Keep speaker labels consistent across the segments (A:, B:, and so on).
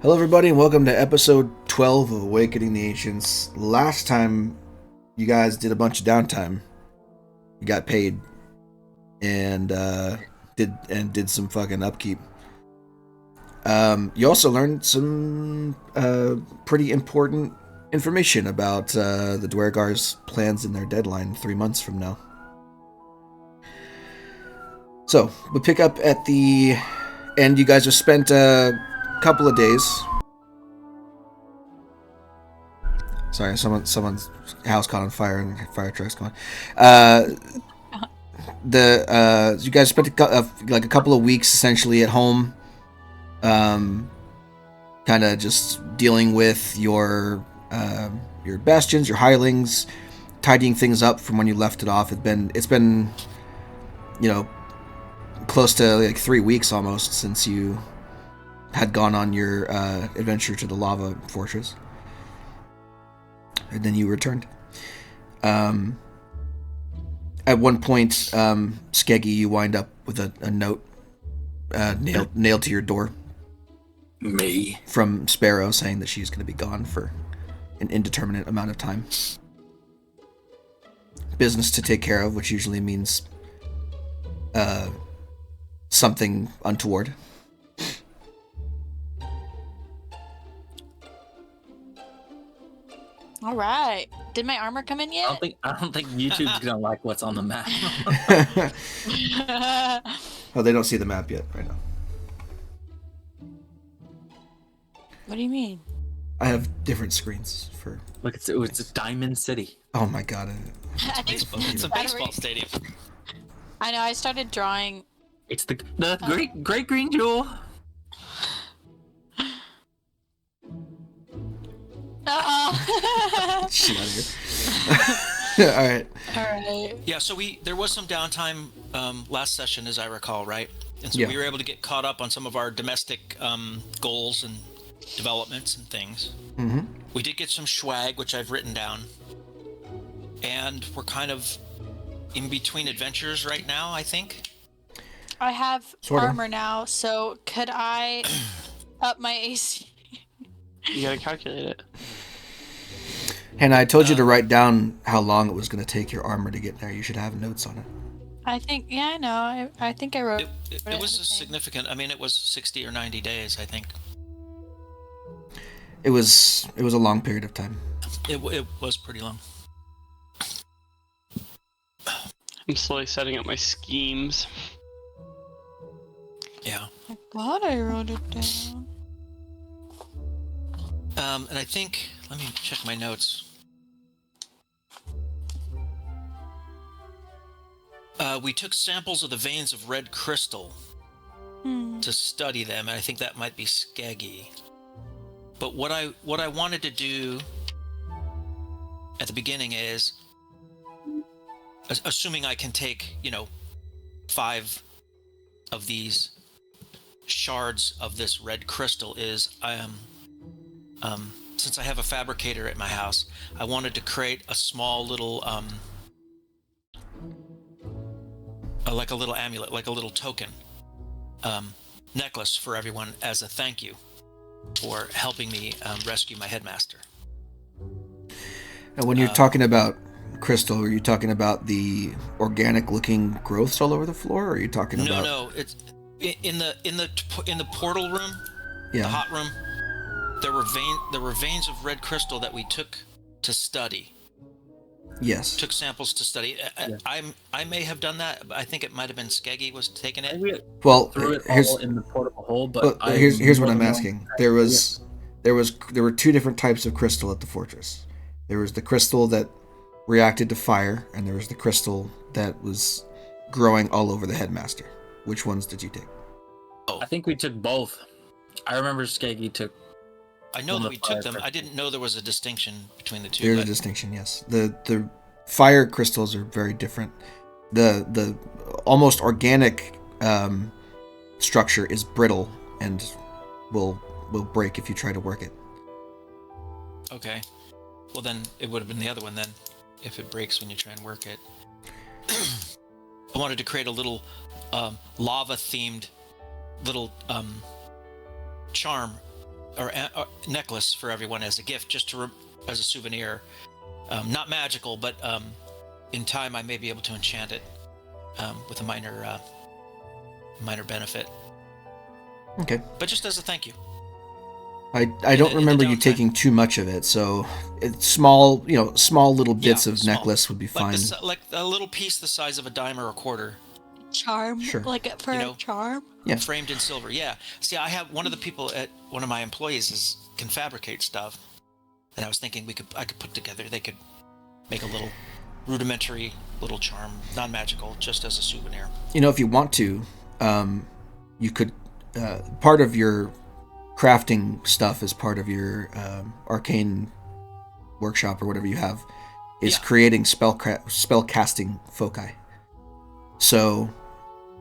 A: Hello, everybody, and welcome to episode 12 of Awakening the Ancients. Last time, you guys did a bunch of downtime. You got paid, and did some fucking upkeep. You also learned some pretty important information about the Dwergar's plans and their deadline 3 months from now. So, we pick up at the end. You guys have spent a couple of days. Sorry, someone's house caught on fire and fire truck's going. You guys spent like a couple of weeks essentially at home, kind of just dealing with your bastions, your hirelings, tidying things up from when you left it off. It's been close to like 3 weeks almost since you had gone on your adventure to the lava fortress. And then you returned. At one point, Skeggy, you wind up with a note nailed to your door.
B: Me?
A: From Sparrow saying that she's going to be gone for an indeterminate amount of time. Business to take care of, which usually means something untoward.
C: All right. Did my armor come in yet?
B: I don't think YouTube's gonna like what's on the map.
A: Oh, they don't see the map yet right now.
C: What do you mean?
A: I have different screens for.
B: Look, it's a Diamond City.
A: Oh my god!
D: It's a baseball stadium.
C: I know. I started drawing.
B: It's the great green jewel.
A: Shit out of here. All right.
D: Yeah, so there was some downtime last session, as I recall, right? And so
A: Yeah.
D: we were able to get caught up on some of our domestic goals and developments and things.
A: Mm-hmm.
D: We did get some swag, which I've written down. And we're kind of in between adventures right now, I think.
C: I have
A: Sort of.
C: armor now, so could I up my AC?
E: You gotta calculate it.
A: Hannah, I told you to write down how long it was going to take your armor to get there. You should have notes on it.
C: I think, yeah, I know. I think I wrote
D: It
C: in
D: was
C: the
D: a
C: thing.
D: significant, I mean, it was 60 or 90 days, I think.
A: It was a long period of time.
D: It was pretty long.
E: I'm slowly setting up my schemes.
D: Yeah.
C: I thought I wrote it down.
D: And I think, let me check my notes. We took samples of the veins of red crystal to study them, and I think that might be Skeggy. But what I wanted to do at the beginning is, assuming I can take, 5 of these shards of this red crystal, is since I have a fabricator at my house, I wanted to create a small little like a little amulet, like a little token necklace for everyone as a thank you for helping me rescue my headmaster.
A: And when you're talking about crystal, are you talking about the organic-looking growths all over the floor, or are you talking about?
D: No, it's in the portal room,
A: Yeah.
D: the hot room. There were veins of red crystal that we took to study.
A: Yes.
D: Took samples to study. I may have done that. But I think it might have been Skeggy was taking it.
A: Well,
B: Threw it
A: here's
B: all in the portable hole, but
A: here's what I'm asking. There were 2 different types of crystal at the fortress. There was the crystal that reacted to fire, and there was the crystal that was growing all over the headmaster. Which ones did you take?
B: I think we took both. I remember Skeggy took.
D: I know
B: One
D: that
B: of
D: we
B: the
D: took
B: fire
D: them. I
B: crystals.
D: didn't know there was a distinction between the two.
A: There's a
D: but
A: distinction, yes. The fire crystals are very different. The almost organic structure is brittle and will break if you try to work it.
D: Okay. Well, then it would have been the other one then, if it breaks when you try and work it. I wanted to create a little lava-themed little charm or necklace for everyone as a gift, just to as a souvenir. Not magical, but in time I may be able to enchant it with a minor benefit.
A: Okay.
D: But just as a thank you.
A: I don't remember you taking too much of it, so it's small little bits of
D: small.
A: necklace would be fine.
D: Like a little piece the size of a dime or a quarter.
C: Charm,
A: Sure.
C: like for a charm.
A: Yeah.
D: Framed in silver. Yeah. See, I have one of the people at one of my employees can fabricate stuff, and I was thinking I could put together. They could make a little rudimentary little charm, non-magical, just as a souvenir.
A: If you want to, you could. Part of your crafting stuff is part of your arcane workshop or whatever you have is creating spell casting foci. So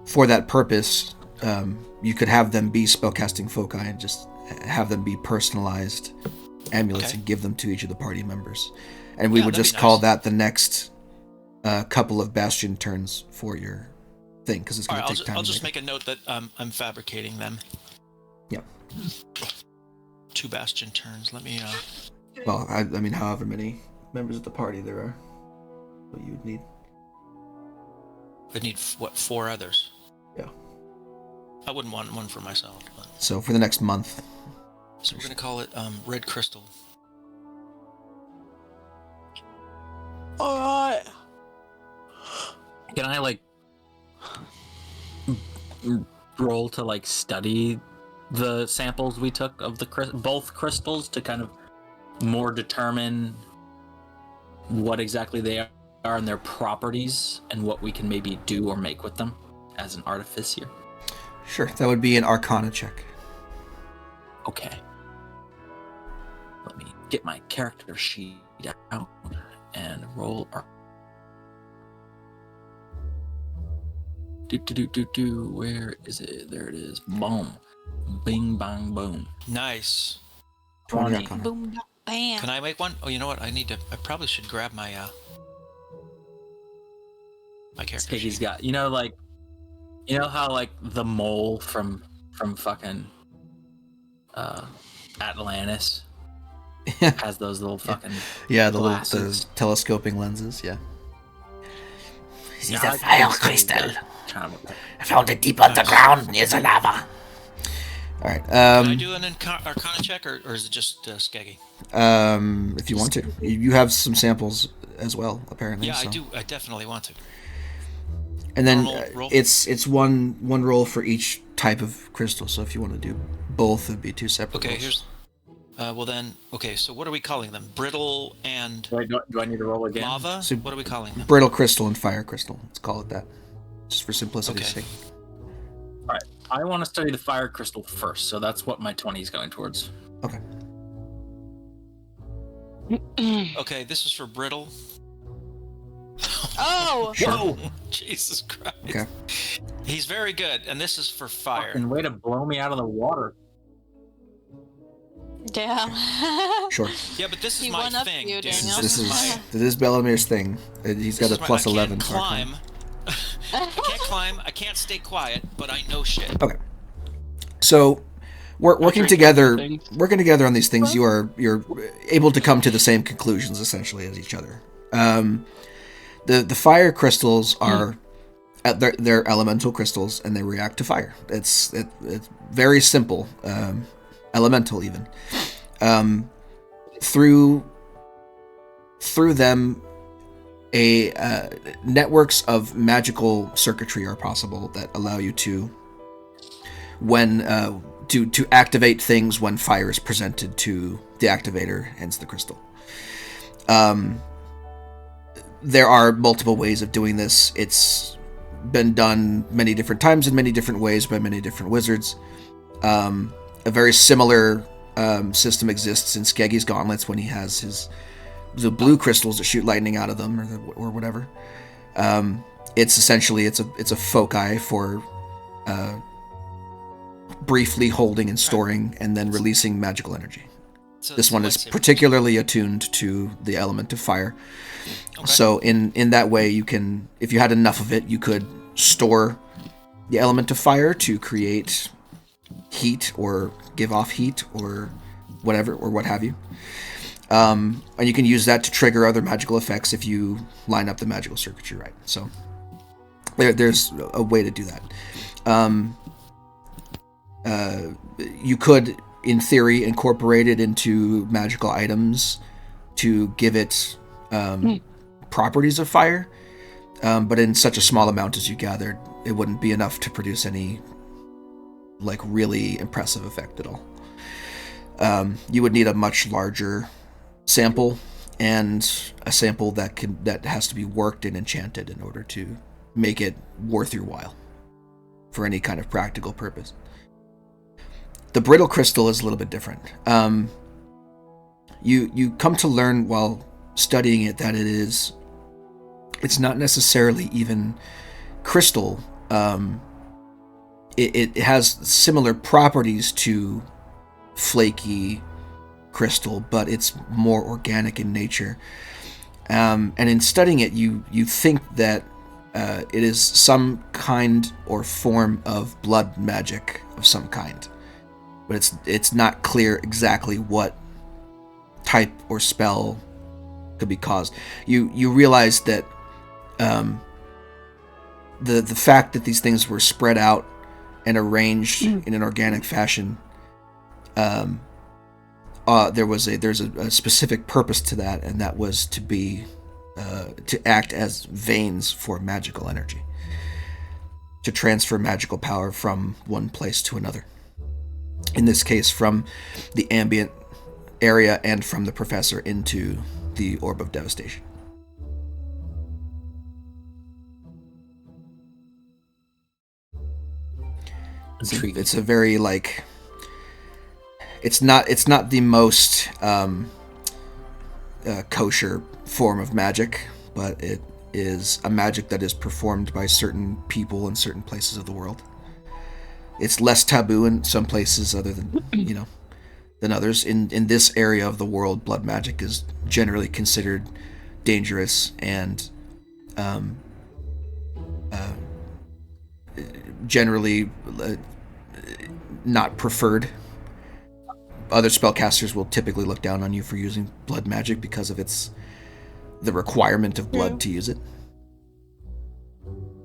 A: for that purpose, you could have them be spell casting foci and just have them be personalized amulets and give them to each of the party members. And we would just call that the next couple of bastion turns for your thing, because it's going to take time.
D: I'll just make a note that I'm fabricating them.
A: Yep.
D: 2 bastion turns. Let me.
A: Well, I mean, however many members of the party there are, what you would need.
D: I'd need 4 others.
A: Yeah.
D: I wouldn't want one for myself. But...
A: So for the next month.
D: So we're gonna call it Red Crystal.
C: All right.
B: Can I roll to study the samples we took of both crystals to kind of more determine what exactly they are and their properties and what we can maybe do or make with them as an artificer?
A: Sure, that would be an Arcana check.
B: Okay. Let me get my character sheet out and roll. Where is it? There it is. Boom. Bing, bang, boom.
D: Nice.
A: 20 Arcana.
C: Boom, bam.
D: Can I make one? Oh, you know what? I probably should grab my my character
B: Skiggy's
D: sheet.
B: got, how the mole from fucking Atlantis has those little fucking
A: the
B: glasses.
A: the telescoping lenses. Yeah.
F: This is a fire crystal. I found it deep underground near the lava.
A: All right.
D: Can I do an Arcana check, or is it just Skeggy?
A: If you want to, you have some samples as well, apparently.
D: Yeah,
A: so.
D: I do. I definitely want to.
A: And then
D: Roll.
A: it's one roll for each type of crystal. So if you want to do both, it'd be 2 separate.
D: Okay,
A: rolls.
D: here's. Well then, okay. So what are we calling them? Brittle and
B: Wait, do I need to roll again?
D: lava.
A: So
D: what are we calling them?
A: brittle crystal and fire crystal. Let's call it that, just for simplicity's
D: Okay.
A: sake.
B: All right. I want to study the fire crystal first, so that's what my 20 is going towards.
A: Okay.
D: Okay, this is for brittle.
C: Oh!
B: Whoa!
D: Jesus Christ.
A: Okay.
D: He's very good, and this is for fire.
B: Fucking way to blow me out of the water.
C: Damn.
A: Sure.
D: Yeah, but this is
C: He
D: my
C: one-upped
D: thing,
C: you,
D: dude.
C: Daniel.
A: This
D: my.
A: is Bellamir's thing. He's got a plus 11.
D: I can't climb. I can't climb. I can't stay quiet, but I know shit.
A: Okay. So, working together on these things, you're able to come to the same conclusions essentially as each other. The fire crystals are they're elemental crystals, and they react to fire. It's very simple, elemental even. Through them, networks of magical circuitry are possible that allow you to to activate things when fire is presented to the activator, hence the crystal. There are multiple ways of doing this. It's been done many different times in many different ways by many different wizards. A very similar system exists in Skeggy's gauntlets when he has the blue crystals that shoot lightning out of them, or whatever. It's essentially it's a foci for briefly holding and storing and then releasing magical energy.
D: So
A: This
D: it's
A: one
D: a
A: is
D: lightsaber.
A: particularly attuned to the element of fire.
D: Okay.
A: So in that way, you can, if you had enough of it, you could store the element of fire to create heat or give off heat or whatever, or what have you. And you can use that to trigger other magical effects if you line up the magical circuitry right. So there's a way to do that. You could, in theory, incorporate it into magical items to give it properties of fire, but in such a small amount as you gathered, it wouldn't be enough to produce any like really impressive effect at all. You would need a much larger sample, and a sample that has to be worked and enchanted in order to make it worth your while for any kind of practical purpose. The brittle crystal is a little bit different. You come to learn while studying it that it's not necessarily even crystal. It has similar properties to flaky crystal, but it's more organic in nature. And in studying it, you think that it is some kind or form of blood magic of some kind, but it's not clear exactly what type or spell could be caused. You realize that the fact that these things were spread out and arranged in an organic fashion, there's a specific purpose to that, and that was to be to act as veins for magical energy, to transfer magical power from one place to another. In this case, from the ambient area and from the professor into the Orb of Devastation. It's a very like. It's not the most kosher form of magic, but it is a magic that is performed by certain people in certain places of the world. It's less taboo in some places other than than others. In this area of the world, blood magic is generally considered dangerous and generally not preferred. Other spellcasters will typically look down on you for using blood magic because of the requirement of blood to use it.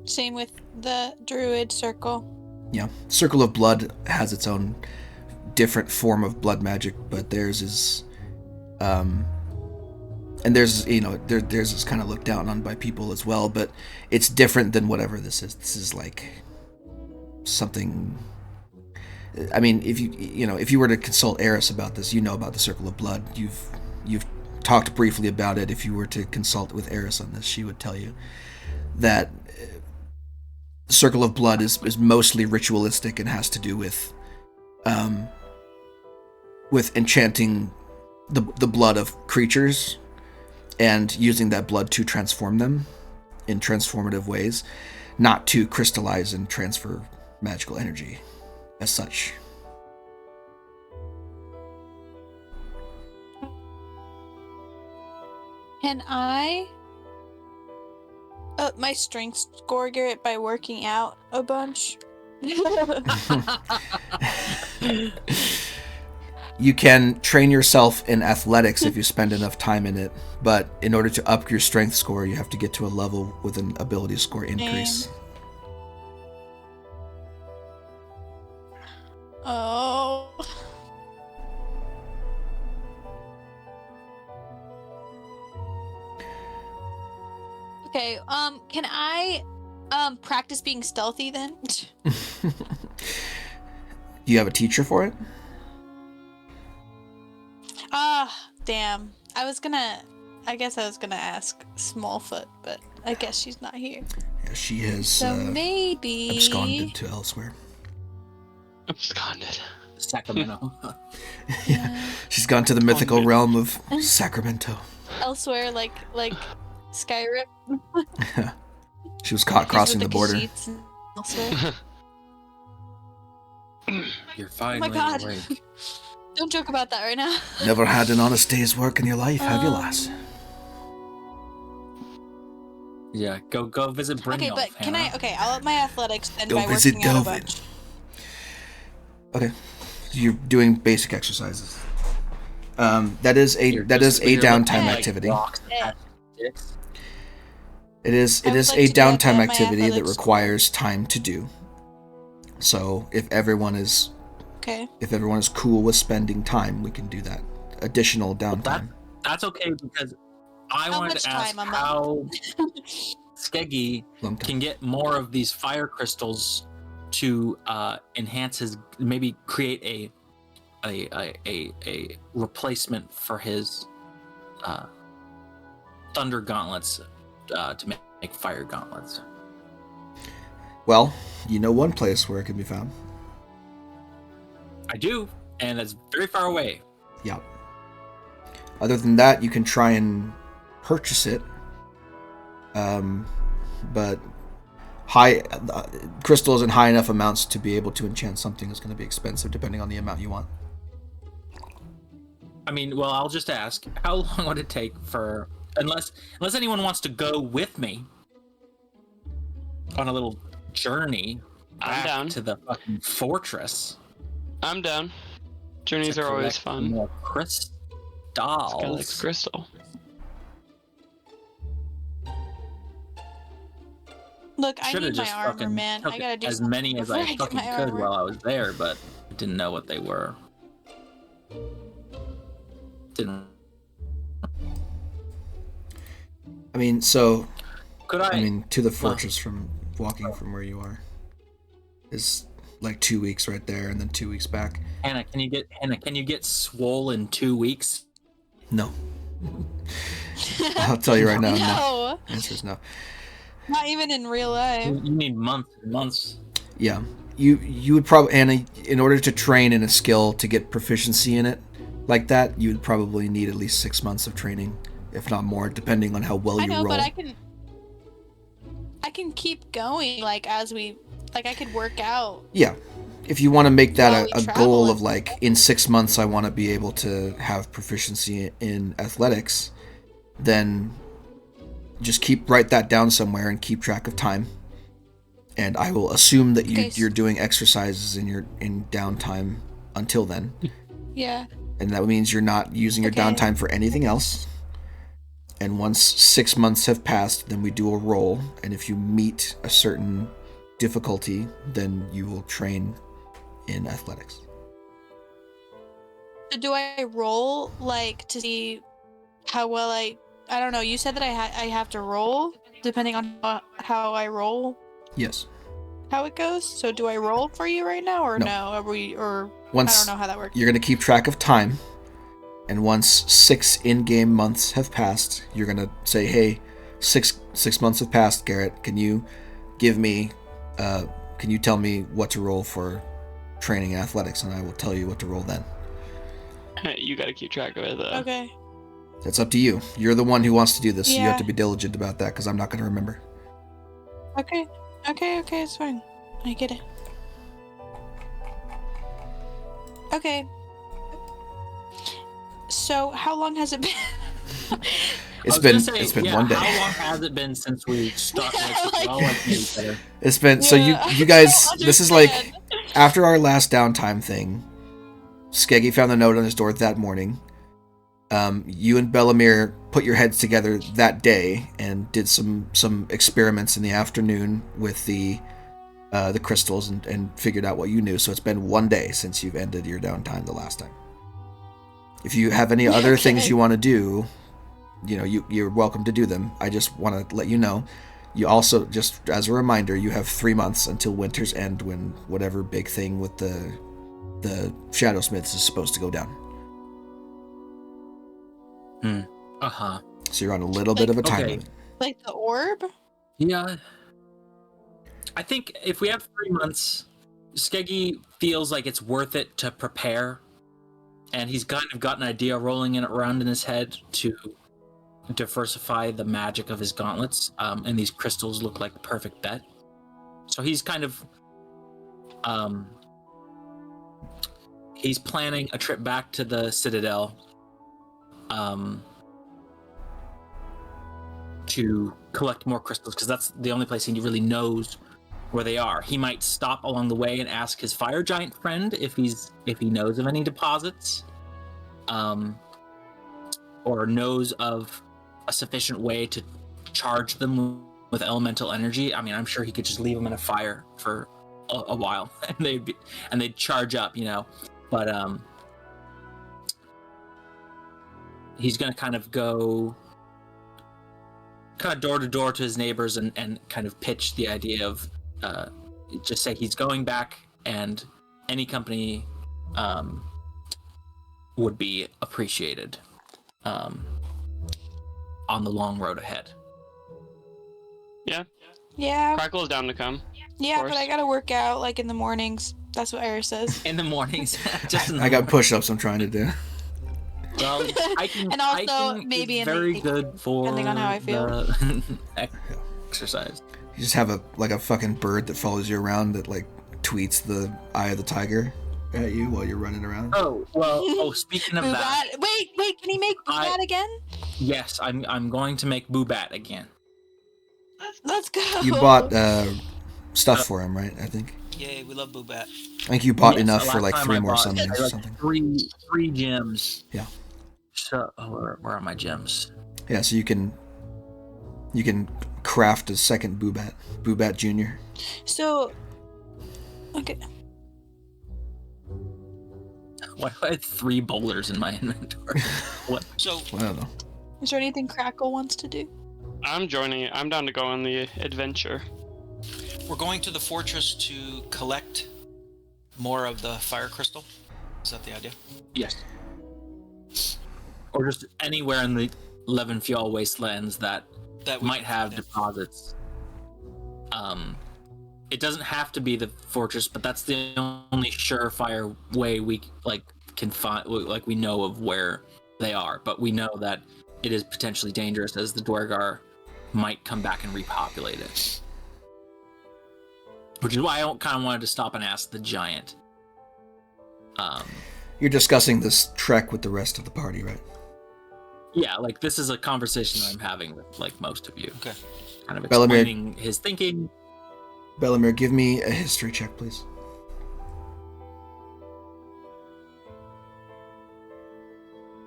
C: Same with the druid circle.
A: Yeah, Circle of Blood has its own different form of blood magic, but theirs is, and theirs is kind of looked down on by people as well. But it's different than whatever this is. This is like something. I mean, if you were to consult Eris about this, about the Circle of Blood. You've talked briefly about it. If you were to consult with Eris on this, she would tell you that the Circle of Blood is mostly ritualistic and has to do with enchanting the blood of creatures and using that blood to transform them in transformative ways, not to crystallize and transfer magical energy as such.
C: Can I up my strength score, Garrett, by working out a bunch?
A: You can train yourself in athletics if you spend enough time in it, but in order to up your strength score, you have to get to a level with an ability score increase.
C: Oh. Okay, can I practice being stealthy then?
A: Do you have a teacher for it?
C: Damn. I guess I was gonna ask Smallfoot, but I guess she's not here.
A: Yeah, she has
C: So maybe
A: absconded to elsewhere.
E: Absconded.
B: Sacramento.
A: Yeah, she's gone to the mythical realm of Sacramento.
C: Elsewhere, like Skyrim.
A: She was caught crossing the border.
B: You're finally
C: God.
B: awake.
C: Don't joke about that right now.
A: Never had an honest day's work in your life, have you, lass?
B: Yeah, go visit Brynjolf.
C: Okay, but can I? Okay, I'll up my athletics then
A: Go
C: by
A: visit
C: working out a
A: Delvin.
C: bunch.
A: Okay, so you're doing basic exercises. That is a downtime activity. It is a downtime activity that requires time to do. So if everyone is cool with spending time, we can do that additional downtime.
B: That's okay, because I wanted to ask how Skeggy can get more of these fire crystals to enhance his, maybe create a replacement for his thunder gauntlets to make fire gauntlets.
A: Well, you know one place where it can be found.
B: I do, and it's very far away.
A: Yeah. Other than that, you can try and purchase it. But crystals in high enough amounts to be able to enchant something is going to be expensive, depending on the amount you want.
B: I mean, well, I'll just ask, how long would it take for, unless anyone wants to go with me on a little journey back to the fucking fortress.
E: I'm down. Journeys are always fun.
B: More crystals.
E: Skylex crystal.
C: Look, I need my armor, man. I gotta do
B: as many as I fucking could while I was there, but I didn't know what they were.
A: I mean, so...
B: to
A: the fortress from walking from where you are is like 2 weeks right there, and then 2 weeks back.
B: Hannah, can you get swole in 2 weeks?
A: No. I'll tell you right now.
C: No.
A: The answer is no.
C: Not even in real life.
B: You need months.
A: Yeah. You would probably, Anna, in order to train in a skill to get proficiency in it like that, you would probably need at least 6 months of training, if not more, depending on how well you roll. I know,
C: but I can keep going, like, as we, like, I could work out.
A: Yeah. If you want to make that a goal of, like, in 6 months I want to be able to have proficiency in athletics, then just write that down somewhere and keep track of time. And I will assume that you're doing exercises in downtime until then.
C: Yeah.
A: And that means you're not using your downtime for anything else. And once 6 months have passed, then we do a roll. And if you meet a certain difficulty, then you will train in athletics.
C: So do I roll, like, to see how well I don't know, you said that I have to roll depending on how I roll?
A: Yes.
C: How it goes? So do I roll for you right now, or no? I don't know how that works.
A: You're going to keep track of time, and once 6 in-game months have passed, you're going to say, hey, six months have passed, Garrett, can you tell me what to roll for training in athletics, and I will tell you what to roll then.
E: You got to keep track of it, though.
C: Okay.
A: That's up to you. You're the one who wants to do this, so you have to be diligent about that, because I'm not going to remember.
C: Okay, it's fine. I get it. Okay. So, how long has it been?
A: It's been 1 day.
B: How long has it been since we started?
A: It's been, so you guys, this is like, after our last downtime thing, Skeggy found the note on his door that morning. You and Bellamere put your heads together that day and did some experiments in the afternoon with the crystals and figured out what you knew. So it's been 1 day since you've ended your downtime the last time. If you have any other things you want to do, you're welcome to do them. I just want to let you know. You also, just as a reminder, you have 3 months until winter's end, when whatever big thing with the Shadowsmiths is supposed to go down. So you're on a little bit of a time limit.
C: Like the orb?
B: Yeah. I think if we have 3 months, Skeggy feels like it's worth it to prepare. And he's kind of got an idea rolling it around in his head to diversify the magic of his gauntlets. And these crystals look like the perfect bet. So he's kind of... he's planning a trip back to the Citadel. To collect more crystals, because that's the only place he really knows where they are. He might stop along the way and ask his fire giant friend if he knows of any deposits. or knows of a sufficient way to charge them with elemental energy, I mean, I'm sure he could just leave them in a fire for a while, and they'd charge up, But he's gonna kind of go door to door to his neighbors and kind of pitch the idea of just say he's going back, and any company would be appreciated on the long road ahead.
E: Yeah.
C: Yeah.
E: Crackle is down to come.
C: Yeah, but I gotta work out like in the mornings. That's what Iris says.
B: In the mornings.
A: I got push-ups I'm trying to do.
B: Well, hiking,
C: And also
B: hiking
C: maybe
B: is
C: in the
B: very
C: evening,
B: good for
C: depending on how I feel.
B: the exercise.
A: You just have a fucking bird that follows you around that like tweets the eye of the tiger at you while you're running around.
B: Oh well. Speaking of that,
C: Wait, can he make Boobat again?
B: Yes, I'm going to make Boobat again.
C: Let's go.
A: You bought stuff for him, right? I think.
D: Yay, we love Boobat.
A: I think you bought
B: Yes,
A: enough
B: the
A: for
B: last
A: like
B: time
A: 3
B: I
A: more
B: bought,
A: summons or
B: like
A: something.
B: Three gems.
A: Yeah.
B: So where are my gems?
A: Yeah, so you can craft a second Boobat Junior.
C: So, okay.
B: Why do I have 3 boulders in my inventory? What?
D: So
A: I don't know.
C: Is there anything Crackle wants to do?
E: I'm joining it. I'm down to go on the adventure.
D: we're going to the fortress to collect more of the fire crystal. Is that the idea?
B: Yes. Or just anywhere in the Levendfjell Wastelands that might have deposits. It doesn't have to be the fortress, but that's the only surefire way we can find, we know of where they are. But we know that it is potentially dangerous, as the Dwergar might come back and repopulate it. Which is why I kind of wanted to stop and ask the giant.
A: You're discussing this trek with the rest of the party, right?
B: Yeah, this is a conversation that I'm having with most of you.
D: Okay.
B: Kind of
A: Bellamere.
B: explaining his thinking.
A: Bellamere, give me a history check, please.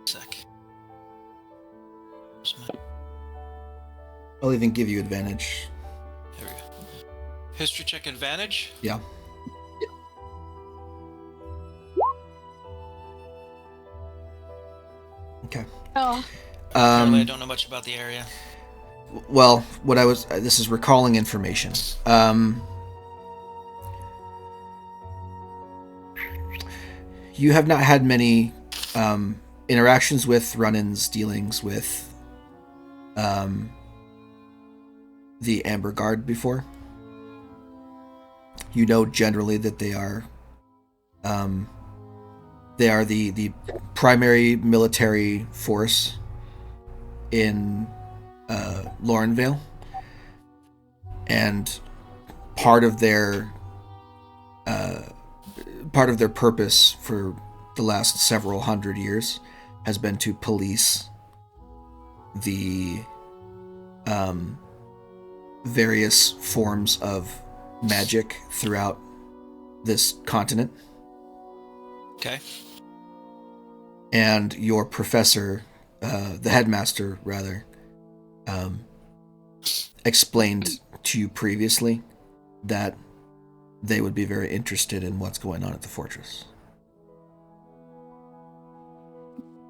D: Sec.
A: I'll even give you advantage.
D: There we go. History check advantage.
A: Yeah. Okay.
C: Oh.
D: Apparently I don't know much about the area.
A: Well, what I was... this is recalling information. You have not had many interactions with, run-ins, dealings with the Amber Guard before. You know generally that they are the primary military force in Levendfjell, and part of their purpose for the last several hundred years has been to police the various forms of magic throughout this continent.
D: Okay.
A: And your professor, the headmaster, rather, explained to you previously that they would be very interested in what's going on at the fortress.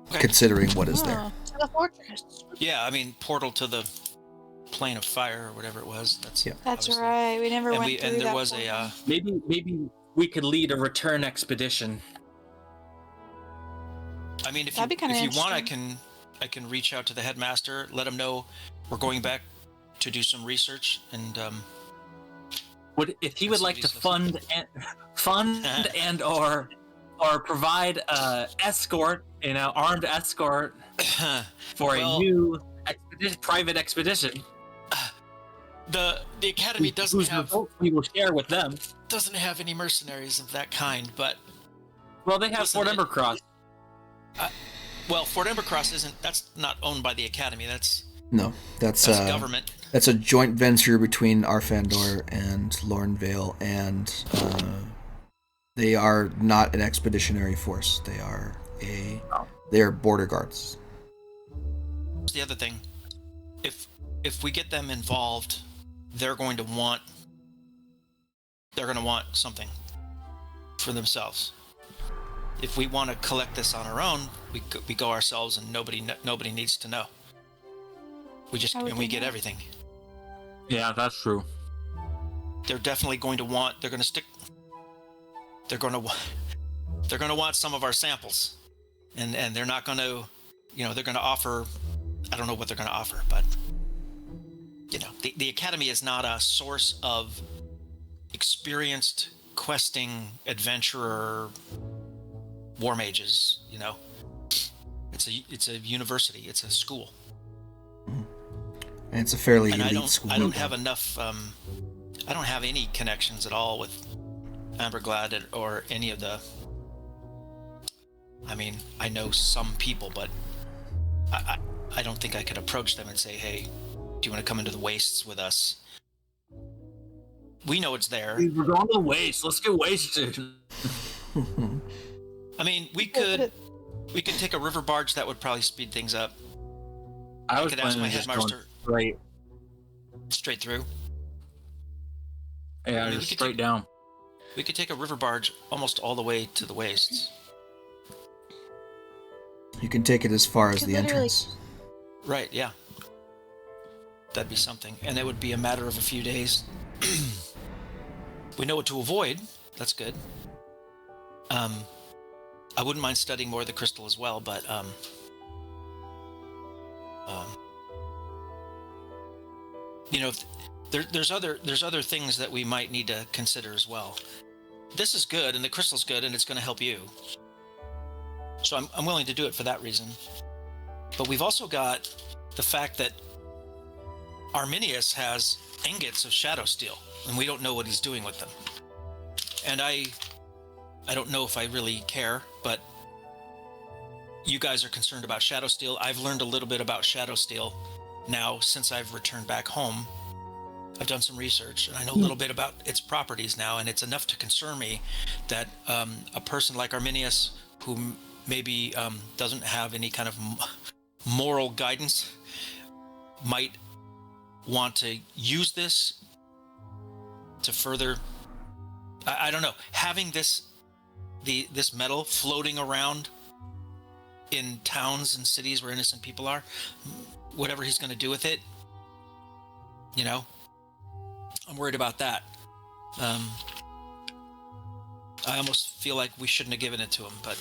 D: Okay.
A: Considering what is there.
C: To the fortress.
D: Yeah, I mean, portal to the plane of fire or whatever it was. That's obviously-
C: right. We never
D: And
C: went through
D: and there
C: that
D: was
C: portal.
B: Maybe we could lead a return expedition.
D: I mean, if
C: That'd be kinda
D: you want,
C: interesting.
D: I can reach out to the headmaster, let him know we're going back to do some research, and
B: If he would
D: That's
B: like to
D: what
B: fund and or provide escort, armed escort for
D: Well-
B: a new private expedition,
D: the academy
B: whose results we will share with them.
D: doesn't have any mercenaries of that kind, but
B: Well, they have
D: Listen,
B: Fort Embercross.
D: Fort Embercross that's not owned by the academy. That's
A: No, that's
D: government.
A: That's a joint venture between Arfandor and Levendfjell, and they are not an expeditionary force. They are They're border guards.
D: Here's the other thing. If we get them involved, they're going to want something for themselves. If we want to collect this on our own, we go ourselves, and nobody needs to know. We get everything.
B: Yeah, that's true.
D: They're definitely going to want. They're going to want some of our samples, and they're not going to, they're going to offer. I don't know what they're going to offer, but the Academy is not a source of experienced questing adventurer war mages. It's a university. It's a school.
A: And it's a fairly
D: and
A: elite school.
D: I don't have enough. I don't have any connections at all with Amberglad or any of the. I mean, I know some people, but I don't think I could approach them and say, "Hey, do you want to come into the wastes with us?" We know it's there.
B: We're going to the waste. Let's get wasted.
D: I mean, we could take a river barge. That would probably speed things up.
B: I
D: could ask my headmaster.
B: Right.
D: Straight through.
B: Yeah, just straight down.
D: We could take a river barge almost all the way to the wastes.
A: You can take it as far as the entrance.
D: Right, yeah. That'd be something. And it would be a matter of a few days. We know what to avoid. That's good. I wouldn't mind studying more of the crystal as well, but there's other things that we might need to consider as well. This is good, and the crystal's good, and it's going to help you. So I'm willing to do it for that reason. But we've also got the fact that Arminius has ingots of shadow steel, and we don't know what he's doing with them. And I don't know if I really care, but you guys are concerned about shadow steel. I've learned a little bit about shadow steel now since I've returned back home. I've done some research, and I know a little bit about its properties now, and it's enough to concern me that a person like Arminius, who maybe doesn't have any kind of moral guidance, might want to use this to further. I don't know. Having this metal floating around in towns and cities where innocent people are, whatever he's going to do with it, I'm worried about that. I almost feel like we shouldn't have given it to him, but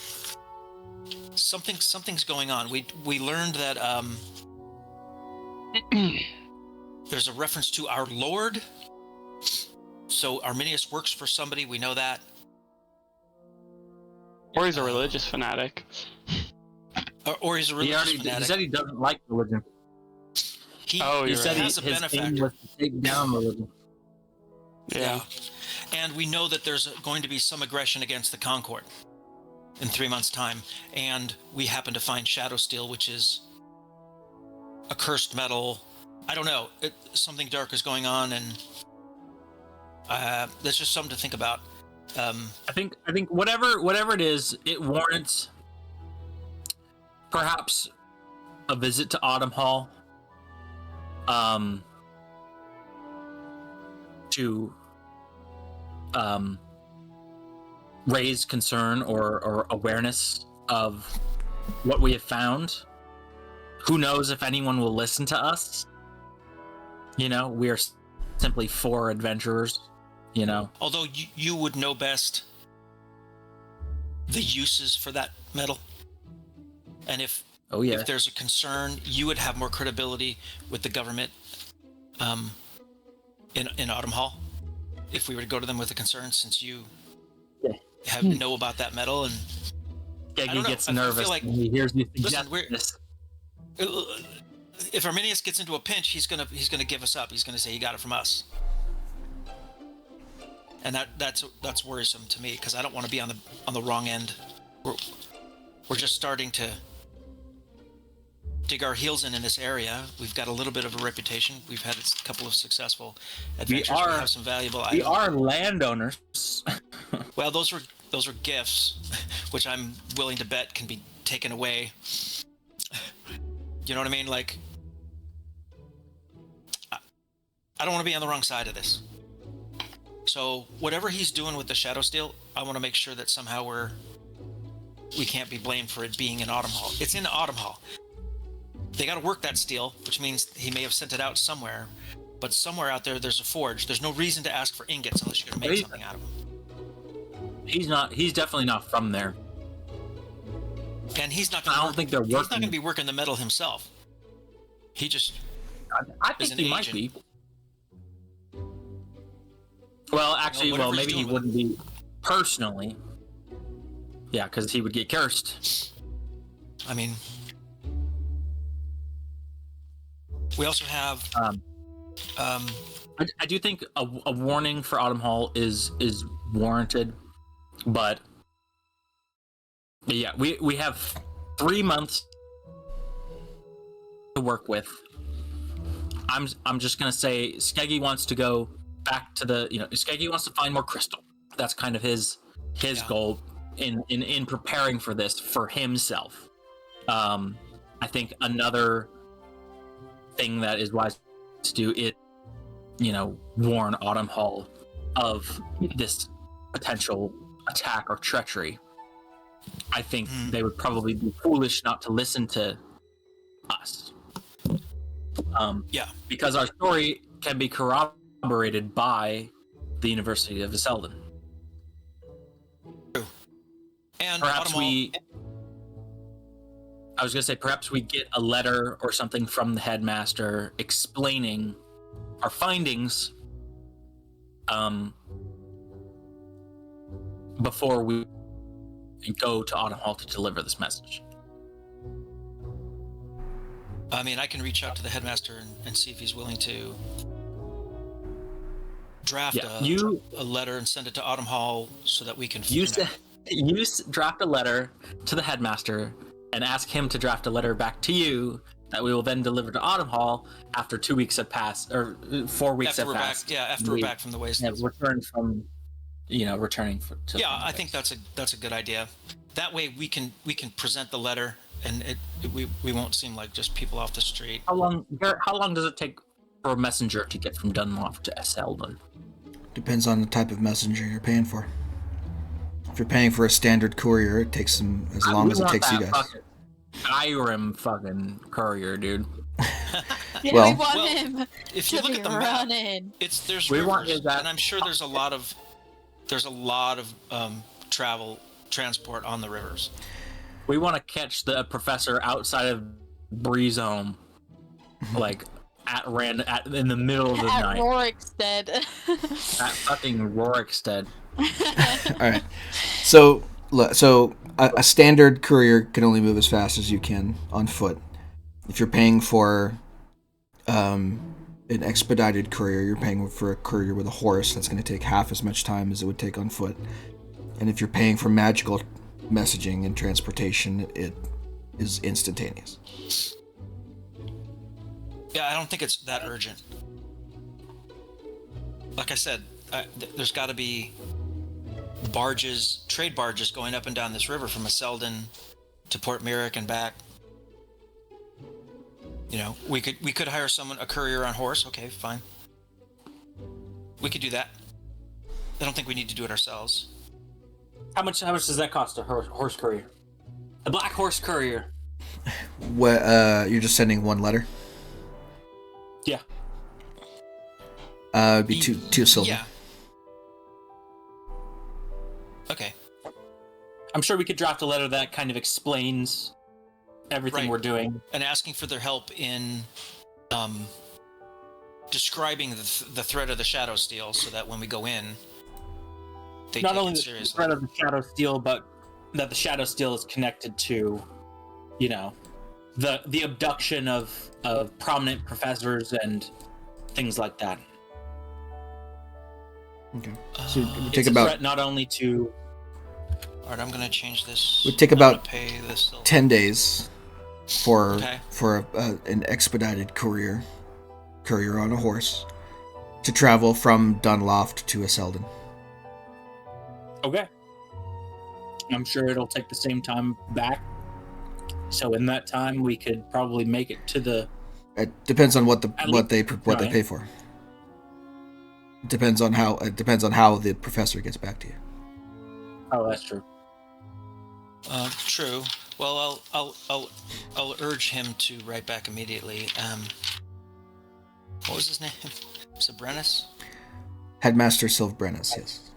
D: something's going on. We learned that there's a reference to our Lord. So Arminius works for somebody. We know that.
E: Or he's a religious fanatic.
D: Or he's a religious fanatic.
B: He said he doesn't like religion.
D: He
B: said
D: has a benefactor.
B: Was to take down religion.
E: Yeah.
D: And we know that there's going to be some aggression against the Concord in 3 months' time. And we happen to find shadow steel, which is a cursed metal. I don't know. Something dark is going on, and that's just something to think about.
B: I think whatever it is, it warrants perhaps a visit to Autumn Hall. To raise concern or awareness of what we have found. Who knows if anyone will listen to us? We are simply 4 adventurers.
D: Although you would know best the uses for that metal, and if there's a concern, you would have more credibility with the government in Autumn Hall if we were to go to them with a concern, since you know about that metal. And
B: Geggy gets nervous when he hears me suggest this.
D: If Arminius gets into a pinch, he's gonna give us up. He's gonna say he got it from us, and that's worrisome to me, because I don't want to be on the wrong end. We're just starting to dig our heels in this area. We've got a little bit of a reputation. We've had a couple of successful adventures. We have some valuable items.
B: We are landowners.
D: Well, those those are gifts, which I'm willing to bet can be taken away. You know what I mean? Like, I don't want to be on the wrong side of this. So whatever he's doing with the Shadow Steel, I want to make sure that somehow we can't be blamed for it being in Autumn Hall. It's in Autumn Hall. They got to work that steel, which means he may have sent it out somewhere. But somewhere out there, there's a forge. There's no reason to ask for ingots unless you're going to make something out of them.
B: He's definitely not from there.
D: And he's not.
B: I don't think they're working.
D: He's not going to be working the metal himself. He just.
B: I think he might be. Well, actually, maybe he wouldn't be personally. Yeah, because he would get cursed.
D: I mean, we also have.
B: I do think a warning for Autumn Hall is warranted, but yeah, we have 3 months to work with. I'm just gonna say Skeggy wants to go back to Skeggy wants to find more crystal. That's kind of his goal in preparing for this for himself. I think another thing that is wise to do is, warn Autumn Hall of this potential attack or treachery. I think they would probably be foolish not to listen to us. Because our story can be corroborated by the University of Wasteland.
D: True. And
B: perhaps perhaps we get a letter or something from the headmaster explaining our findings before we go to Autumn Hall to deliver this message.
D: I mean, I can reach out to the headmaster and see if he's willing to draft a letter and send it to Autumn Hall so that we can...
B: You draft a letter to the headmaster and ask him to draft a letter back to you that we will then deliver to Autumn Hall after 2 weeks have passed, or 4 weeks have passed.
D: After we're back from the Wastelands.
B: Yeah, returning to...
D: Yeah, I think that's a good idea. That way we can present the letter, and we won't seem like just people off the street.
B: How long does it take for a messenger to get from Dunloft to Selden?
A: Depends on the type of messenger you're paying for. If you're paying for a standard courier, it takes them as long as it takes you guys.
B: Skyrim fucking courier, dude.
C: We want him.
D: If you look at the map, there's rivers, and I'm sure there's a lot of transport on the rivers.
B: We want to catch the professor outside of Breezehome, like in the middle of the night.
C: At Rorikstead.
B: At fucking Rorikstead.
A: All right. So a standard courier can only move as fast as you can on foot. If you're paying for an expedited courier, you're paying for a courier with a horse. That's going to take half as much time as it would take on foot. And if you're paying for magical messaging and transportation, it is instantaneous.
D: Yeah, I don't think it's that urgent. Like I said, there's got to be trade barges going up and down this river from Selden to Port Merrick and back. We could hire a courier on horse. Okay, fine. We could do that. I don't think we need to do it ourselves.
B: How much does that cost, a horse courier? A black horse courier.
A: What? You're just sending one letter?
B: Yeah.
A: It'd be two silver.
D: Yeah. Okay.
B: I'm sure we could draft a letter that kind of explains everything we're doing.
D: And asking for their help in describing the threat of the Shadow Steel so that when we go in, they
B: not
D: take
B: only
D: it
B: the
D: seriously.
B: threat of the Shadow Steel, but that the Shadow Steel is connected to, the abduction of prominent professors and things like that.
A: Okay. So it would take
B: it's
A: about
B: a threat not only to...
D: Alright, I'm going to change this.
A: It would take about
D: pay this
A: 10 days for an expedited courier on a horse to travel from Dunloft to Selden.
B: Okay. I'm sure it'll take the same time back. So in that time, we could probably make it to the.
A: It depends on what they
B: Right.
A: pay for. It depends on how the professor gets back to you.
B: Oh, that's true.
D: True. Well, I'll urge him to write back immediately. What was his name? Sabrenus?
A: Headmaster Silbrenus, yes.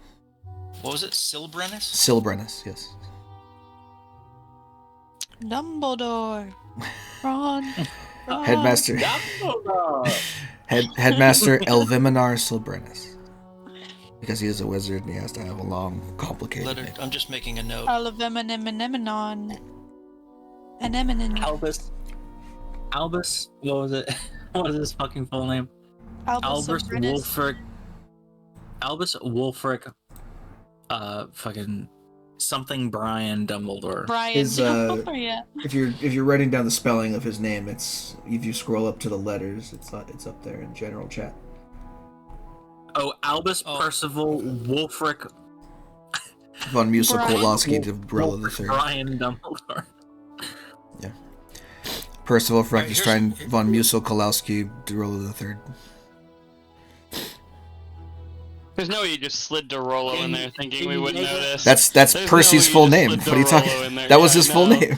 D: What was it? Silbrenus?
A: Silbrenus, yes.
C: Dumbledore. Ron.
A: Headmaster Headmaster Elviminar Silbrenus. Because he is a wizard and he has to have a long, complicated name.
D: I'm just making a note.
C: Anemone. Anemone.
B: Albus. What was it? What was his fucking full name? Albus Wulfric. Fucking something Brian Dumbledore.
C: Brian
A: His,
C: Dumbledore, yeah.
A: If you're writing down the spelling of his name, it's if you scroll up to the letters, it's up there in general chat.
B: Oh, Albus Percival Wulfric
A: Von Musil-Kowalski de Brella III.
B: Brian Dumbledore.
A: Yeah. Percival Frankenstein von Musil-Kowalski de Brella III.
E: There's no way you just slid Dorolo in there thinking we wouldn't notice.
A: That's
E: There's
A: Percy's
E: no
A: full
E: way you
A: name.
E: just
A: What are you
E: slid
A: talking?
E: Dorolo in there.
A: That was
E: Yeah,
A: his full name.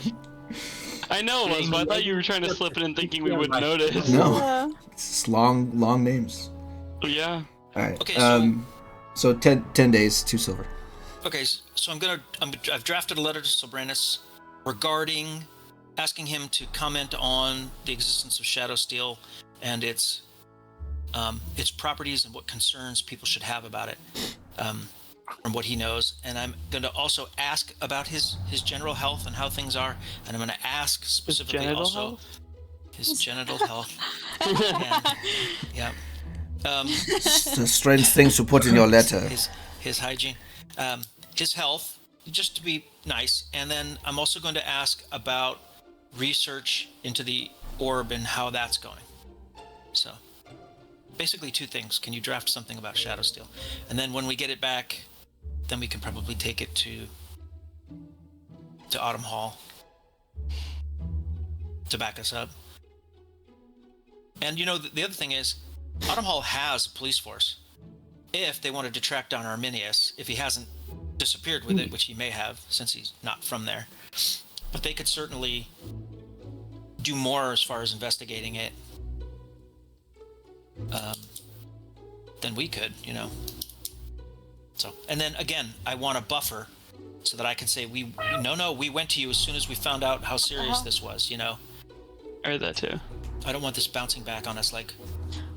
E: I know it was, but I thought you were trying to slip it in thinking we wouldn't notice.
A: No. It's long names.
E: Yeah.
A: All right.
D: Okay,
A: so 10 days, 2 silver.
D: Okay, so I've drafted a letter to Silbrenus regarding asking him to comment on the existence of Shadowsteel and its properties and what concerns people should have about it, from what he knows. And I'm going to also ask about his general health and how things are. And I'm going to ask specifically his genital health. And, yeah.
A: The strange things to put in your letter.
D: His hygiene, his health, just to be nice. And then I'm also going to ask about research into the orb and how that's going. So basically 2 things. Can you draft something about Shadowsteel? And then when we get it back, then we can probably take it to Autumn Hall to back us up. And the other thing is, Autumn Hall has a police force. If they wanted to track down Arminius, if he hasn't disappeared with it, which he may have since he's not from there. But they could certainly do more as far as investigating it than we could, So, and then again, I want a buffer so that I can say we went to you as soon as we found out how serious this was,
E: I heard that too.
D: I don't want this bouncing back on us like.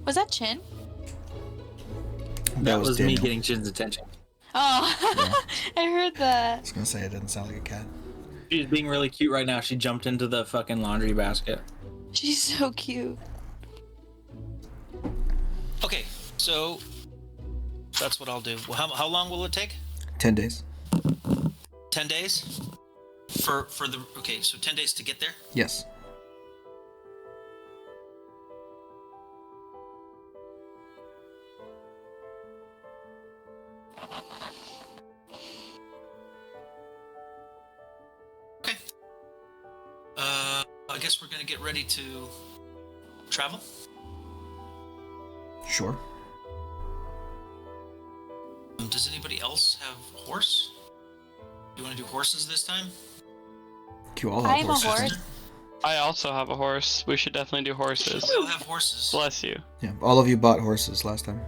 C: Was that Chin?
B: That was me
A: Daniel.
B: getting Chin's attention.
C: Oh,
A: Yeah.
C: I heard that.
A: I was gonna say it didn't sound like a cat.
B: She's being really cute right now. She jumped into the fucking laundry basket.
C: She's so cute.
D: Okay, so that's what I'll do. Well, how long will it take?
A: 10 days.
D: 10 days? So 10 days to get there?
A: Yes.
D: Okay. I guess we're gonna get ready to travel.
A: Sure.
D: Does anybody else have horse? Do you want to do horses this time?
A: You all
C: I
A: have
C: am a
A: horses.
C: horse.
E: I also have a horse. We should definitely do horses.
D: We all have horses.
E: Bless you.
A: Yeah, all of you bought horses last time.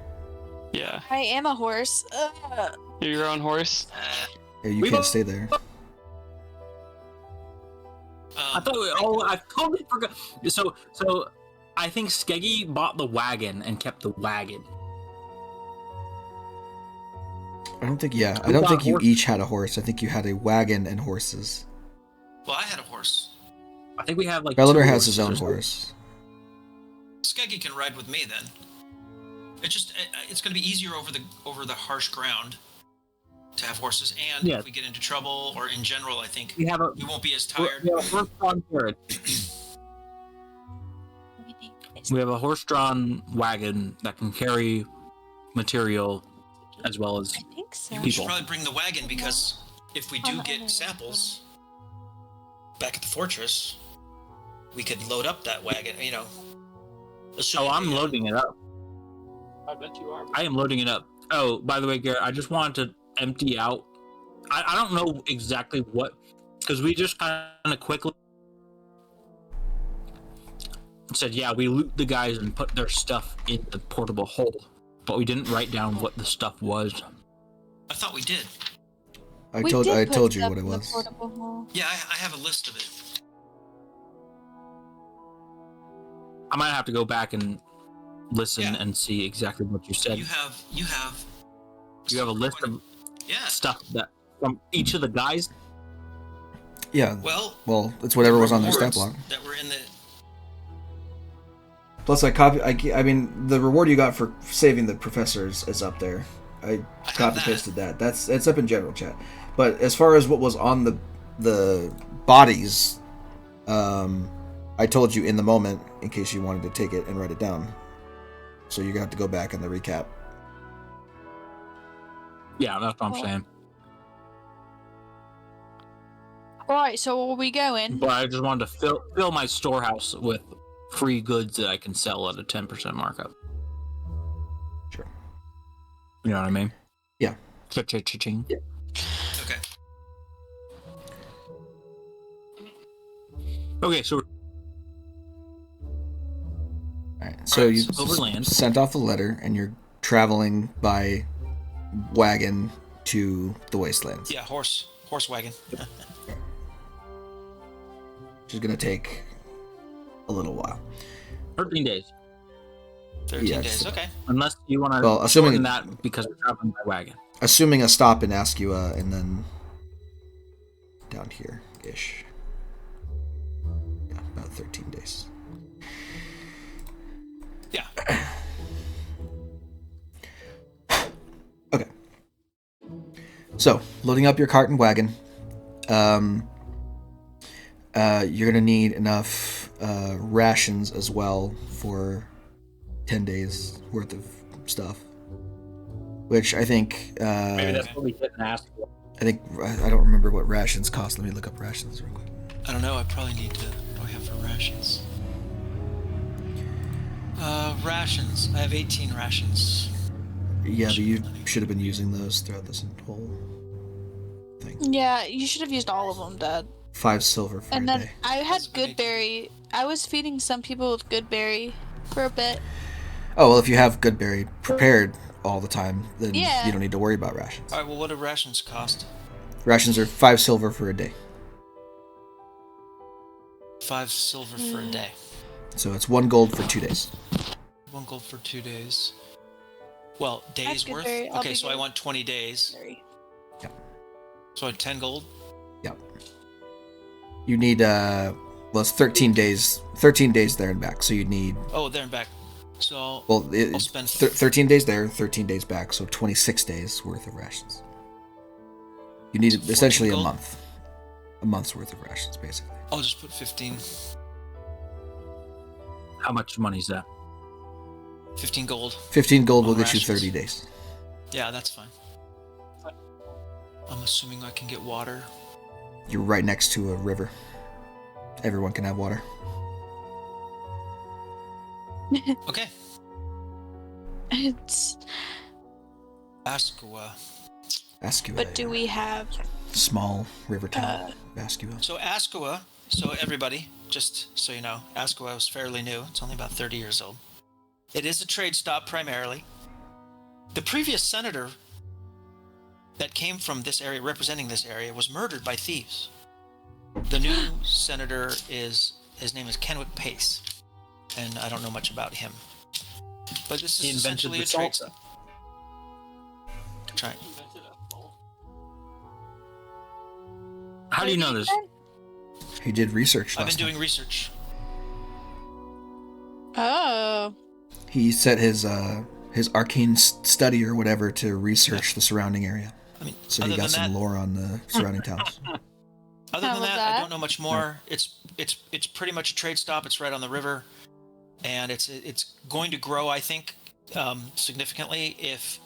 E: Yeah.
C: I am a horse.
E: You're your own horse?
A: Yeah, you
B: We
A: can't
B: both-
A: stay there.
B: I totally forgot. So I think Skeggy bought the wagon and kept the wagon.
A: I don't think
B: We
A: you
B: bought
A: each had a horse. I think you had a wagon and horses.
D: Well, I had a horse.
B: I think we have like.
A: Bellador
B: 2
A: has his own
B: horses.
A: horse.
D: Skeggy can ride with me then. It's going to be easier over the harsh ground to have horses, and
B: Yeah.
D: if we get into trouble or in general, I think
B: We have a.
D: we won't be as tired.
B: We have a horse-drawn carriage. We have a horse-drawn wagon that can carry material as well as.
C: I think so.
D: We should
B: People.
D: probably bring the wagon because if we do get samples back at the fortress, we could load up that wagon, you know.
B: Oh, I'm loading it up.
E: I bet you are.
B: I am loading it up. Oh, by the way, Garrett, I just wanted to empty out. I don't know exactly what, because we just kind of quickly said, yeah, we loot the guys and put their stuff in the portable hold, but we didn't write down what the stuff was.
D: I thought we did.
A: I told you what it was.
D: Yeah, I have a list of it.
B: I might have to go back and listen and see exactly what you said.
D: You have
B: a list of stuff that from each of the guys.
A: Yeah.
D: Well,
A: it's whatever was on their stat block.
D: That were in the.
A: Plus, I mean, the reward you got for saving the professors is up there. I copy pasted that. It's up in general chat. But as far as what was on the bodies, I told you in the moment in case you wanted to take it and write it down. So you're gonna have to go back in the recap.
B: Yeah, that's what I'm saying.
C: Alright, so are we going?
B: But I just wanted to fill my storehouse with free goods that I can sell at a 10% markup.
A: Sure.
B: You know what I mean?
A: Yeah.
B: Cha-cha-cha-ching.
A: Yeah.
D: Okay.
B: Okay, so.
A: Alright, so you
B: Overland.
A: sent off the letter and you're traveling by wagon to the Wastelands.
D: Yeah, horse wagon.
A: Which is going to take a little while.
B: 13 days.
D: 13 days, okay.
B: Unless you want to shorten that because we're traveling by wagon.
A: Assuming a stop in Ascua and then down here-ish. Yeah, about 13 days.
D: Yeah.
A: Okay. So, loading up your cart and wagon. You're gonna need enough rations as well for 10 days worth of stuff. Which I think.
B: Maybe that's what we didn't ask for.
A: I don't remember what rations cost. Let me look up rations real quick.
D: I don't know. I probably need to. What do I have for rations? Rations. I have 18 rations.
A: Yeah, but you should have been using those throughout this whole thing.
C: Yeah, you should have used all of them, Dad.
A: 5 silver for
C: and
A: a
C: then
A: day.
C: I had Goodberry. I was feeding some people with Goodberry for a bit.
A: Oh, well, if you have Goodberry prepared all the time, then
C: Yeah.
A: you don't need to worry about rations.
D: Alright, well, what do rations cost?
A: Rations are 5 silver for a day.
D: 5 silver for a day.
A: So it's 1 gold for 2 days.
D: 1 gold for 2 days. Well, days
C: That's
D: worth?
C: Goodberry. I'll
D: Okay,
C: be
D: so I
C: good.
D: want 20 days.
A: Yep.
D: So I have 10 gold?
A: Yep. You need, well, it's 13 days. 13 days there and back, so you need...
D: Oh, there and back. So
A: Well,
D: I'll spend
A: 13 days there, 13 days back, so 26 days worth of rations. You need
D: So
A: essentially
D: 14
A: a
D: gold?
A: month. A month's worth of rations, basically.
D: I'll just put 15
B: How much money is that?
D: 15 gold.
A: 15 gold will
D: On
A: get you
D: rations.
A: 30 days.
D: Yeah, that's fine. I'm assuming I can get water.
A: You're right next to a river. Everyone can have water.
D: Okay.
C: It's.
D: Ascua.
A: Ascua.
C: But do we have?
A: Small river town. Ascua.
D: So Ascua, so everybody, just so you know, Ascua was fairly new. It's only about 30 years old. It is a trade stop primarily. The previous senator that came from this area, representing this area, was murdered by thieves. The new senator his name is Kenwick Pace, and I don't know much about him. But this
B: He
D: is
B: invented
D: essentially
B: the
D: a trade
B: salsa.
D: stop. Try.
B: How do you know this?
A: He did research
D: I've
A: last
D: been doing
A: night.
D: research.
C: Oh.
A: He set his arcane study or whatever to research the surrounding area.
D: I mean,
A: So he
D: other
A: got
D: than
A: some
D: that,
A: lore on the surrounding towns.
D: Other
C: How
D: than
C: was
D: that,
C: that?
D: I don't know much more. It's pretty much a trade stop. It's right on the river, and it's going to grow, I think, significantly if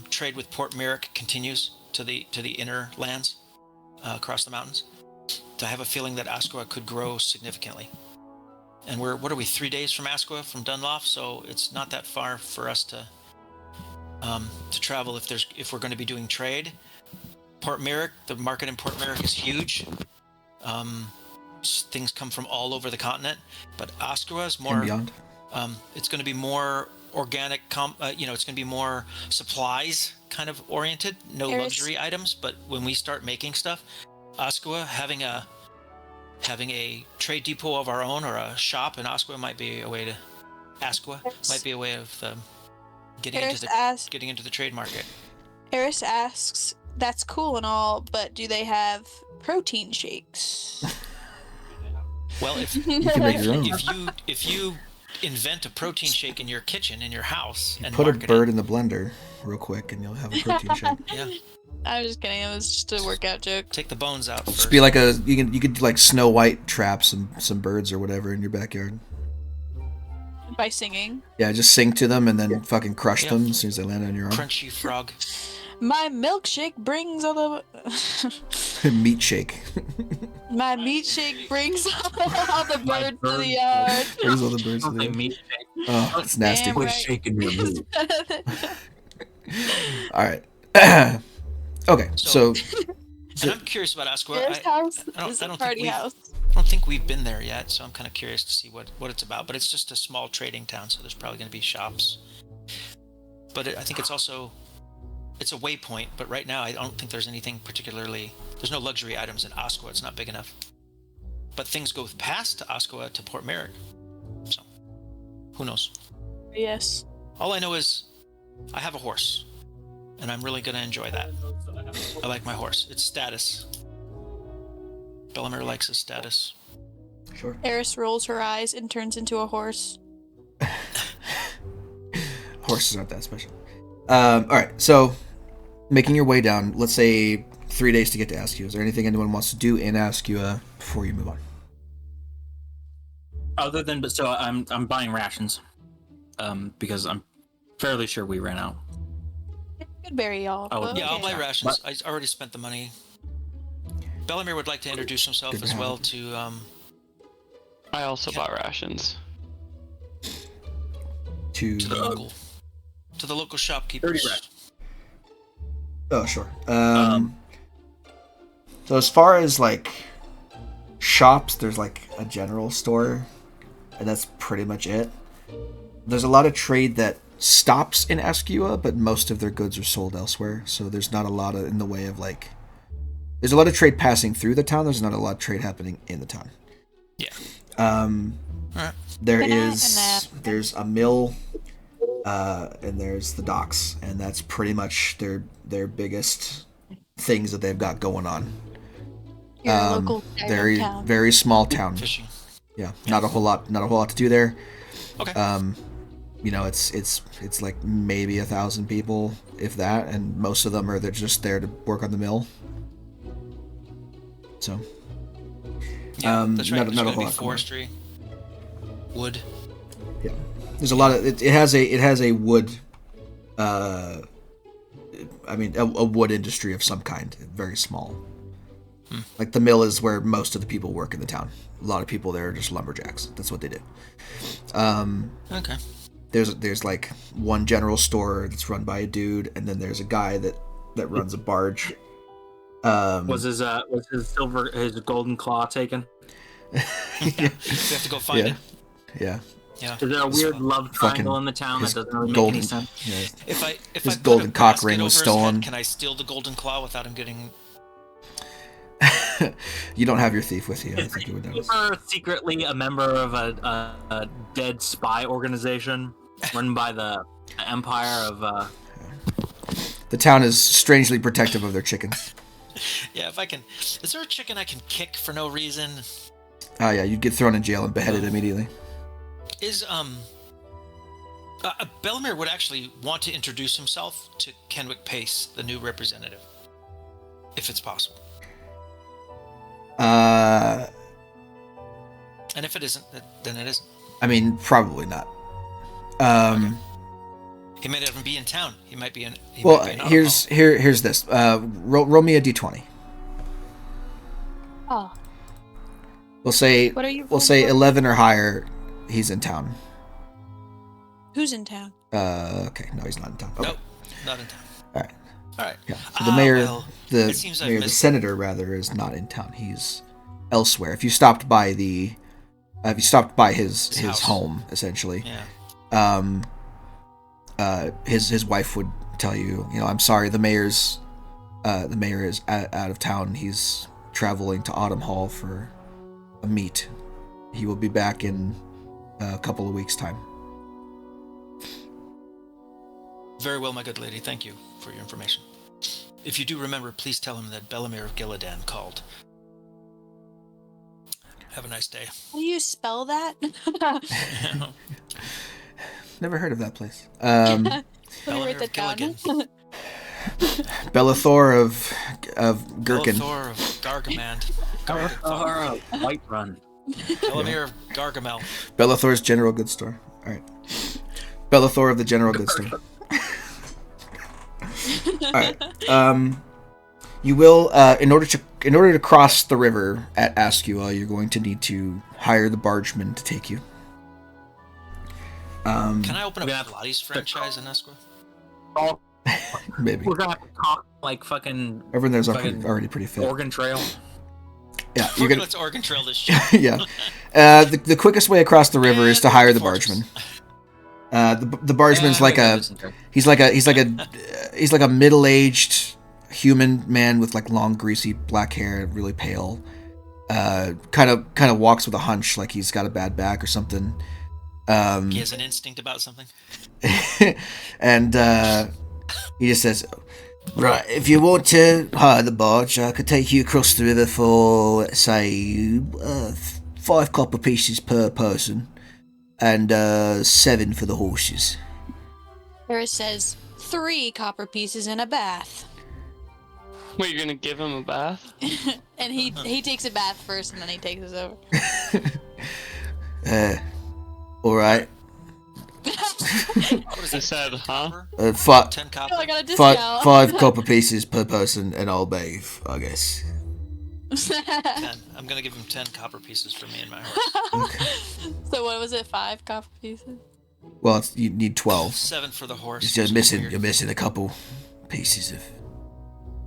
D: trade with Port Merrick continues to the inner lands. across the mountains. I have a feeling that Asqua could grow significantly. And what are we, 3 days from Asqua, from Dunloff? So it's not that far for us to travel if we're going to be doing trade. Port Merrick, the market in Port Merrick is huge. Things come from all over the continent, but Asqua is more.
A: And beyond.
D: It's going to be more organic. It's going to be more supplies kind of oriented, no luxury items. But when we start making stuff, Asqua having a trade depot of our own or a shop in Asqua might be a way of getting into the trade market.
C: Eris asks, "That's cool and all, but do they have protein shakes?"
D: Well, if
A: You can make your own.
D: if you invent a protein shake in your kitchen, in your house, and
A: Put a
D: market
A: bird
D: it,
A: in the blender real quick, and you'll have a protein shake.
D: yeah,
C: I was just kidding. It was just a workout joke.
D: take the bones out first.
A: Just be like you could like Snow White trap some birds or whatever in your backyard.
C: By singing.
A: Yeah, just sing to them and then fucking crush
D: Yeah.
A: them as soon as they land on your arm.
D: Crunchy frog.
C: My milkshake brings all the...
A: Meat shake.
C: My meat shake brings all the
B: My
C: birds to the
B: bird-
C: yard.
A: Brings all the birds to the
B: Something
A: yard.
B: meat shake.
A: Oh, it's nasty.
C: Damn right.
B: shaking your meat.
A: All right. Okay, so
D: And I'm curious about Asqua.
C: Eris' house
D: I
C: is a
D: don't think
C: party
D: we've-
C: house.
D: I don't think we've been there yet, so I'm kind of curious to see what it's about. But it's just a small trading town, so there's probably going to be shops. But I think it's a waypoint. But right now, I don't think there's anything particularly. There's no luxury items in Asqua. It's not big enough. But things go past Asqua to Port Merrick, so who knows?
C: Yes.
D: All I know is I have a horse, and I'm really going to enjoy that. I like my horse. It's status. Bellamere likes his status.
A: sure.
C: Eris rolls her eyes and turns into a horse.
A: Horses aren't that special. All right, so making your way down. Let's say 3 days to get to Askew. Is there anything anyone wants to do in Askew before you move on?
B: Other than, but so I'm buying rations, because I'm fairly sure we ran out.
C: Could bury y'all.
B: Oh,
C: but
D: Yeah, I'll
C: okay.
D: buy rations. I already spent the money. Bellamere would like to introduce himself
A: Good to
D: as
A: have
D: well
A: him.
D: to
E: I also bought rations.
A: To
D: the local shopkeepers.
B: 30 rations.
A: Oh, sure. So as far as like shops, there's like a general store, and that's pretty much it. There's a lot of trade that stops in Askew, but most of their goods are sold elsewhere. So there's not a lot in the way of like. There's a lot of trade passing through the town. There's not a lot of trade happening in the town.
D: Yeah. Alright.
A: There's a mill, and there's the docks, and that's pretty much their biggest things that they've got going on.
C: Your local
A: Very
C: town.
A: very small town.
D: Fishing.
A: Yeah, not a whole lot to do there.
D: Okay.
A: It's like maybe 1,000 people, if that, and most of them they're just there to work on the mill. So.
D: Yeah, that's right.
A: not
D: There's
A: a
D: going to
A: whole
D: be
A: lot going on.
D: forestry, wood.
A: Yeah, there's a lot of it. It has a wood. A wood industry of some kind, very small. Like the mill is where most of the people work in the town. A lot of people there are just lumberjacks. That's what they do.
D: Okay.
A: There's like one general store that's run by a dude, and then there's a guy that runs a barge.
B: Was his golden claw taken?
D: You have to go find it.
A: Yeah.
D: Yeah.
B: Is there a weird love triangle
A: Fucking
B: in the town that
A: his
B: doesn't really make
A: golden-
B: any sense?
A: Yeah.
D: If I
A: His
D: put
A: golden
D: a
A: cock
D: basket
A: ring was
D: over his head,
A: stolen.
D: can I steal the golden claw without him getting?
A: You don't have your thief with you. I think you would notice.
B: You're secretly a member of a dead spy organization run by the Empire of.
A: The town is strangely protective of their chickens.
D: Yeah, if I can. Is there a chicken I can kick for no reason?
A: Oh yeah, you'd get thrown in jail and beheaded immediately.
D: Is Bellamere would actually want to introduce himself to Kenwick Pace, the new representative, if it's possible. And if it isn't, then it isn't.
A: I mean, probably not.
D: He might not even be in town. He might be in.
A: Well, here's this. Roll me a d20.
C: Oh,
A: We'll say
C: what are you?
A: we'll say 11 or higher. He's in town.
C: Who's in town?
A: Okay, no, he's not in town. Okay.
D: Nope, not in town.
A: All right.
D: All right.
A: Yeah. So the mayor,
D: Well,
A: the
D: it seems I've
A: mayor, the
D: missed-
A: senator rather, is not in town. He's elsewhere. If you stopped by his
D: house.
A: home, essentially,
D: Yeah.
A: his wife would tell you, I'm sorry, the mayor is out of town. He's traveling to Autumn Hall for a meet. He will be back in a couple of weeks' time.
D: Very well, my good lady. Thank you for your information. If you do remember, please tell him that Belamir of Gillidan called. Have a nice day.
C: How do you spell that?
A: Never heard of that place.
C: Let me
D: Belamir
C: write that
D: of
C: down.
D: Gilligan.
A: Bellathor of Gherkin.
D: Bellathor of Gargamand.
B: White Run.
D: Belamir of Gargamel.
A: Bellathor's General Goods Store. All right. Bellathor of the General Goods Store. All right. You will, in order to cross the river at Ascua, you're going to need to hire the bargeman to take you.
D: Can I open a Pilates franchise in Esquire?
B: Oh,
A: Maybe.
B: we're gonna have to talk like fucking
A: Everyone there's
B: fucking
A: already pretty fit.
B: Oregon Trail.
A: Yeah, you're gonna.
D: Let's Oregon Trail this shit.
A: Yeah. The quickest way across the river is to hire the bargeman. The bargeman's he's like a middle-aged human man with like long greasy black hair, really pale. Kind of walks with a hunch, like he's got a bad back or something.
D: He has an instinct about something.
A: And he just says, "Right, if you want to hire the barge, I could take you across the river for, say, 5 copper pieces per person, and 7 for the horses."
C: There says 3 copper pieces in a bath.
E: Wait, you're gonna give him a bath?
C: And he takes a bath first, and then he takes us over.
A: All right.
D: What is
E: He
D: it?
E: said, huh?
D: 10
C: Oh,
D: copper?
C: I got a discount.
A: 5 copper pieces per person, and I'll bathe, I guess.
D: 10. I'm gonna give him 10 copper pieces for me and my horse.
C: So what was it? 5 copper pieces?
A: Well, you need 12.
D: 7 for the horse.
A: You're
D: which is
A: missing.
D: weird.
A: You're missing a couple pieces of.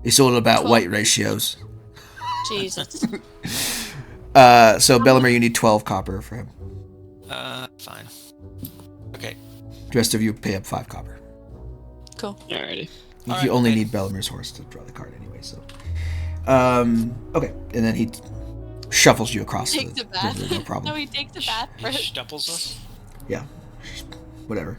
A: It's all about
C: 12.
A: weight ratios.
C: Jesus.
A: So Bellamer, you need 12 copper for him.
D: Fine. Okay.
A: The rest of you pay up 5 copper.
C: Cool.
E: Alrighty.
A: You
D: Alright,
A: only
D: okay.
A: need Bellamer's horse to draw the card anyway. So. Okay, and then he shuffles you across
C: Takes
A: the
C: a bath.
A: river, no problem.
C: No, he takes a bath
D: He
C: first.
D: stupples us.
A: Yeah, whatever.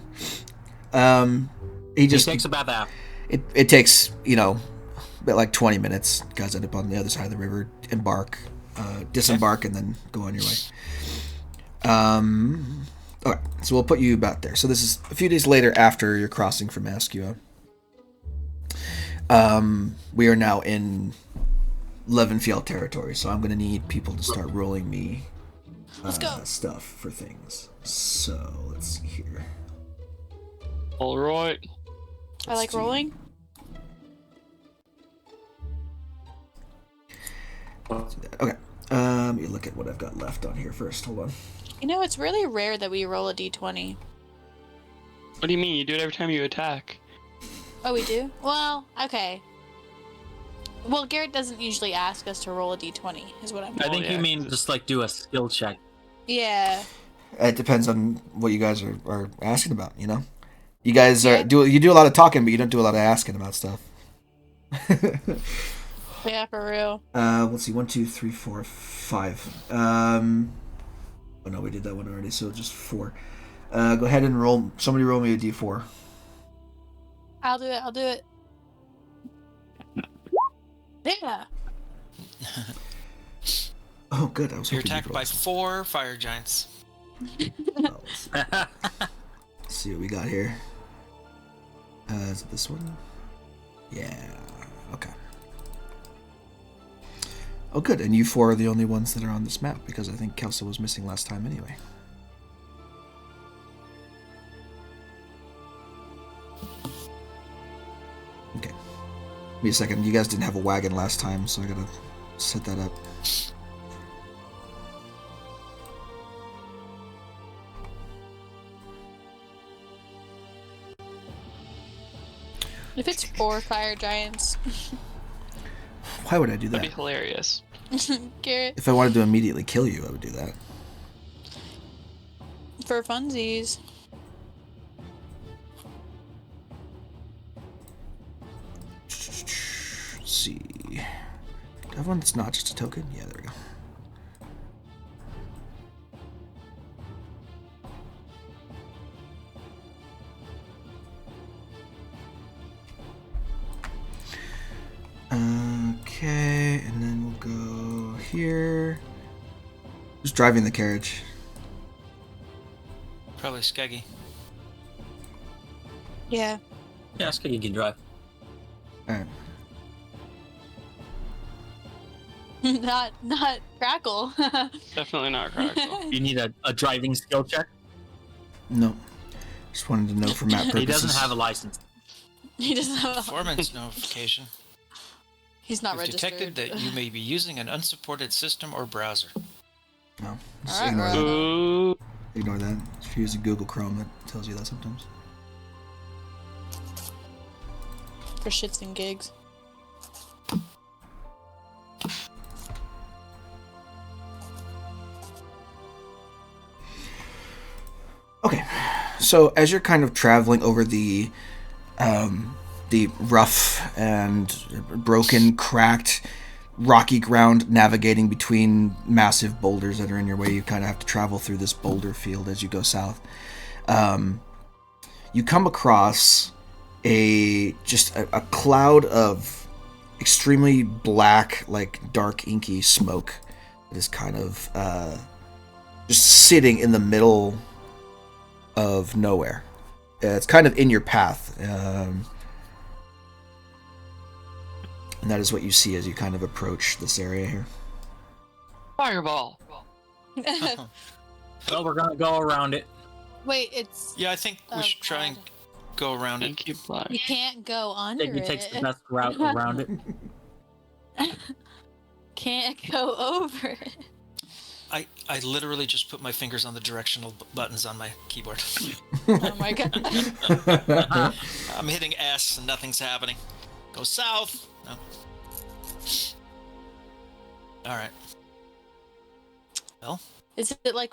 A: He
B: He
A: just
B: takes a bath after.
A: it takes about like 20 minutes. You guys end up on the other side of the river, disembark, and then go on your way. Okay, so we'll put you about there. So this is a few days later after you're crossing from Ascua. We are now in Levendfjell territory, so I'm gonna need people to start rolling me
C: Let's go.
A: stuff for things. So let's see here.
E: Alright.
C: I like rolling.
A: Let's do that. Okay. You look at what I've got left on here first. Hold on.
C: You know, it's really rare that we roll a d20.
E: What do you mean? You do it every time you attack.
C: Oh, we do? Well, okay. Well, Garrett doesn't usually ask us to roll a d20, is what I mean.
B: I think
E: yeah,
B: you mean
E: 'cause
B: just like do a skill check.
C: Yeah.
A: It depends on what you guys are asking about. You guys
C: Yeah.
A: do a lot of talking, but you don't do a lot of asking about stuff.
C: Yeah, for real.
A: Let's see. 1, 2, 3, 4, 5. Oh no, we did that one already. So just 4. Go ahead and roll. Somebody roll me a d4.
C: I'll do it. Yeah.
A: Oh, good. I was
D: You're
A: hoping you'd
D: attacked
A: roll
D: by
A: this.
D: 4 fire giants.
A: Oh, let's see what we got here. Is it this one? Yeah. Okay. Oh, good. And you 4 are the only ones that are on this map because I think Kelsa was missing last time anyway. Okay. Give me a second. You guys didn't have a wagon last time, so I gotta set that up.
C: If it's 4 fire giants,
A: Why would I do
E: That'd be
A: that?
E: hilarious.
C: Garrett,
A: If I wanted to immediately kill you, I would do that.
C: for funsies.
A: Let's see. Do I have one that's not just a token? Yeah, there we go. Okay, and then we'll go here. Who's driving the carriage?
D: Probably Skeggy.
C: Yeah.
B: Yeah, Skeggy can drive.
A: Alright.
C: not Crackle.
E: Definitely not Crackle.
B: You need a driving skill check.
A: No. Just wanted to know for map purposes.
B: He doesn't have a license.
C: He doesn't have a
D: Performance notification.
C: He's not
D: We've
C: registered.
D: detected that you may be using an unsupported system or browser.
A: No. Just
C: Alright,
A: ignore
C: right.
A: that.
E: Ooh.
A: Ignore that. If you're using Google Chrome, that tells you that sometimes.
C: For shits and gigs.
A: Okay, so as you're kind of traveling over the rough and broken, cracked, rocky ground, navigating between massive boulders that are in your way, you kind of have to travel through this boulder field as you go south. You come across a cloud of extremely black, like dark inky smoke that is kind of just sitting in the middle of nowhere. It's kind of in your path, and that is what you see as you kind of approach this area here.
E: Fireball.
B: Well, we're gonna go around it.
C: Wait, it's
D: Yeah, I think we
C: Oh,
D: should try and
C: God.
D: go around it.
E: Thank you, Black.
C: you can't go under
B: Skeggy
C: it.
B: takes the best route around it.
C: Can't go over it.
D: I literally just put my fingers on the directional buttons on my keyboard.
C: Oh my god.
D: I'm hitting S and nothing's happening. Go south. No. All right. Well,
C: Is it like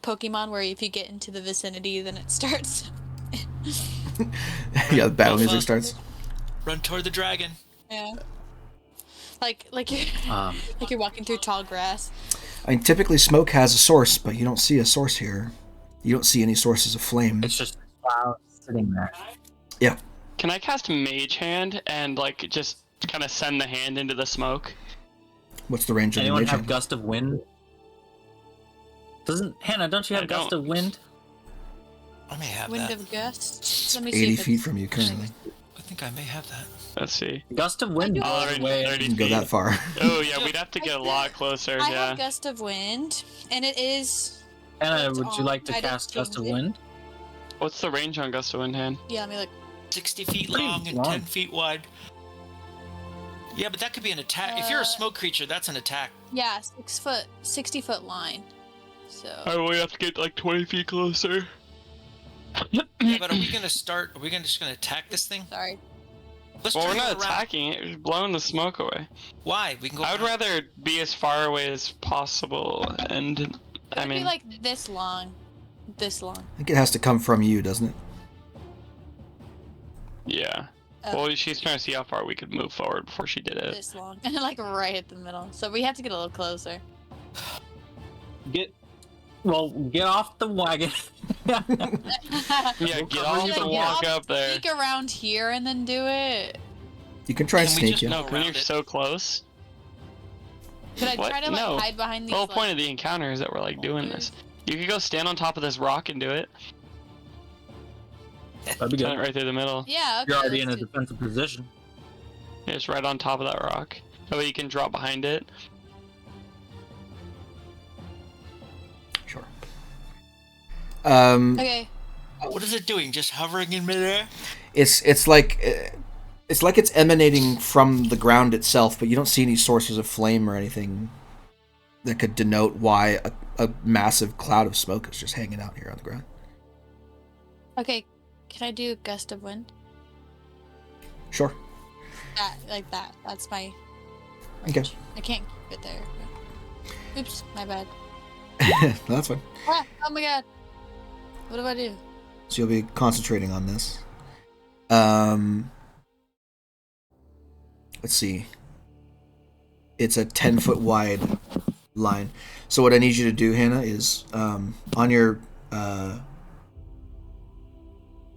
C: Pokemon where if you get into the vicinity then it starts?
A: Yeah, the battle
D: Alpha.
A: music starts.
D: run toward the dragon.
C: Yeah. Like you're
B: Um,
C: like you're walking through tall grass.
A: I mean, typically smoke has a source, but you don't see a source here. You don't see any sources of flame.
B: it's just a cloud sitting there.
A: Yeah.
E: Can I cast Mage Hand and like just kind of send the hand into the smoke?
A: What's the range of the
B: Anyone
A: mage
B: have
A: hand?
B: gust of wind? Don't you have
E: I
B: gust
E: don't.
B: of wind?
D: I may have
C: Wind
D: that.
C: of gusts. Let me
A: 80
C: if
A: feet
C: it's-
A: from you currently.
D: I think I may have that.
E: Let's see.
B: Gust of wind.
C: I do
B: blows
C: have
B: away.
E: 30
A: You can go
E: feet.
A: that far.
E: Oh yeah, we'd have to get a lot closer.
C: I
E: Yeah.
C: have gust of wind, and it is.
B: Anna,
C: It's
B: would you
C: on.
B: like to
C: I don't
B: cast gust of
C: change it.
B: wind?
E: What's the range on Gust of Wind Hand?
C: Yeah, let me look.
D: 60 feet
B: Pretty
D: long and
B: long.
D: 10 feet wide. Yeah, but that could be an attack. If you're a
C: Uh,
D: smoke creature, that's an attack.
C: Yeah, 60 foot line. So.
E: Oh, we have to get like 20 feet closer.
D: Yeah, but are we gonna start? Are we just gonna attack this thing?
C: Sorry.
D: Let's
E: Well,
D: try
E: we're
D: to
E: not
D: go around.
E: attacking it. We're blowing the smoke away.
D: Why? We can go.
E: I would
D: around.
E: rather be as far away as possible, and
C: It
E: I
C: would
E: mean,
C: be like this long. This long.
A: I think it has to come from you, doesn't it?
E: yeah.
C: Oh.
E: Well, she's trying to see how far we could move forward before she did it.
C: This long. And like right at the middle. So we have to get a little closer.
B: Get off the wagon.
E: Yeah,
B: We'll
E: get
B: cover
E: off
B: you
E: and
B: from
E: walk up there.
C: Sneak around here and then do it.
A: You can try and
D: Can we
A: sneak
D: just
A: you.
D: go
E: No, when you're
D: around it?
E: so close.
C: Could I
E: What?
C: try to like
E: No.
C: hide behind
E: The
C: these?
E: whole point
C: like,
E: of the encounter is that we're like doing this. You could go stand on top of this rock and do it.
B: That'd be
E: Turn it
B: good.
E: right through the middle.
C: Yeah. Okay,
B: You're already in a
C: let's do-
B: defensive position.
E: Yeah, it's right on top of that rock. That way you can drop behind it.
A: Sure.
C: Okay.
D: What is it doing? Just hovering in midair?
A: It's like it's emanating from the ground itself, but you don't see any sources of flame or anything that could denote why a massive cloud of smoke is just hanging out here on the ground.
C: Okay. Can I do gust of wind?
A: Sure.
C: That. That's my
A: Okay.
C: range. I can't keep it there. Oops, my bad.
A: No, that's fine.
C: Oh my god. What do I do?
A: So you'll be concentrating on this. Let's see. It's a 10-foot wide line. So what I need you to do, Hannah, is on your... well,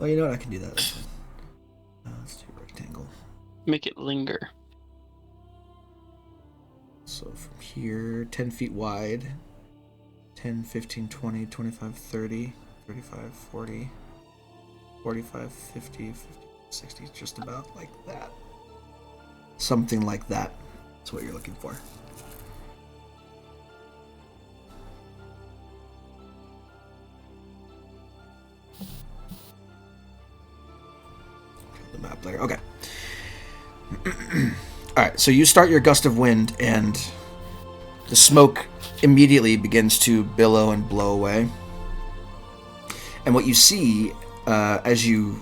A: you know what? I can do that. That's fine. Let's do a rectangle.
E: Make it linger.
A: So from here, 10 feet wide. 10, 15, 20, 25, 30, 35, 40, 45, 50, 50, 60, just about like that. Something like that. That's what you're looking for. The map later. Okay. Alright, so you start your gust of wind, and the smoke immediately begins to billow and blow away. And what you see as you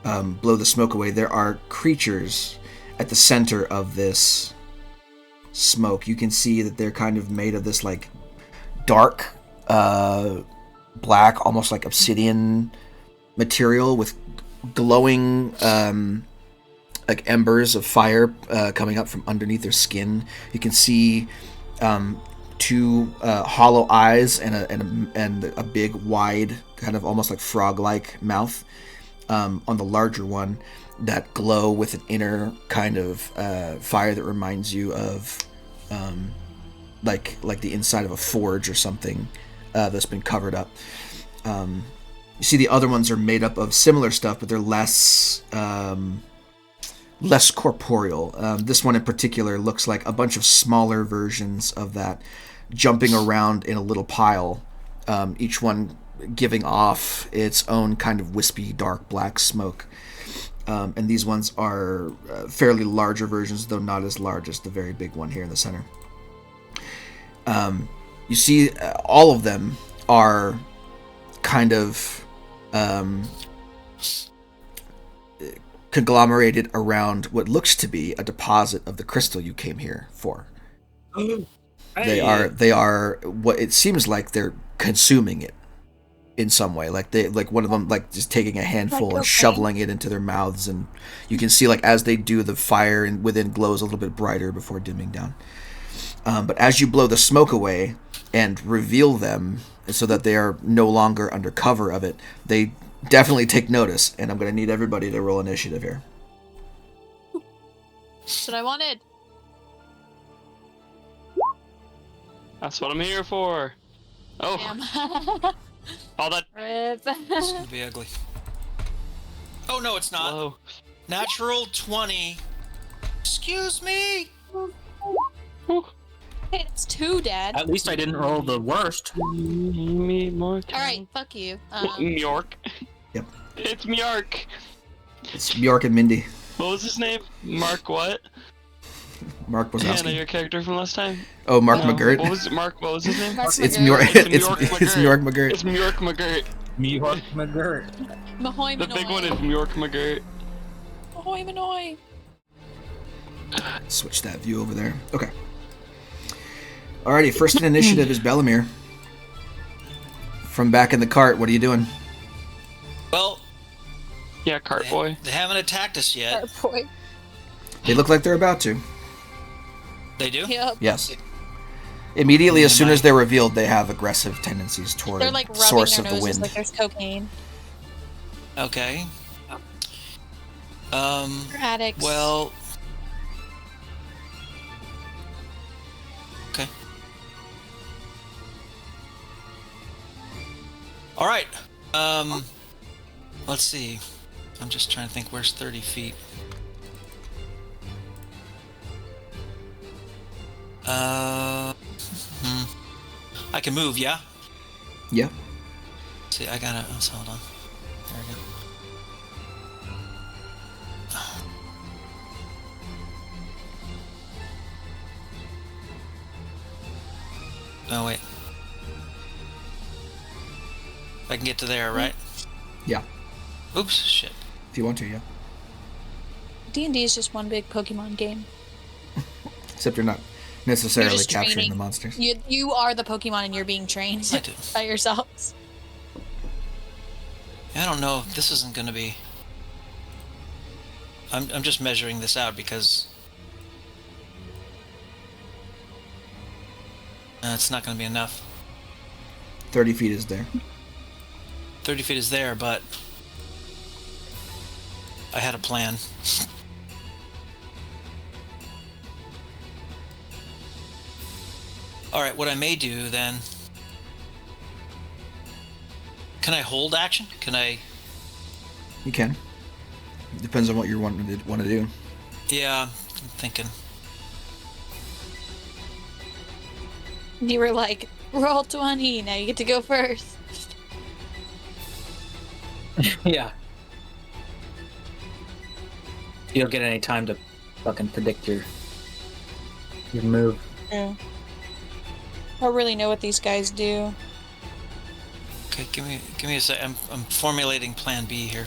A: blow the smoke away, there are creatures at the center of this smoke. You can see that they're kind of made of this like dark black, almost like obsidian material with glowing like embers of fire coming up from underneath their skin. You can see two hollow eyes and a big wide kind of almost like frog-like mouth on the larger one that glow with an inner kind of fire that reminds you of like the inside of a forge or something that's been covered up. You see the other ones are made up of similar stuff, but they're less corporeal. This one in particular looks like a bunch of smaller versions of that jumping around in a little pile, each one giving off its own kind of wispy, dark black smoke. And these ones are fairly larger versions, though not as large as the very big one here in the center. You see all of them are kind of conglomerated around what looks to be a deposit of the crystal you came here for. They are what it seems like they're consuming it in some way. Like one of them like just taking a handful and shoveling it into their mouths, and you can see like as they do, the fire and within glows a little bit brighter before dimming down. But as you blow the smoke away and reveal them so that they are no longer under cover of it, they definitely take notice, and I'm going to need everybody to roll initiative here.
C: That's what I wanted.
E: That's what I'm here for. Oh,
C: Damn.
E: all that.
C: Rip.
D: It's gonna be ugly. Oh no, it's not.
E: Whoa.
D: Natural 20. Excuse me.
C: Hey, it's 2, Dad.
B: At least I didn't roll the worst.
E: Me more time.
C: Alright, fuck you.
E: Mjork.
A: Yep.
E: It's Mjork.
A: It's Bjork and Mindy.
E: What was his name? Mark what?
A: Mark was
E: Hannah,
A: asking.
E: your character from last time?
A: Oh, Mark
E: No.
A: McGirt.
E: What was it? Mark? What was his name?
C: Mark
A: It's
C: McGirt.
A: Mjork. It's Mjork McGirt.
E: It's Mjork McGirt.
B: Mihawk McGirt.
C: Mahoy
E: The big one is Mjork McGirt.
C: Mahoy Manoy.
A: Switch that view over there. Okay. Alrighty, first in initiative is Bellamere. From back in the cart, what are you doing?
D: Well,
E: Yeah, cart boy.
D: they haven't attacked us yet.
C: Boy.
A: They look like they're about to.
D: They do?
C: Yep.
A: Yes. Immediately, as soon as they're revealed, they have aggressive tendencies toward
C: They're like rubbing
A: source
C: their
A: of the
C: noses
A: wind.
C: like there's cocaine.
D: Okay.
C: They're addicts.
D: Well. Okay. All right. Let's see. I'm just trying to think. Where's 30 feet? I can move, yeah?
A: Yeah.
D: See, I gotta. Oh, hold on. There we go. Oh, wait. I can get to there, right?
A: Yeah.
D: Oops, shit.
A: If you want to, yeah.
C: D&D is just one big Pokemon game.
A: Except you're not necessarily
C: just
A: capturing
C: training.
A: the monsters.
C: You are the Pokemon and you're being trained
D: I do.
C: by yourselves.
D: I don't know. This isn't going to be... I'm just measuring this out because... it's not going to be enough.
A: 30 feet is there.
D: 30 feet is there, but... I had a plan. Alright, what I may do then... Can I hold action? Can I...
A: You can. Depends on what you want to do.
D: Yeah, I'm thinking.
C: You were like, roll 20, now you get to go first.
B: Yeah. You don't get any time to fucking predict your move.
C: Yeah. I don't really know what these guys do.
D: Okay, give me a sec. I'm formulating plan B here.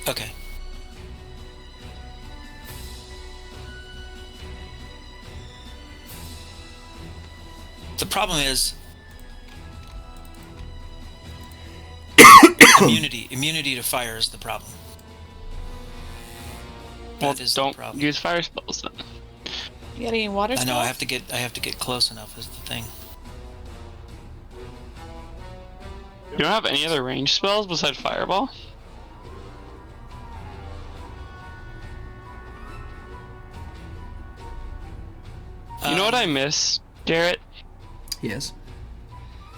D: Okay. The problem is immunity to fire is the problem.
E: Well,
D: That is the
E: don't
D: problem.
E: use fire spells then.
C: You got any water
D: I
C: spells?
D: know I have to get close enough is the thing.
E: You don't have any other range spells besides fireball? You know what I miss, Garrett?
A: Yes.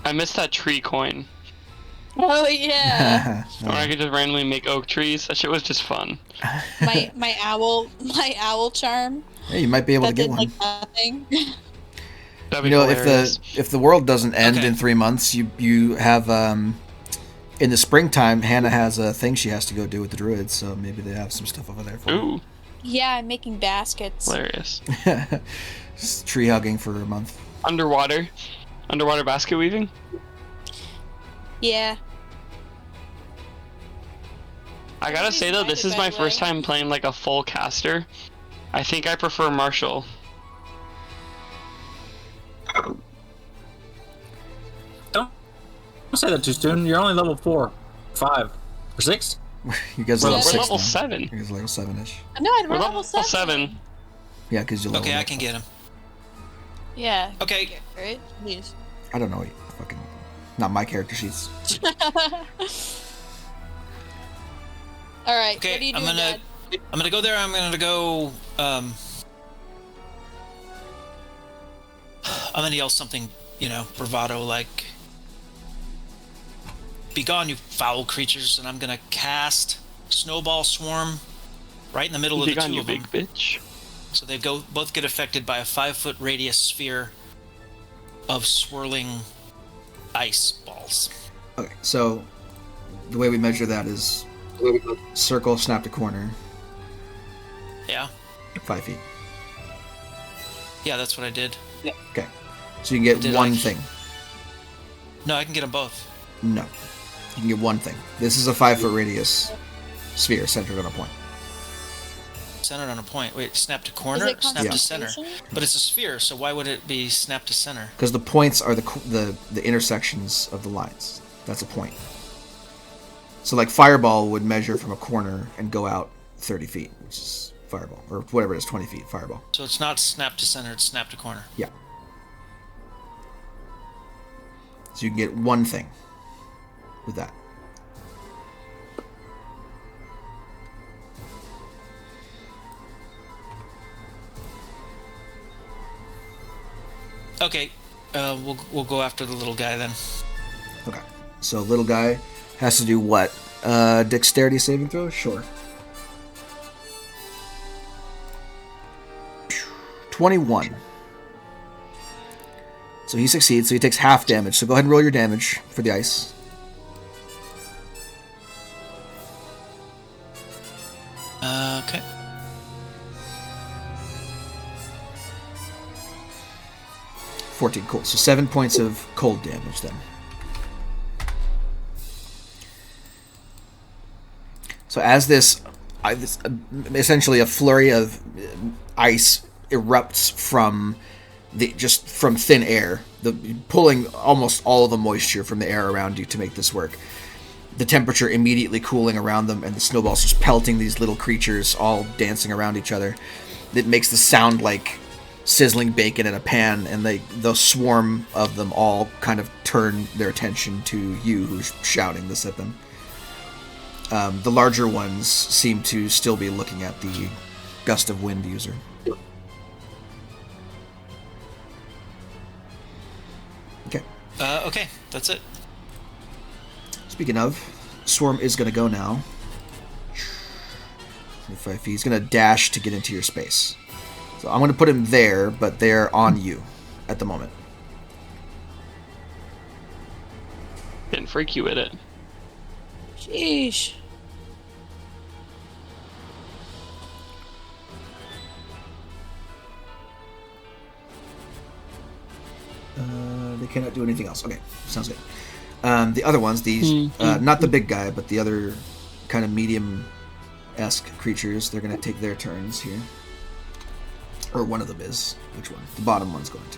E: I miss that tree coin.
C: Oh yeah.
E: Where I could just randomly make oak trees. That shit was just fun.
C: my owl charm.
A: Hey, you might be able to
C: That
A: get
C: did
A: one.
C: like nothing.
E: That'd be
A: You know,
E: hilarious.
A: if the world doesn't end
D: Okay.
A: in 3 months, you have in the springtime, Hannah has a thing she has to go do with the druids, so maybe they have some stuff over there for her.
E: Ooh,
C: Yeah, I'm making baskets.
E: hilarious.
A: Just tree hugging for a month.
E: Underwater basket weaving?
C: Yeah.
E: I gotta say though, this is my first time playing like a full caster. I think I prefer Marshall.
B: Don't say that too soon. You're only level 4, 5, or 6.
A: You guys are
E: We're
A: level 6
E: level
A: now.
E: 7.
A: You guys are level 7-ish.
C: No, I'd
E: We're
C: run
E: level 7.
A: Yeah, because you level
D: Okay, I
A: up.
D: can get him.
C: Yeah.
D: Okay.
C: Right? Please.
A: I don't know. Fucking, not my character sheets.
C: All right.
D: Okay,
C: What are you
D: I'm
C: doing,
D: gonna
C: Dad?
D: I'm gonna go there. I'm gonna go. I'm gonna yell something, bravado like, "Be gone, you foul creatures!" And I'm gonna cast Snowball Swarm right in the middle of the
E: Dig on
D: two
E: you,
D: of them.
E: big bitch.
D: So they both get affected by a 5-foot radius sphere of swirling ice balls.
A: Okay, so the way we measure that is circle, snap to corner,
D: Yeah,
A: 5 feet.
D: yeah, that's what I did.
A: Okay, so you can get
D: Did
A: one
D: I-
A: thing.
D: No, I can get them both.
A: No, you can get one thing. This is a 5-foot radius sphere centered on a point.
D: Centered on a point. Wait, snap to corner,
C: Is it
D: snap to center.
C: concentration?
D: But it's a sphere, so why would it be snap to center?
A: Because the points are the intersections of the lines. That's a point. So like fireball would measure from a corner and go out 30 feet, which is fireball, or whatever it is, 20 feet fireball.
D: So it's not snap to center, it's snap to corner.
A: Yeah. So you can get one thing with that.
D: Okay, we'll go after the little guy then.
A: Okay. So little guy has to do what? Dexterity saving throw? Sure. 21. So he succeeds, so he takes half damage. So go ahead and roll your damage for the ice.
D: Okay.
A: Cool. So 7 points of cold damage then. So as this essentially a flurry of ice erupts from from thin air, pulling almost all of the moisture from the air around you to make this work. The temperature immediately cooling around them, and the snowballs just pelting these little creatures, all dancing around each other. That makes the sound like sizzling bacon in a pan, and the swarm of them all kind of turn their attention to you, who's shouting this at them. The larger ones seem to still be looking at the gust of wind user. Okay.
D: Okay, that's it.
A: Speaking of, Swarm is going to go now. If he's going to dash to get into your space. So I'm going to put him there, but they're on you at the moment.
E: Didn't freak you with it.
C: Sheesh.
A: They cannot do anything else. Okay, sounds good. The other ones, these, not the big guy, but the other kind of medium-esque creatures, they're going to take their turns here. Or one of them is. Which one? The bottom one's going to.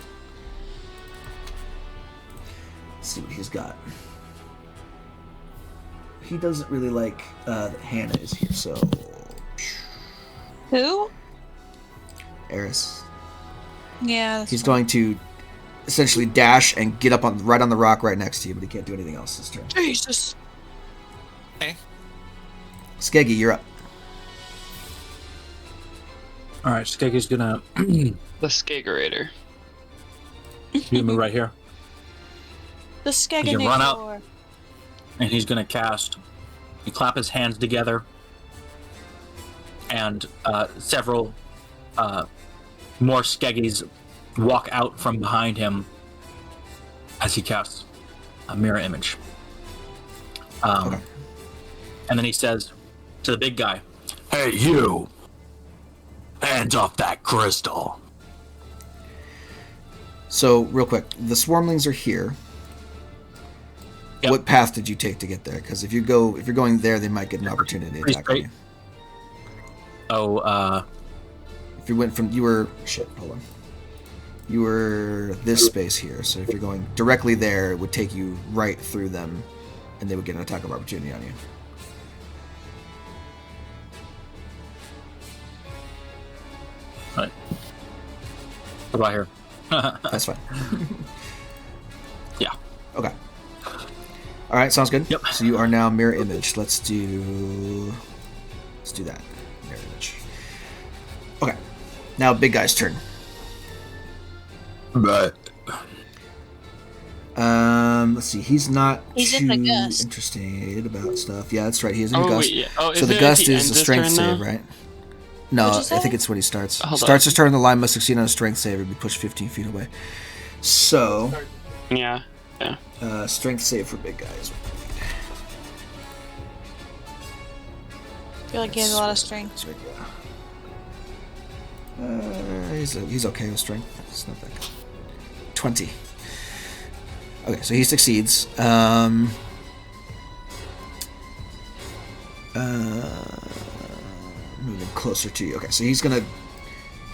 A: Let's see what he's got. He doesn't really like that Hannah is here, so...
C: Who?
A: Eris.
C: Yeah.
A: He's going to essentially dash and get up right on the rock right next to you, but he can't do anything else this turn.
C: Jesus.
D: Okay.
A: Skeggy, you're up.
B: All right, Skeggy's gonna
E: The Skegerator.
B: move right here,
C: The
B: You can
C: Skeganator.
B: run out. and he's gonna cast. He clap his hands together, and several more Skeggies walk out from behind him as he casts a mirror image.
A: Okay.
B: And then he says to the big guy, "Hey, you! Hands off that crystal!"
A: So, real quick, the swarmlings are here.
B: Yep.
A: What path did you take to get there? Because if you're going there, they might get an opportunity to
B: Pretty
A: attack you.
B: straight. Oh,
A: If you went from, hold on. You were this space here, so if you're going directly there, it would take you right through them, and they would get an attack of opportunity on you.
B: right. What about here?
A: That's fine.
B: Yeah.
A: Okay. All right, sounds good.
B: Yep.
A: So you are now mirror image. Let's do that. Mirror image. Okay. Now big guy's turn.
B: Right.
A: Let's see. He's not
C: He's
A: too
C: in the gust.
A: interested about stuff. Yeah, that's right. He is in the
E: Oh,
A: gust.
E: wait, yeah. Oh,
A: So
E: is
A: the
E: it
A: gust
E: at the
A: is
E: end
A: a
E: of
A: strength
E: turn,
A: save,
E: though?
A: right? No,
C: What'd
A: I
C: you say?
A: think it's when he starts.
E: Hold
A: Starts
E: on.
A: his turn, the line must succeed on a strength save or be pushed 15 feet away. So,
E: Yeah.
A: strength save for big guys.
C: I feel like he has a lot of strength.
A: He's okay with strength. It's not that good. 20. Okay, so he succeeds. Moving closer to you. Okay, so he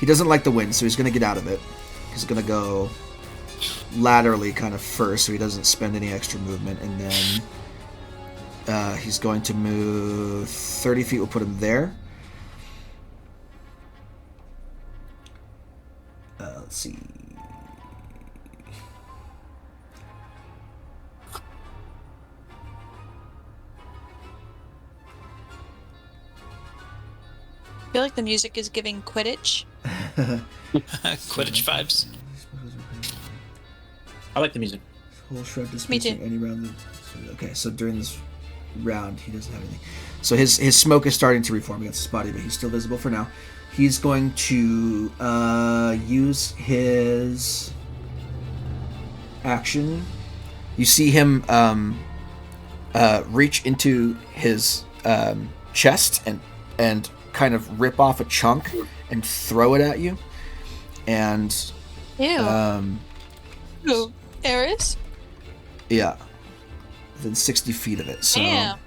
A: doesn't like the wind, so he's gonna get out of it. He's gonna go laterally kind of first, so he doesn't spend any extra movement, and then he's going to move 30 feet. We'll put him there. Let's see.
C: I feel like the music is giving Quidditch.
D: Quidditch vibes.
B: I like the music.
A: Whole shred
C: Me
A: dispensing
C: too.
A: any round. Okay, so during this round, he doesn't have anything. So his smoke is starting to reform against his body, but he's still visible for now. He's going to use his action. You see him reach into his chest and kind of rip off a chunk and throw it at you. And
C: Ew. Who? Eris?
A: yeah, within 60 feet of it. So
C: Damn.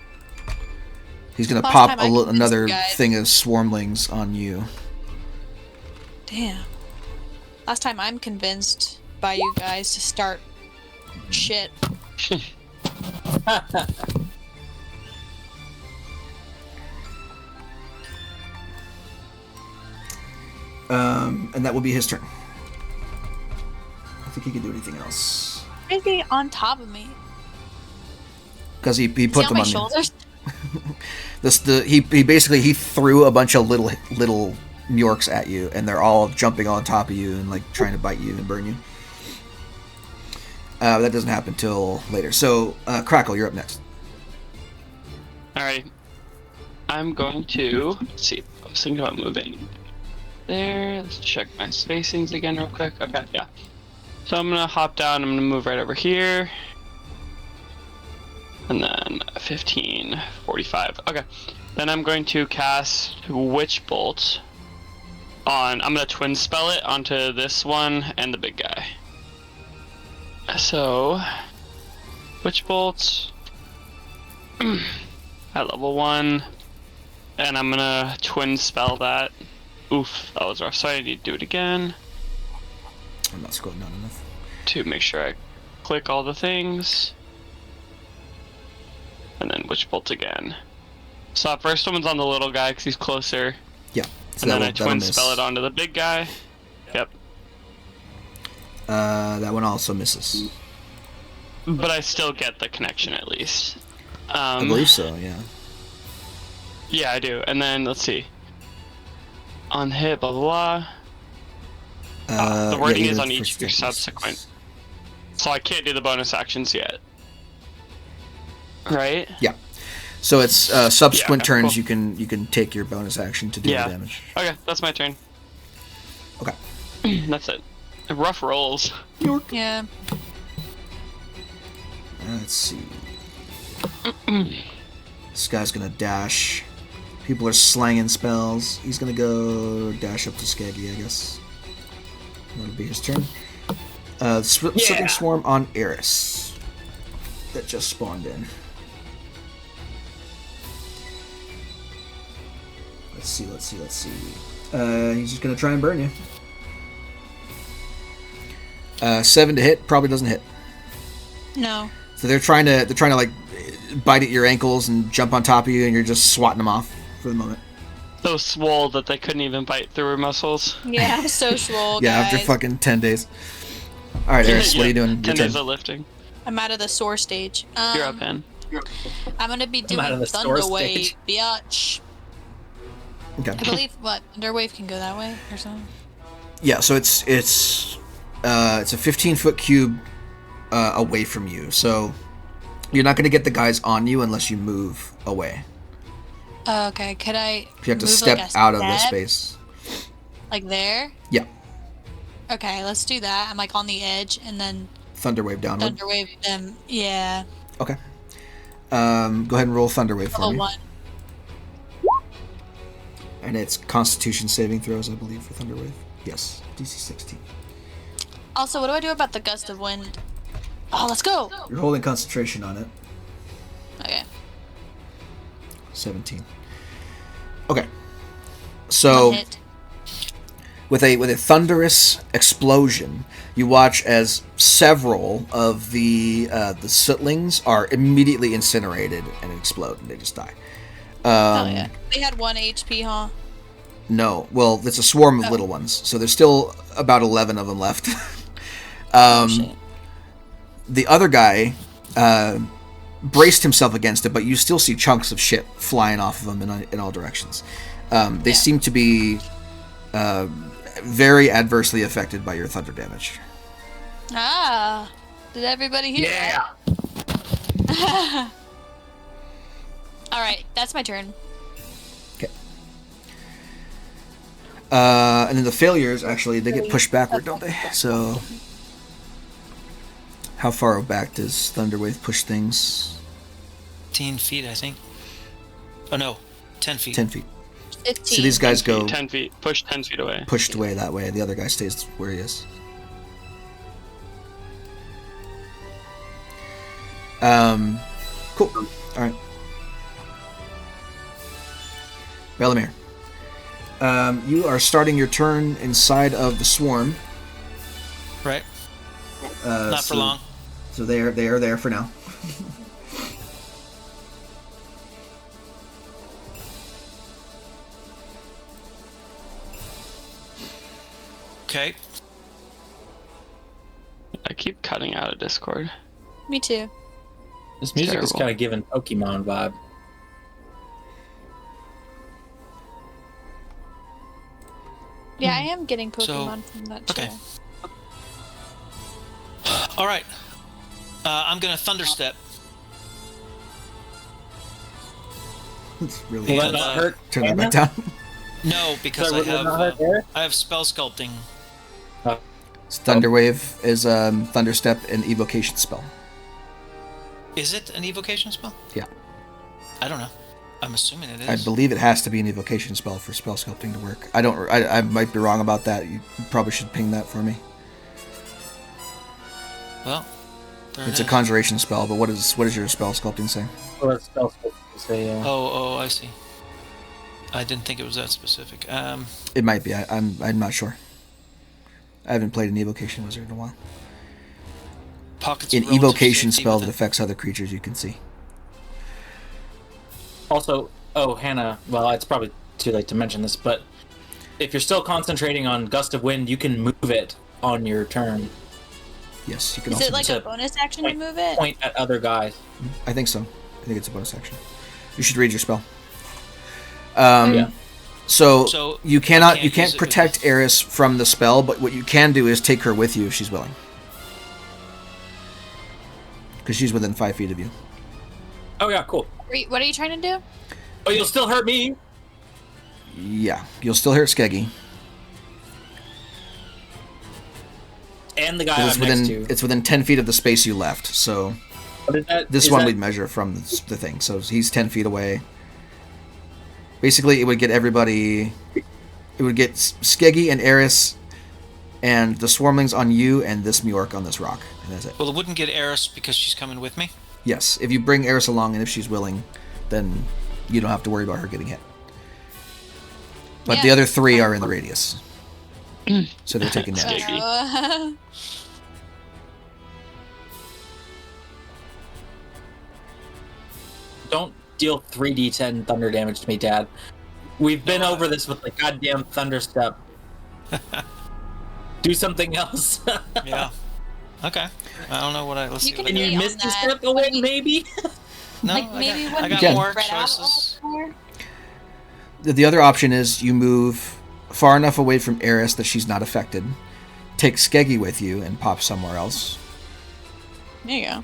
A: He's gonna
C: Last
A: pop
C: time I convinced
A: another
C: you guys.
A: thing of swarmlings on you.
C: Damn. Last time I'm convinced by you guys to start shit.
A: And that will be his turn. I think he can do anything else.
C: Why is he on top of me?
A: Because he
C: Is he
A: put
C: on
A: them
C: my
A: on
C: shoulders?
A: he basically he threw a bunch of little Mjorks at you, and they're all jumping on top of you and like trying to bite you and burn you. That doesn't happen till later. So Crackle, you're up next.
E: Alright. I'm going to... Let's see. I was thinking about moving there. Let's check my spacings again real quick. Okay, yeah. So I'm going to hop down. I'm going to move right over here. And then 15, 45. Okay. Then I'm going to cast Witch Bolt on... I'm going to twin spell it onto this one and the big guy. So... Witch Bolt... at level 1. And I'm going to twin spell that. Oof, that was rough. So I need to do it again.
A: I'm not scrolling down enough.
E: To make sure I click all the things. And then Witch Bolt again. So first one's on the little guy because he's closer.
A: Yeah. So
E: And then I twin spell it onto the big guy. Yep.
A: That one also misses.
E: But I still get the connection at least.
A: I believe so, yeah.
E: Yeah, I do. And then, let's see. On hit, blah, blah, blah. The wording is on each of your subsequent. So I can't do the bonus actions yet. Right?
A: Yeah. So it's subsequent
E: Yeah, okay,
A: turns
E: cool.
A: you can take your bonus action to do the damage.
E: Okay, that's my turn.
A: Okay.
E: That's it. Rough rolls.
C: Yeah.
A: Let's see. This guy's gonna dash. People are slanging spells. He's gonna go dash up to Skaggy, I guess. That'll be his turn. Slipping Swarm on Eris. That just spawned in. Let's see. He's just gonna try and burn you. 7 to hit, probably doesn't hit.
C: No.
A: So they're trying to like bite at your ankles and jump on top of you, and you're just swatting them off for the moment.
E: So swole that they couldn't even bite through her muscles.
C: Yeah, so swole,
A: Yeah,
C: guys.
A: after fucking 10 days. All right, Eris, what are you doing?
E: 10 days of lifting.
C: I'm out of the sore stage.
E: You're up, Pen.
C: I'm gonna be
B: out
C: doing
B: of the sore
C: Thunder Wave,
B: stage.
C: biatch.
A: Okay.
C: I believe Thunder Wave can go that way or something.
A: Yeah, so it's a 15-foot cube away from you. So you're not going to get the guys on you unless you move away.
C: Okay, could I?
A: You have to
C: move
A: step
C: like a
A: out of the
C: step?
A: space.
C: Like there?
A: Yeah.
C: Okay, let's do that. I'm like on the edge, and then
A: Thunderwave downward.
C: Thunder Wave them. Yeah.
A: Okay. Go ahead and roll Thunderwave for
C: Level
A: me.
C: 1.
A: And it's Constitution saving throws, I believe, for Thunderwave. Yes, DC 16.
C: Also, what do I do about the gust of wind? Oh, let's go.
A: You're holding concentration on it.
C: Okay.
A: 17. Okay. So
C: One hit.
A: with a thunderous explosion, you watch as several of the sootlings are immediately incinerated and explode, and they just die.
C: Oh yeah. They had 1 HP, huh?
A: No, well, it's a swarm of little ones, so there's still about 11 of them left.
C: Shit.
A: The other guy braced himself against it, but you still see chunks of shit flying off of them in all directions. They seem to be very adversely affected by your thunder damage.
C: Ah. Did everybody hear that? Alright, that's my turn.
A: Okay. And then the failures, actually, they get pushed backward, don't they? So, how far back does Thunderwave push things?
D: 15 feet, I think. Oh no, 10 feet.
A: 10 feet.
C: 15.
A: See, these guys go
E: 10 feet. Push 10 feet away.
A: pushed away that way. The other guy stays where he is. Cool. All right. Bellamere. You are starting your turn inside of the swarm.
D: Right. Not for long.
A: So they are there for now.
D: Okay.
E: I keep cutting out of Discord.
C: Me too.
B: This music is
E: Terrible.
B: kind of giving Pokemon vibe.
C: Yeah, I am getting
D: So,
C: Pokemon from that too.
D: okay. All right. I'm gonna thunderstep.
A: It's really
B: Will that not hurt?
A: Turn that back down.
D: No, because
B: Sorry, will that not hurt Eric?
D: I have spell sculpting.
A: Thunderwave is Thunderstep and evocation spell.
D: Is it an evocation spell?
A: Yeah.
D: I don't know. I'm assuming it is.
A: I believe it has to be an evocation spell for spell sculpting to work. I might be wrong about that. You probably should ping that for me.
D: Well, there
A: It's
D: it
A: a
D: is.
A: conjuration spell, but what does your spell sculpting say?
B: Well, that's spell say,
D: Oh, I see. I didn't think it was that specific.
A: It might be. I'm not sure. I haven't played an evocation wizard in a while.
D: Pockets
A: An
D: of relative
A: evocation
D: safety
A: spell that
D: within-
A: affects other creatures you can see.
B: Also, Hannah, well, it's probably too late to mention this, but if you're still concentrating on Gust of Wind, you can move it on your turn.
A: Yes, you can
C: Is
A: also.
C: it like a bonus action to move it?
B: Point at other guys.
A: I think so. I think it's a bonus action. You should read your spell.
B: Yeah.
A: So you cannot, you
D: use
A: can't
D: it with-
A: protect Eris from the spell, but what you can do is take her with you if she's willing, because she's within 5 feet of you.
B: Oh yeah, cool.
C: What are you trying to do?
B: Oh, you'll still hurt me.
A: Yeah, you'll still hurt Skeggy.
B: And the guy
A: 'Cause
B: I'm next to.
A: it's within 10 feet of the space you left. So
B: What is that?
A: this
B: Is
A: one
B: that-
A: we'd measure from the thing. So he's 10 feet away. Basically, it would get everybody. It would get Skeggy and Eris, and the Swarmlings on you, and this Mjork on this rock, and that's it.
D: Well, it wouldn't get Eris because she's coming with me.
A: Yes, if you bring Eris along, and if she's willing, then you don't have to worry about her getting hit. But
C: Yeah.
A: the other 3 are in the radius, so they're taking damage.
E: Skeggy.
B: Don't deal 3d10 thunder damage to me, Dad. We've been over this with the goddamn Thunderstep. Do something else.
D: Yeah. Okay. I don't know what I. Let's
C: You
D: see.
C: can
D: What
B: Can
D: I
B: you
C: be on
B: Misty
C: that.
B: Step away, maybe?
D: No,
C: Like maybe
D: I
C: when
D: got
A: you
D: more
C: spread out a
D: choices.
C: little more?
A: The other option is you move far enough away from Eris that she's not affected, take Skeggy with you, and pop somewhere else.
C: There you go.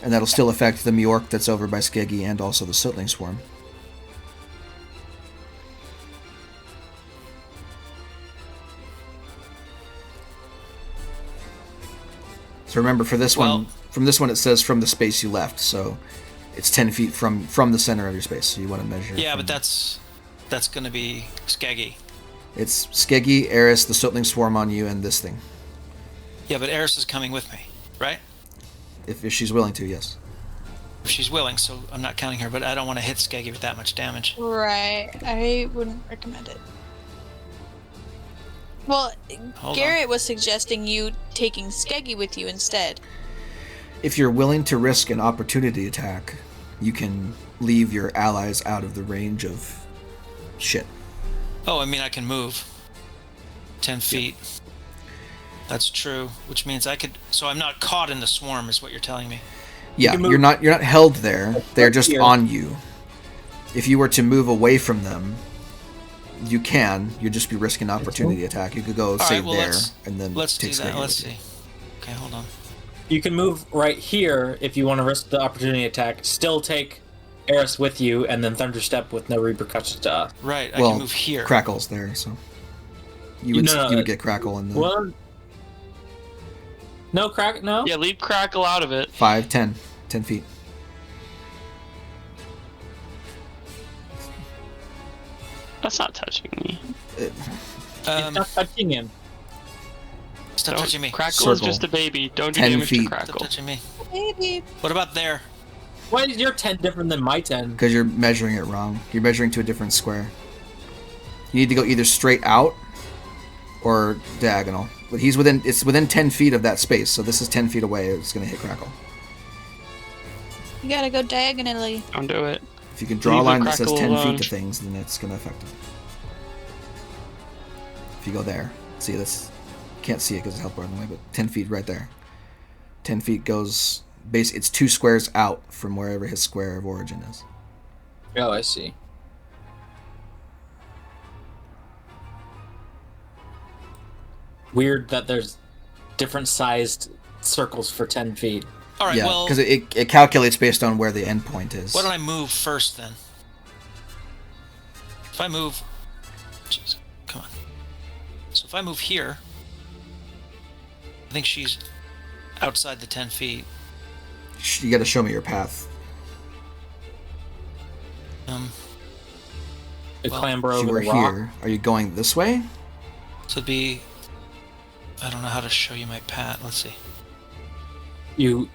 A: And that'll still affect the Mjork that's over by Skeggy and also the Sootling Swarm. So remember, for this one, from this one it says from the space you left, so it's 10 feet from the center of your space. So you want to measure.
D: Yeah,
A: from-
D: but that's gonna be Skeggy.
A: it's Skeggy, Eris, the Sootling Swarm on you, and this thing.
D: Yeah, but Eris is coming with me, right?
A: If she's willing to, yes.
D: If she's willing, so I'm not counting her. But I don't want to hit Skeggy with that much damage.
C: Right. I wouldn't recommend it. Well,
D: Hold
C: Garrett was suggesting you taking Skeggy with you instead.
A: If you're willing to risk an opportunity attack, you can leave your allies out of the range of shit.
D: Oh, I mean, I can move 10 feet. That's true, which means I could. So I'm not caught in the swarm, is what you're telling me.
A: Yeah,
B: can move-
A: you're not held there. They're just
B: here.
A: on you. If you were to move away from them, you can. You'd just be risking an opportunity attack. You could go, say,
D: right, well,
A: there,
D: let's-
A: and then
D: Let's do
A: take
D: that.
A: Skeggy
D: Let's
A: with you.
D: see. Okay, hold on.
B: You can move right here if you want to risk the opportunity attack. Still take Eris with you, and then Thunderstep with no repercussions to us.
D: Right, I
A: Well,
D: can move here.
A: Crackle's there, so you would
B: No,
A: you would get Crackle in the
B: What? No crack. No.
E: Yeah, leave Crackle out of it.
A: 5, 10 feet.
E: That's not touching me.
B: It's
D: Um,
B: not touching him.
D: stop touching me.
E: Crackle is
A: Circle.
E: just a baby. Don't do
A: 10
E: damage
A: feet.
E: to
D: Stop
E: Crackle.
D: touching me.
C: Maybe.
D: What about there?
B: Why is your 10 different than my 10?
A: Because you're measuring it wrong. You're measuring to a different square. You need to go either straight out or diagonal. But it's within 10 feet of that space, so this is 10 feet away. It's going to hit Crackle.
C: You gotta go diagonally.
E: Don't do it.
A: If you can draw
E: Leave
A: a
E: the
A: line that says
E: Crackle
A: 10
E: alone.
A: feet to things, then it's going to affect it. If you go there. See, this can't see it because it's health bar in the way, but 10 feet right there. 10 feet goes... It's 2 squares out from wherever his square of origin is.
B: Oh, I see. Weird that there's different sized circles for 10 feet.
D: All right,
A: Yeah,
D: well,
A: because it calculates based on where the endpoint is.
D: why don't I move first then? If I move... Jeez, come on. So if I move here, I think she's outside the 10 feet.
A: You got to show me your path.
B: The
D: Well,
B: clamber
A: So
B: over
A: we're
B: the rock.
A: here. Are you going this way?
D: So it'd be... I don't know how to show you my path. Let's see.
B: You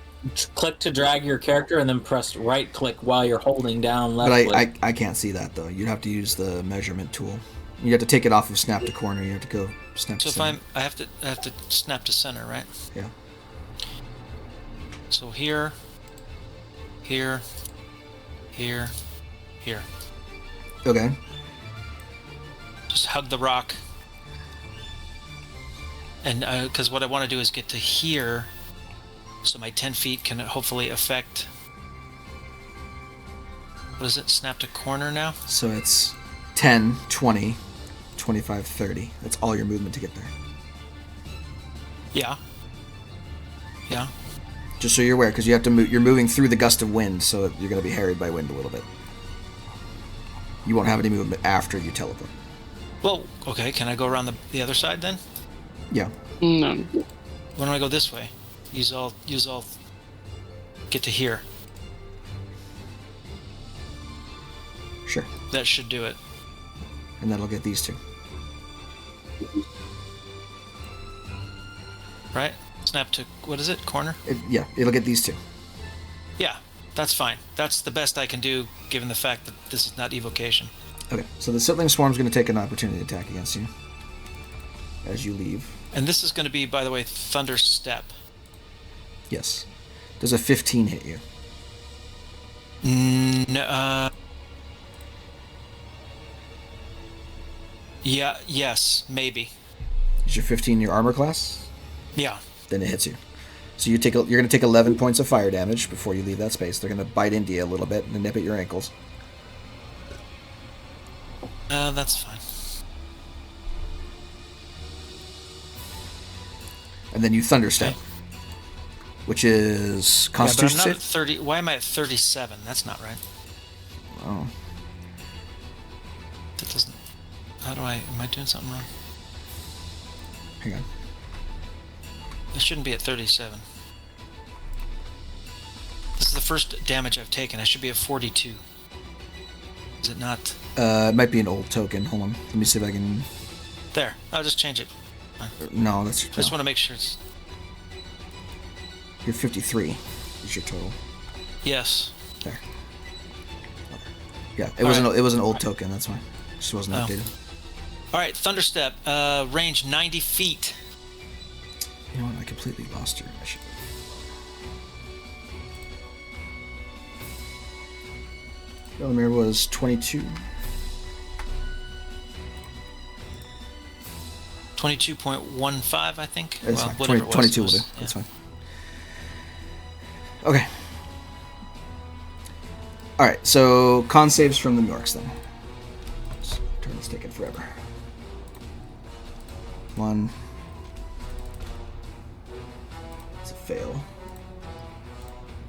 B: click to drag your character and then press right click while you're holding down left
A: But
B: click.
A: I can't see that, though. You'd have to use the measurement tool. You have to take it off of snap to corner. You have to go snap
D: So
A: to
D: if
A: center.
D: I have to snap to center, right?
A: Yeah.
D: So here, here, here, here.
A: Okay.
D: Just hug the rock. And because what I want to do is get to here, so my 10 feet can hopefully affect... What is it? Snap to corner now?
A: So it's 10, 20, 25, 30. That's all your movement to get there.
D: Yeah. Yeah.
A: Just so you're aware, because you have to move. You're moving through the gust of wind, so you're going to be harried by wind a little bit. You won't have any movement after you teleport.
D: Well, okay. Can I go around the other side then?
A: Yeah.
E: No.
D: When do I go this way? Use all. Get to here.
A: Sure.
D: That should do it.
A: And that'll get these two.
D: Right? Snap to, what is it? Corner?
A: Yeah, it'll get these two.
D: Yeah, that's fine. That's the best I can do given the fact that this is not evocation.
A: Okay, so the Sittling Swarm's going to take an opportunity attack against you as you leave.
D: And this is going to be, by the way, Thunder Step.
A: Yes. Does a 15 hit you?
D: Yeah, yes, maybe.
A: Is your 15 your armor class?
D: Yeah.
A: Then it hits you. So you're going to take 11 points of fire damage before you leave that space. They're going to bite into you a little bit and nip at your ankles.
D: That's fine.
A: And then you Thunderstep,
D: Okay.
A: which is
D: Yeah, but
A: Constitution
D: I'm not at
A: save?
D: 30. Why am I at 37? That's not right.
A: Oh.
D: That doesn't... How do I... Am I doing something wrong?
A: Hang on.
D: I shouldn't be at 37. This is the first damage I've taken. I should be at 42. Is it not?
A: It might be an old token. Hold on. Let me see if I can...
D: There. I'll just change it.
A: No, that's...
D: I just want to make sure it's...
A: You're 53 is your total.
D: Yes.
A: There. Yeah, it was an old token, that's why. It just wasn't
D: Oh.
A: updated.
D: Alright, Thunder Step. Range 90 feet.
A: You know what? I completely lost her. I should... Bellamere was 22.
D: 22.15, I think.
A: That's
D: well,
A: fine.
D: whatever it was.
A: 22
D: It
A: will do.
D: was- yeah.
A: That's fine. Okay. Alright, so con saves from the Norks then. This turn is taking forever. 1. It's a fail.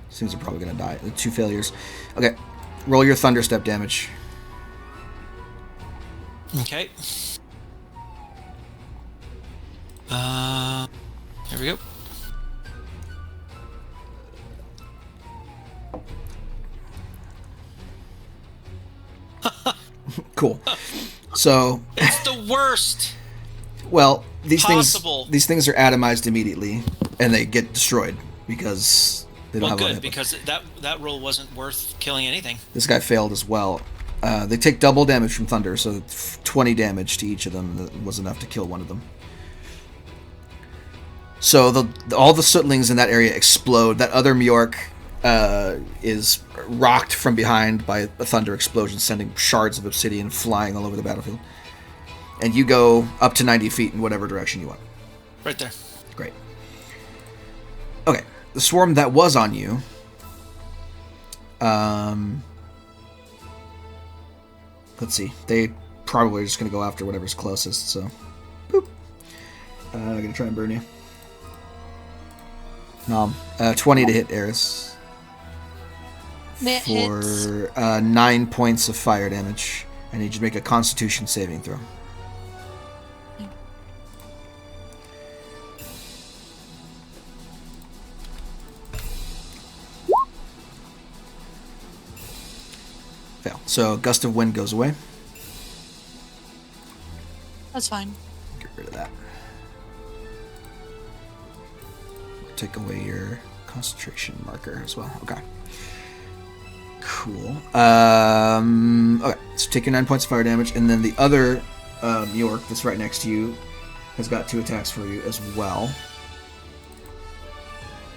A: These things are probably going to die. 2 failures. Okay. Roll your Thunderstep damage.
D: Okay. Here we go.
A: Cool. So,
D: It's the worst.
A: well,
D: Possible.
A: these things are atomized immediately, and they get destroyed because They don't
D: Well,
A: have a lot
D: good,
A: of hit points.
D: because that roll wasn't worth killing anything.
A: This guy failed as well. They take double damage from thunder, so 20 damage to each of them. That was enough to kill one of them. So all the sootlings in that area explode. That other Mjork is rocked from behind by a thunder explosion, sending shards of obsidian flying all over the battlefield. And you go up to 90 feet in whatever direction you want.
D: Right there.
A: Great. Okay, the swarm that was on you. Let's see. They probably are just going to go after whatever's closest, so... Boop. I'm going to try and burn you. Nom. 20 to hit Eris.
C: That hits.
A: For 9 points of fire damage. I need you to make a Constitution saving throw. Fail. So gust of wind goes away.
C: That's fine.
A: Get rid of that. Take away your concentration marker as well. Okay. Cool. Okay, so take your 9 points of fire damage, and then the other Mjork that's right next to you has got 2 attacks for you as well.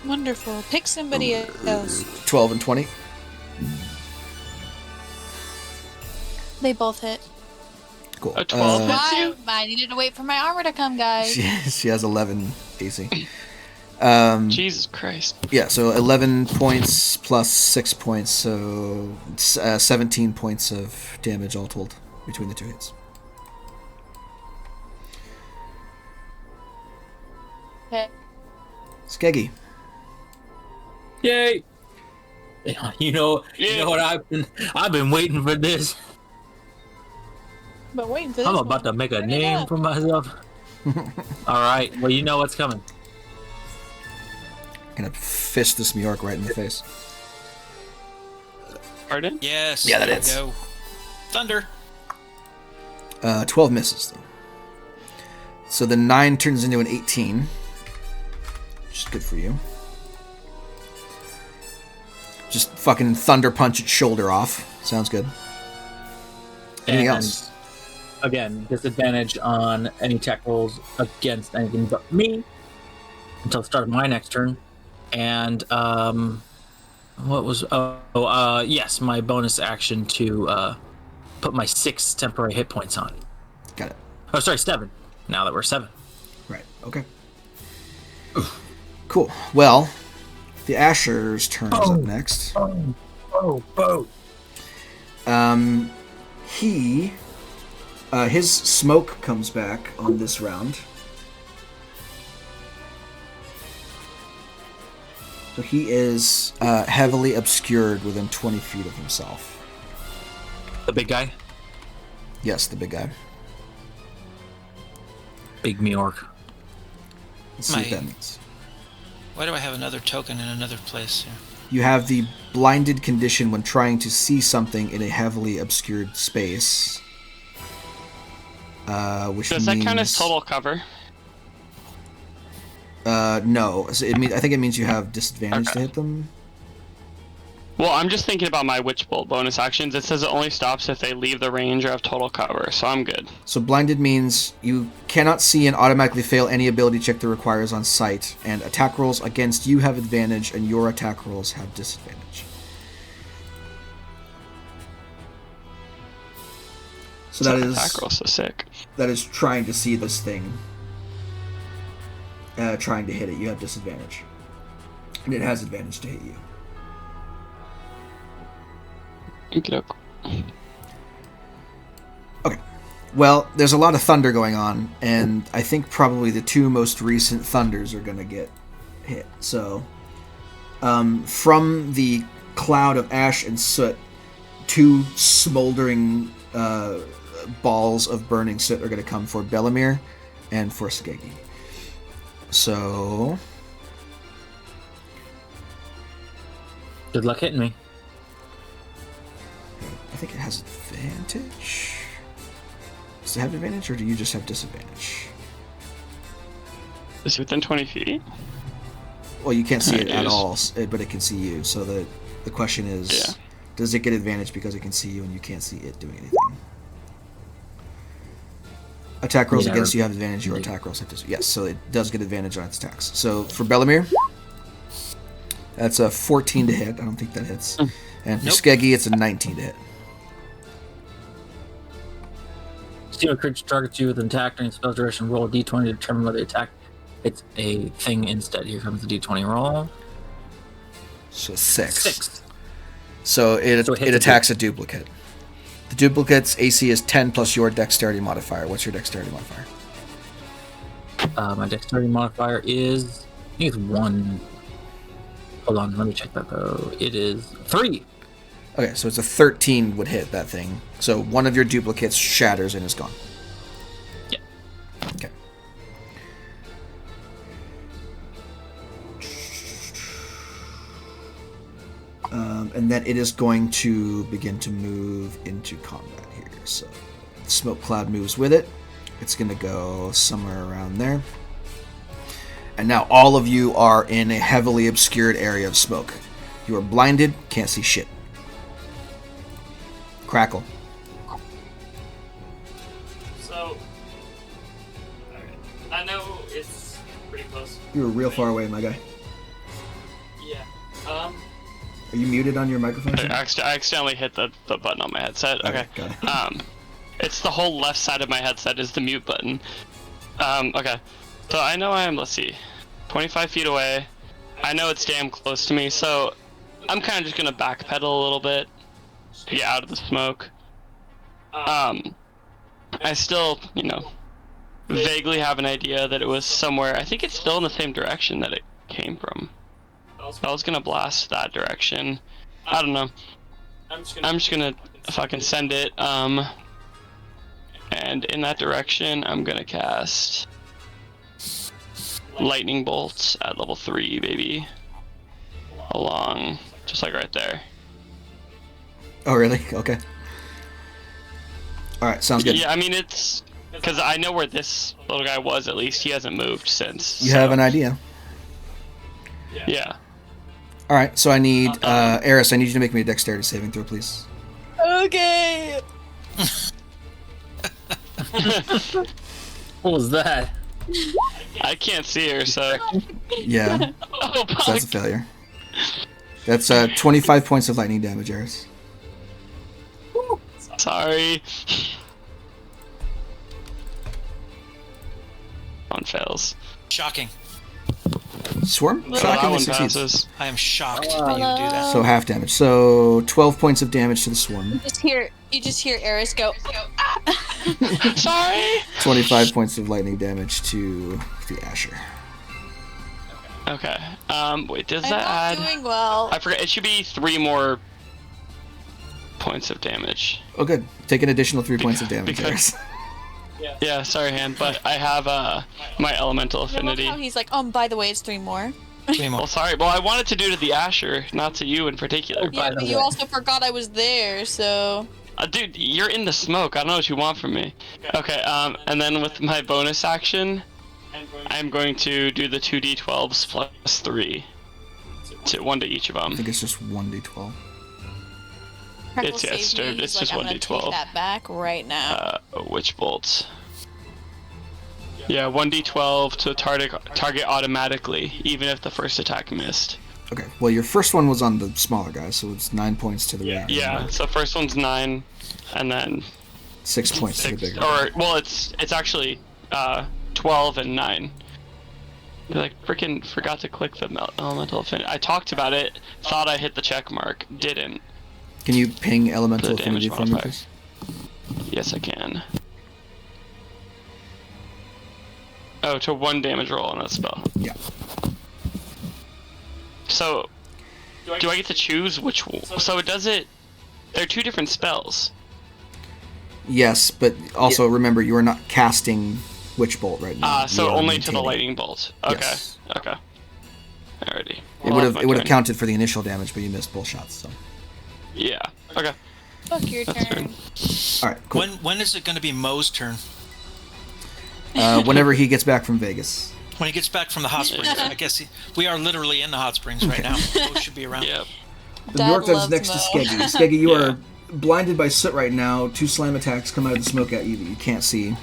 C: Wonderful. Pick somebody else.
A: 12 and 20.
C: They both hit.
A: Cool.
E: A 12 hits
C: Why?
E: you?
C: I needed to wait for my armor to come, guys.
A: She has 11 AC.
E: Jesus Christ.
A: Yeah, so 11 points plus 6 points, so 17 points of damage all told between the 2 hits.
C: Okay.
A: Skeggy.
B: Yay! You know what I've been waiting for this.
C: But waiting for this
B: I'm
C: one.
B: about to make a
C: Bring it
B: name
C: up.
B: for myself. All right. Well, you know what's coming.
A: Gonna fist this Mjork right in the face.
E: Pardon?
D: Yes.
A: Yeah, that
D: there we
A: hits.
D: go. Thunder.
A: 12 misses, though. So the 9 turns into an 18. Which is good for you. Just fucking thunder punch its shoulder off. Sounds good. Anything
B: And,
A: else?
B: Again, disadvantage on any attack rolls against anything but me until the start of my next turn. And what was? Yes, my bonus action to put my 6 temporary hit points on.
A: Got it.
B: Oh, sorry, 7. Now that we're 7.
A: Right. Okay. Cool. Well, the Asher's turn is up next. His smoke comes back on this round. So he is heavily obscured within 20 feet of himself.
B: The big guy,
A: Yes, the big guy.
B: Big Mjork.
A: Let's see what that means.
D: Why do I have another token in another place here?
A: You have the blinded condition when trying to see something in a heavily obscured space. Which
E: Does that count as total cover?
A: No. So I think it means you have disadvantage to hit them.
E: Well, I'm just thinking about my Witch Bolt bonus actions. It says it only stops if they leave the range or have total cover, so I'm good.
A: So blinded means you cannot see and automatically fail any ability check that requires on sight, and attack rolls against you have advantage, and your attack rolls have disadvantage. So that is
E: attack roll so sick.
A: that is trying to see this thing. Trying to hit it, you have disadvantage, and it has advantage to hit you. Okay. Well, there's a lot of thunder going on, and I think probably the 2 most recent thunders are going to get hit. So, from the cloud of ash and soot, 2 smoldering balls of burning soot are going to come for Belamir and for Skeggy. So,
B: Good luck hitting me.
A: I think it has advantage. Does it have advantage, or do you just have disadvantage?
E: Is it within 20 feet?
A: Well, you can't see it at
E: Yes.
A: all, but it can see you. So the question is, does it get advantage because it can see you and you can't see it doing anything? Attack rolls
B: Yeah,
A: against you have advantage. Your attack rolls have to. Yes, so it does get advantage on its attacks. So for Bellamere, that's a 14 to hit. I don't think that hits. And for
D: Nope.
A: Skeggy, it's a 19 to hit.
B: See a creature targets you with an attack during spell duration. Roll a d20 to determine whether the attack it's a thing instead. Here comes the d20 roll.
A: So 6.
B: 6.
A: So it
B: So it hits a
A: attacks a duplicate. The duplicate's AC is 10 plus your dexterity modifier. What's your dexterity modifier?
B: My dexterity modifier is, I think it's 1. Hold on, let me check that though. It is 3.
A: Okay, so it's a 13 would hit that thing. So one of your duplicates shatters and is gone.
B: Yeah.
A: Okay. And then it is going to begin to move into combat here. So the smoke cloud moves with it. It's going to go somewhere around there. And now all of you are in a heavily obscured area of smoke. You are blinded, can't see shit. Crackle.
E: So, I know it's pretty close.
A: You were real far away, my guy.
E: Yeah.
A: Are you muted on your microphone?
E: I accidentally hit the button on my headset. Okay.
A: Got it.
E: It's the whole left side of my headset is the mute button. Okay. So I know I am, let's see, 25 feet away. I know it's damn close to me, so I'm kind of just gonna backpedal a little bit to get out of the smoke. I still, vaguely have an idea that it was somewhere. I think it's still in the same direction that it came from. I was gonna blast that direction. I don't know. I'm just gonna fucking send it. And in that direction, I'm gonna cast lightning bolts at level 3, baby. Along, just like right there.
A: Oh, really? Okay. Alright, sounds good.
E: Yeah, I mean, it's because I know where this little guy was. At least he hasn't moved since.
A: You have an idea.
E: Yeah.
A: Alright, so I need, Eris, I need you to make me a dexterity saving throw, please.
C: Okay.
B: What was that?
E: I can't see her, so.
A: Yeah,
E: Oh,
A: so that's a failure. That's 25 points of lightning damage, Eris.
E: Sorry. One fails.
D: Shocking.
A: Swarm?
E: So that
A: Shockingly
E: one
A: succeeds.
E: passes.
D: I am shocked that you do that.
A: So half damage. So 12 points of damage to the swarm.
C: You just hear Eris go.
E: Sorry.
A: 25 points of lightning damage to the Asher.
E: Okay. Wait, does
C: I'm
E: that
C: not
E: add?
C: doing well.
E: I forget. It should be 3 more points of damage.
A: Oh, good. Take an additional 3 points of damage,
E: because-
A: Eris.
E: Yeah, sorry, Han, but I have my elemental
C: I love
E: affinity.
C: how he's like, by the way, it's 3 more.
E: Well, sorry. Well, I wanted to do to the Asher, not to you in particular.
C: Yeah,
B: the
C: but you
B: way.
C: also forgot I was there, so.
E: Dude, you're in the smoke. I don't know what you want from me. Okay, and then with my bonus action, I'm going to do the 2d12s plus 3. To 1 to each of
A: I
E: them.
A: think it's just 1d12.
C: Crackle
E: It's- yeah, it's
C: saved me.
E: just- it's
C: He's
E: just
C: like, I'm gonna
E: 1d12.
C: take that back right now.
E: Witch bolts. Yeah, 1d12 to target automatically, even if the first attack missed.
A: Okay, well, your first one was on the smaller guy, so it's 9 points to the radiant.
E: Yeah, so first one's 9, and then
A: 6 points to the
E: 6,
A: bigger guy.
E: or well, it's actually 12 and 9. I like freaking forgot to click the elemental affinity. I talked about it, thought I hit the check mark, didn't.
A: Can you ping elemental
E: The damage
A: affinity for me,
E: modifier.
A: please?
E: Yes, I can. Oh, to 1 damage roll on that spell.
A: Yeah.
E: So, do I get to choose which? So it does it. They're 2 different spells.
A: Yes, but also remember you are not casting Witch Bolt right now.
E: So
A: You are
E: only to the
A: maintaining.
E: lightning bolt. Okay.
A: Yes.
E: Okay. Alrighty.
A: It would have counted for the initial damage, but you missed both shots. So.
E: Yeah. Okay.
C: Fuck your
E: That's
C: turn.
A: All right, cool.
D: When is it going to be Mo's turn?
A: Whenever he gets back from Vegas.
D: When he gets back from the hot springs, I guess we are literally in the hot springs right now. Both should be around.
E: Yep.
A: The
C: Dad
A: Northide's
C: loves
A: next to
C: Mo.
A: Skeggy. Skeggy, you
E: Yeah.
A: are blinded by soot right now. 2 slam attacks come out of the smoke at you that you can't see.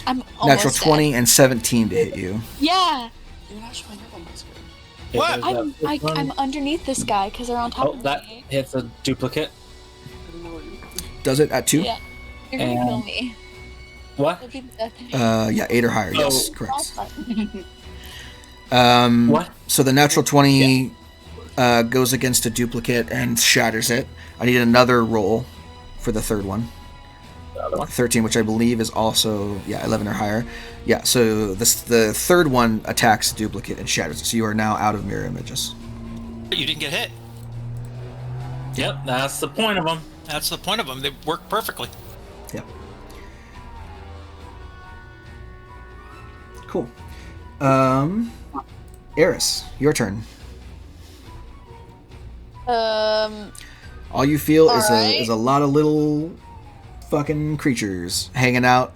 C: I'm
A: Natural
C: almost
A: 20 and 17 to hit you.
C: dead. Yeah.
D: What?
C: I'm underneath this guy because they're on top
B: Oh,
C: of
B: that
C: me.
B: hits a duplicate.
A: Does it at 2?
C: Yeah. You're gonna kill
B: And-
C: me.
B: What?
C: It'll be death.
A: Yeah, 8 or higher. Yes,
B: Oh.
A: correct.
B: What?
A: So the natural 20 goes against a duplicate and shatters it. I need another roll for the third one.
B: The other one?
A: 13, which I believe is also 11 or higher. Yeah, so the third one attacks the duplicate and shatters it. So you are now out of mirror images.
D: But you didn't get hit.
B: Yep, that's the point of them.
D: That's the point of them. They work perfectly.
A: Yep. Cool. Eris, your turn. All you feel is
C: Alright.
A: a lot of little fucking creatures hanging out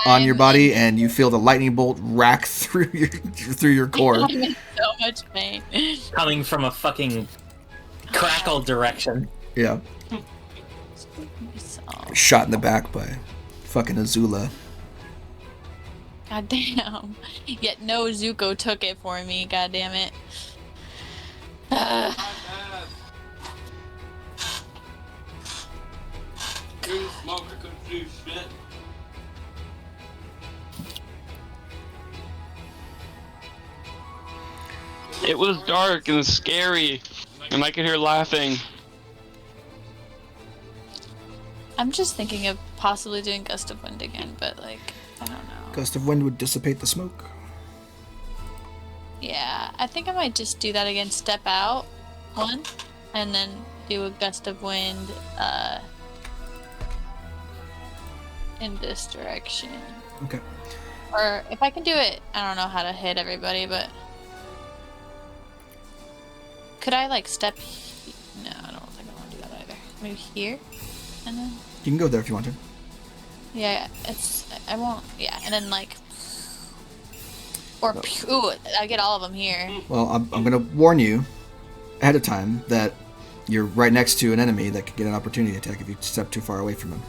A: on your body, and you feel the lightning bolt rack through your core.
C: I'm in so much pain.
B: Coming from a fucking crackle direction.
A: Yeah,
C: So,
A: shot in the back by fucking Azula.
C: God damn. Yet no Zuko took it for me, god damn it.
E: It was dark and scary, and I could hear laughing.
C: I'm just thinking of possibly doing Gust of Wind again, but like, I don't know.
A: Gust of wind would dissipate the smoke.
C: Yeah, I think I might just do that again. Step out, one, and then do a Gust of Wind, in this direction.
A: Okay.
C: Or if I can do it, I don't know how to hit everybody, but could I like step? No, I don't think I want to do that either. Maybe here, and then
A: You can go there if you want to.
C: yeah, I won't. Yeah, and then like, or ooh, I get all of them here.
A: Well, I'm gonna warn you ahead of time that you're right next to an enemy that could get an opportunity attack if you step too far away from him.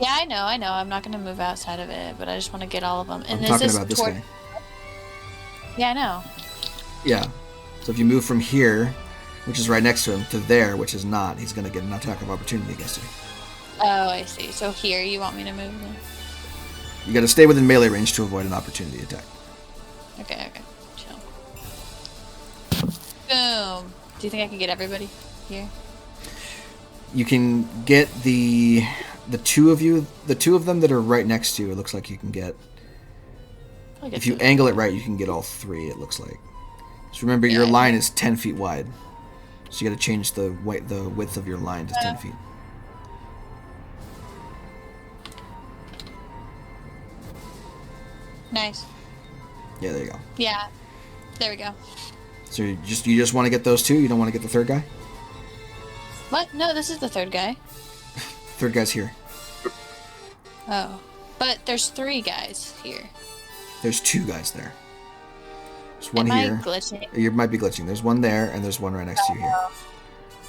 C: Yeah, I know. I'm not gonna move outside of it, but I just want to get all of them. And
A: I'm
C: is
A: talking
C: this
A: about this
C: toward-
A: guy.
C: Yeah, I know.
A: Yeah. So if you move from here, which is right next to him, to there, which is not, he's gonna get an attack of opportunity against you.
C: Oh, I see. So here, you want me to move them?
A: You gotta stay within melee range to avoid an opportunity attack.
C: Okay, chill. Boom. Do you think I can get everybody here?
A: You can get the two of them that are right next to you. It looks like you can get.
C: I'll get
A: If you
C: to-
A: angle it right, you can get all 3. It looks like. So remember,
C: Yeah,
A: your
C: I
A: line is 10 feet wide, so you got to change the width of your line to 10 feet.
C: Nice.
A: Yeah, there you go.
C: Yeah. There we go.
A: So you just want to get those 2. You don't want to get the third guy.
C: What? No, this is the third guy.
A: Third guy's here.
C: Oh. But there's 3 guys here.
A: There's 2 guys there. There's one
C: Am
A: here.
C: I glitching?
A: You might be glitching. There's one there, and there's one right next to you here.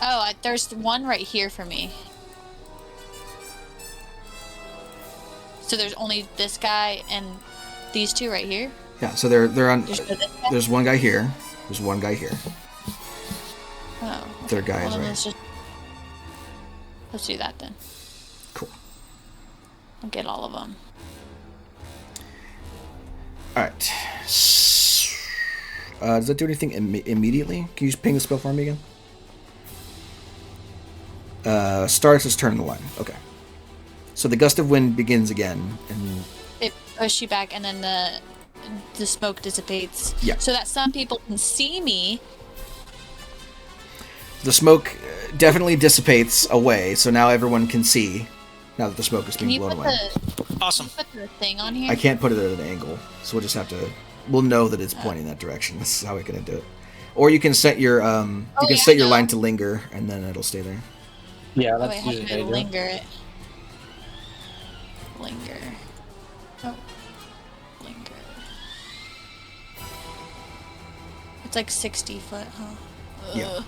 C: Oh, there's one right here for me. So there's only this guy and these 2 right here?
A: Yeah. So they're on.
C: Just for this guy?
A: There's one guy here. There's one guy here.
C: Oh.
A: Third guy
C: Well,
A: is
C: then
A: right.
C: let's do that then.
A: Cool.
C: I'll get all of them.
A: All right. Does that do anything immediately? Can you just ping the spell for me again? Starts his turn in the line. Okay. So the gust of wind begins again, and
C: It pushes you back, and then the smoke dissipates.
A: Yeah.
C: So that some people can see me.
A: the smoke definitely dissipates away. So now everyone can see. Now that the smoke is
C: Can
A: being
C: you
A: blown
C: put
A: away.
D: Awesome.
C: the thing on here?
A: I can't put it at an angle, so we'll just have to. We'll know that it's pointing that direction. This is how we're gonna do it. Or you can set your
C: yeah,
A: set your
C: I know.
A: line to linger, and then it'll stay there.
B: Yeah,
C: Oh,
B: that's
C: wait, how
B: usually
C: do I
B: what I do.
C: linger it? Linger. Oh. Linger. It's like 60 foot, huh?
A: Yeah.
C: Ugh.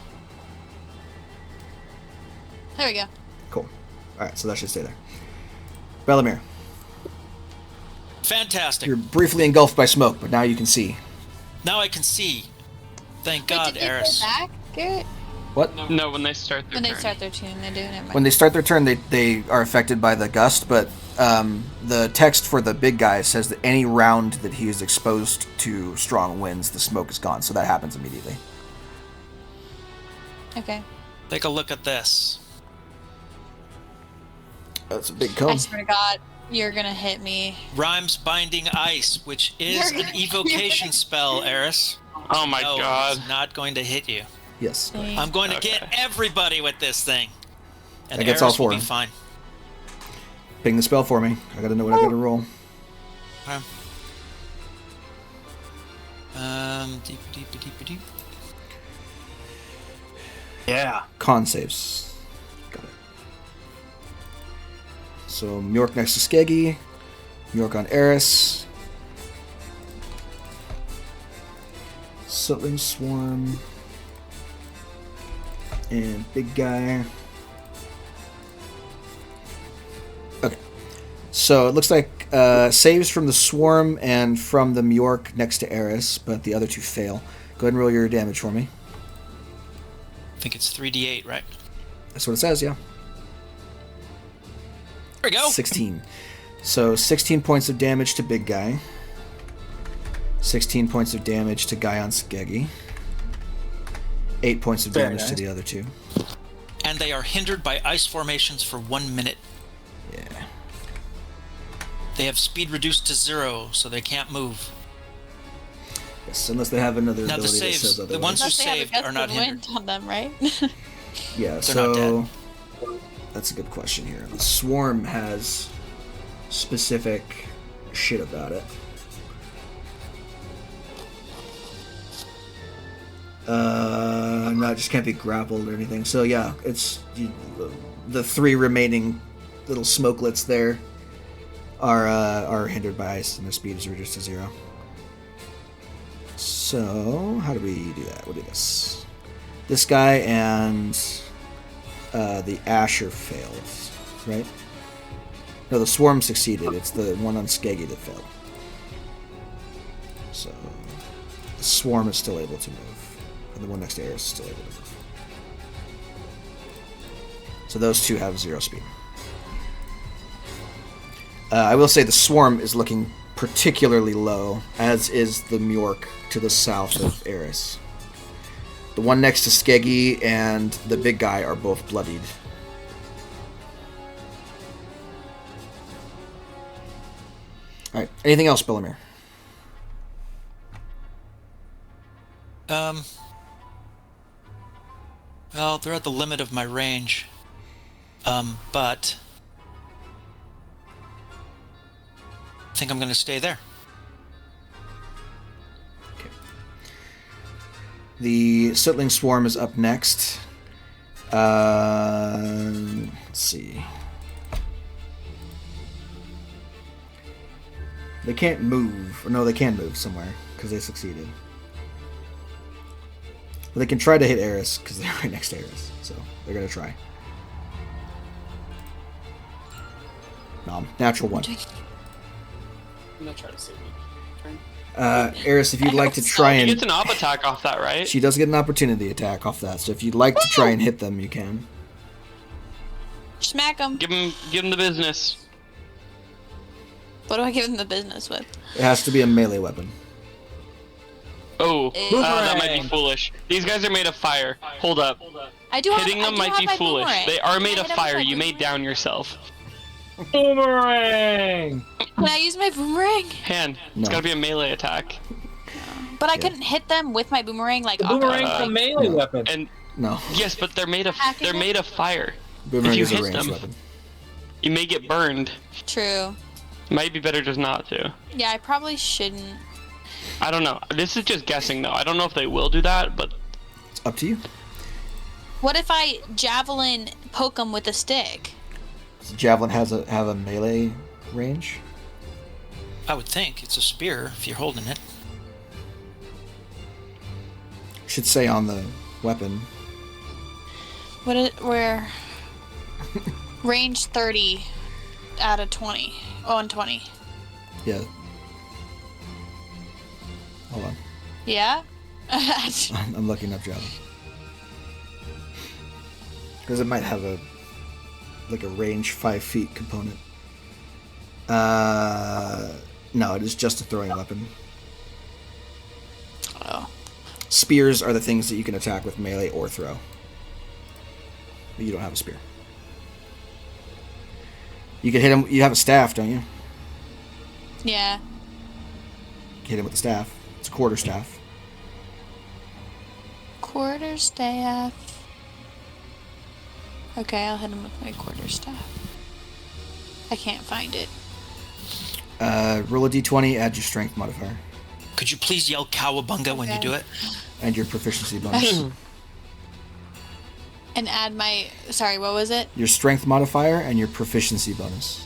C: There we go.
A: Cool. Alright, so that should stay there. Bellamere,
D: Fantastic.
A: you're briefly engulfed by smoke, but now you can see.
D: Now I can see. Thank
C: Wait,
D: God,
C: did they
D: Eris.
C: go back, Garrett?
A: What?
E: No, when they start their
C: When they
E: turn.
C: start their tune, they do. Never mind.
A: When they start their turn, they are affected by the gust, but the text for the big guy says that any round that he is exposed to strong winds, the smoke is gone, so that happens immediately.
C: Okay.
D: Take a look at this.
A: That's a big
C: I
A: cone.
C: swear to God, you're gonna hit me.
D: Rhymes Binding Ice, which is
C: You're
D: an evocation spell, Eris.
E: Oh my
D: No,
E: god.
D: it's not going to hit you.
A: Yes.
C: Dang.
D: I'm going to
E: Okay.
D: get everybody with this thing. And
A: That gets
D: Eris
A: all four.
D: will be fine.
A: Ping the spell for me. I gotta know what I gotta roll.
D: Okay. Deep.
B: Yeah.
A: Con saves. Got it. So, Mjork next to Skeggy. Mjork on Eris. Sutling Swarm. And Big Guy. Okay. So, it looks like saves from the Swarm and from the Mjork next to Eris, but the other two fail. Go ahead and roll your damage for me.
D: I think it's 3d8, right?
A: That's what it says, yeah.
D: There we go.
A: 16. So 16 points of damage to Big Guy. 16 points of damage to Guy on Skeggy. 8 points of
B: Very
A: damage to
B: nice.
A: the other two.
D: And they are hindered by ice formations for 1 minute.
A: Yeah.
D: They have speed reduced to 0, so they can't move.
A: Yes, unless they have another
D: Now the
A: ability that
D: saves,
A: says
D: the
A: otherwise.
D: ones who
C: Unless they have a
D: saved
C: gust
D: are not
C: of
D: hindered.
C: wind on them, right?
A: Yeah,
D: They're
A: so
D: not
A: that's a good question here. The Swarm has specific shit about it. No, it just can't be grappled or anything. So yeah, it's the three remaining little smokelets there are hindered by ice, and their speed is reduced to 0. So how do we do that? We'll do this. This guy and the Asher failed, right? No, the Swarm succeeded. It's the one on Skeggy that failed. So the Swarm is still able to move, and the one next to Air is still able to move. So those two have 0 speed. I will say the Swarm is looking particularly low, as is the Mjork to the south of Eris. The one next to Skeggy and the big guy are both bloodied. Alright, anything else, Bellamere?
D: Well, they're at the limit of my range. But I think I'm going to stay there.
A: Okay. The Sootling Swarm is up next. Let's see. They can't move. Or no, they can move somewhere because they succeeded. But they can try to hit Eris because they're right next to Eris. So they're going to try. Natural 1.
E: I'm gonna try to save you.
A: Eris, if you'd like to try
E: He
A: and...
E: gets an op attack off that, right?
A: She does get an opportunity attack off that, so if you'd like to try and hit them, you can.
C: Smack them.
E: Give him the business.
C: What do I give him the business with?
A: It has to be a melee weapon.
E: Oh, that might be
B: Boomerang.
E: foolish. These guys are made of fire. Hold up.
C: I do have,
E: Hitting them
C: I do
E: might
C: have
E: be
C: my
E: foolish.
C: boomerang.
E: They are made
C: Can I
E: of
C: hit 'em with
E: fire.
C: my
E: You may
C: boomerang?
E: down yourself.
B: Boomerang!
C: Can I use my boomerang?
E: Hand.
A: No.
E: It's gotta be a melee attack.
C: But I couldn't hit them with my boomerang like
B: The boomerang's
E: Uh,
B: a melee weapon.
E: And
A: No.
E: yes, but they're made of fire.
A: Boomerang
E: you
A: is a
E: hit
A: ranged
E: them-
A: weapon.
E: You may get burned.
C: True.
E: Might be better just not to.
C: Yeah, I probably shouldn't.
E: I don't know. This is just guessing though. I don't know if they will do that, but
A: It's up to you.
C: What if I javelin poke them with a stick?
A: Does Javelin have a melee range?
D: I would think it's a spear if you're holding it.
A: should say on the weapon.
C: Where? Range 30 out of 20. Oh, and 20.
A: Yeah. Hold on.
C: Yeah?
A: I'm looking up Java. Because it might have a range 5 feet component. No, it is just a throwing weapon.
C: Oh.
A: Spears are the things that you can attack with melee or throw. But you don't have a spear. You can hit him. You have a staff, don't you?
C: Yeah.
A: Hit him with the staff. It's a quarter staff.
C: Quarter staff. Okay, I'll hit him with my quarter staff. I can't find it.
A: Roll a d20, add your strength modifier.
D: Could you please yell cowabunga when you do it?
A: And your proficiency bonus.
C: And add my... Sorry, what was it?
A: Your strength modifier and your proficiency bonus.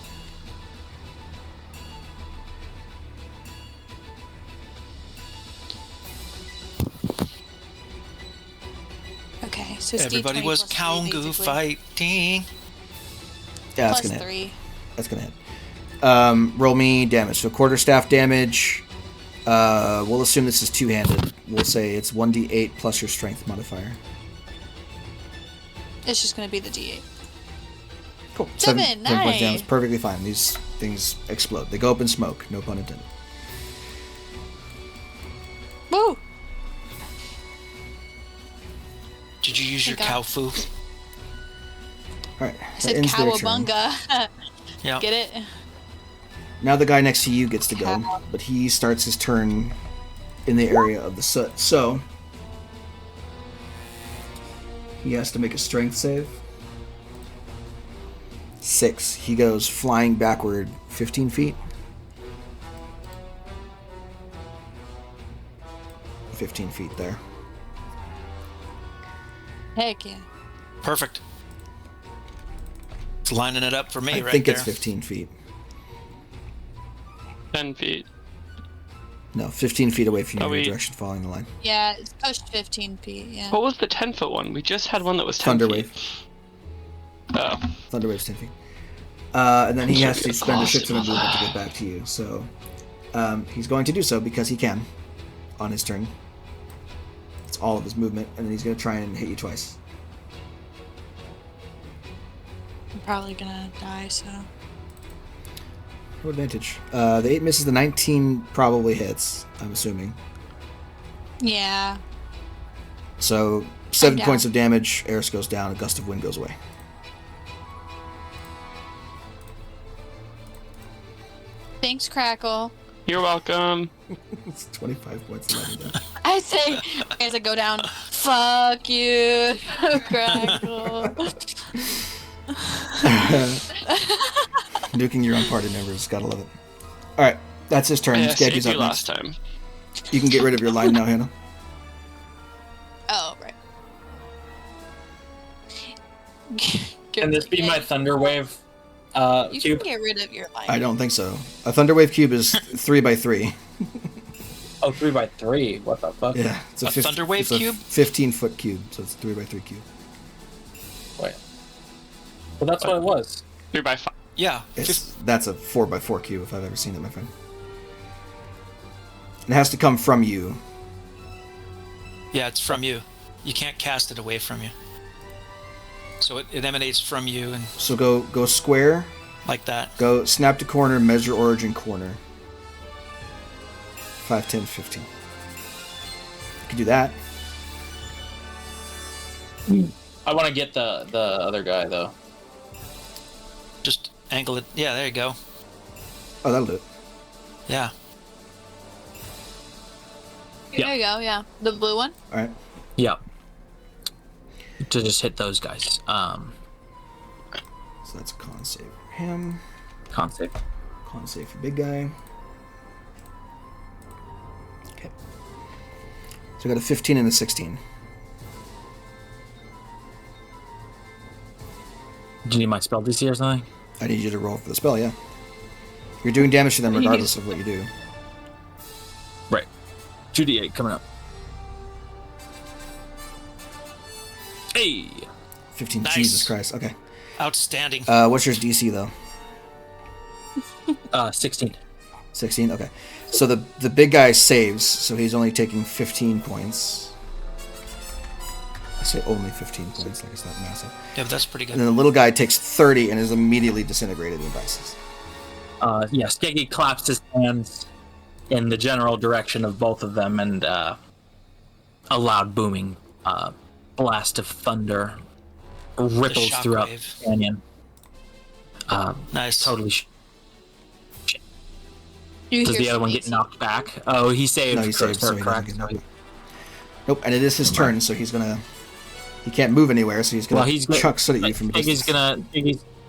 C: Okay, so it's
D: Everybody
C: D20
D: was
C: plus 3,
D: Kaungu
C: basically.
D: fighting.
A: Yeah, that's
C: Plus
A: gonna hit.
C: 3.
A: That's gonna hit. Roll me damage. So quarterstaff damage. We'll assume this is two-handed. We'll say it's 1d8 plus your strength modifier.
C: It's just going to be the D8.
A: Cool.
C: 7,
A: 7 points
C: nice.
A: damage. Perfectly fine. These things explode. They go up in smoke. No pun intended.
C: Woo!
D: Did you use your
C: Thank
D: cow
C: God.
D: foo?
A: Alright.
C: I said cowabunga.
D: Yeah.
C: Get it?
A: Now the guy next to you gets to go, but he starts his turn in the area of the soot. So he has to make a strength save. 6. He goes flying backward 15 feet. 15 feet there.
C: Heck yeah.
D: Perfect. It's lining it up for me
A: I
D: right
A: think
D: there.
A: it's 15 feet.
E: 10 feet.
A: No, 15 feet away from you
E: Oh,
A: in your
E: wait.
A: direction, following the line.
C: Yeah, it's pushed 15 feet, yeah.
E: What was the 10-foot one? We just had one that was 10
A: Thunderwave.
E: feet. Oh.
A: Thunderwave's 10 feet. And then he
E: Should
A: has
E: be
A: to
E: a
A: spend a shit
E: cost.
A: ton of movement to get back to you. So he's going to do so because he can on his turn. It's all of his movement, and then he's going to try and hit you twice.
C: I'm probably gonna die, so...
A: No advantage. The 8 misses, the 19 probably hits, I'm assuming.
C: Yeah.
A: So 7
C: down.
A: points of damage, Eris goes down, a gust of wind goes away.
C: Thanks, Crackle.
E: You're welcome.
A: It's 25 points of lightning down.
C: I say, as I go down, fuck you, Crackle.
A: Nuking your own party members, gotta love it. Alright, that's his turn.
E: Yeah,
A: Skaggy's
E: saved
A: up
E: you
A: next.
E: last time.
A: You can get rid of your line now, Hannah.
C: Oh, right.
B: Can this be my Thunder Wave
C: You
B: cube?
C: can get rid of your life.
A: I don't think so. A Thunderwave cube is 3x3.
B: Oh, 3x3. What the fuck?
A: Yeah, it's
D: A Thunderwave
A: it's a
D: cube?
A: 15-foot cube, so it's a 3x3 cube.
B: Wait. Well, that's what it was.
E: 3 by 5.
D: Yeah.
A: That's a 4x4 cube if I've ever seen it, my friend. It has to come from you.
D: Yeah, it's from you. You can't cast it away from you. So it emanates from you and
A: So go square,
D: like that.
A: go snap to corner, measure origin corner. 5, 10, 15. You can do that.
B: I want to get the other guy, though.
D: Just angle it. Yeah, there you go.
A: Oh, that'll do it.
D: Yeah.
C: There you go, yeah. The blue one?
A: Alright.
B: Yep. To just hit those guys.
A: So that's a con save for him.
B: Con save.
A: Con save for big guy. Okay. So I got a 15 and a 16.
B: Do you need my spell DC or something?
A: I need you to roll for the spell, yeah. You're doing damage to them regardless of what you do.
B: Right. 2d8 coming up. Hey.
A: 15.
D: Nice.
A: Jesus Christ. Okay.
D: Outstanding.
A: What's your DC though?
B: 16.
A: 16. Okay. So the big guy saves, so he's only taking 15 points. I say only 15 points, like it's not massive.
D: Yeah, but that's pretty
A: And
D: good.
A: then the little guy takes 30 and is immediately disintegrated in pieces.
B: Yeah, Skeggy claps his hands in the general direction of both of them, and a loud booming blast of thunder ripples throughout the
D: shockwave.
B: canyon.
D: Nice.
B: Totally.
C: You
B: Does
C: hear
B: the other one
C: some
B: get knocked back? Oh, he saved.
A: No, he saves, so he doesn't
B: correct.
A: get knocked back. Nope, and it is his turn, so he's gonna... He can't move anywhere, so he's gonna chuck soot at you from a distance.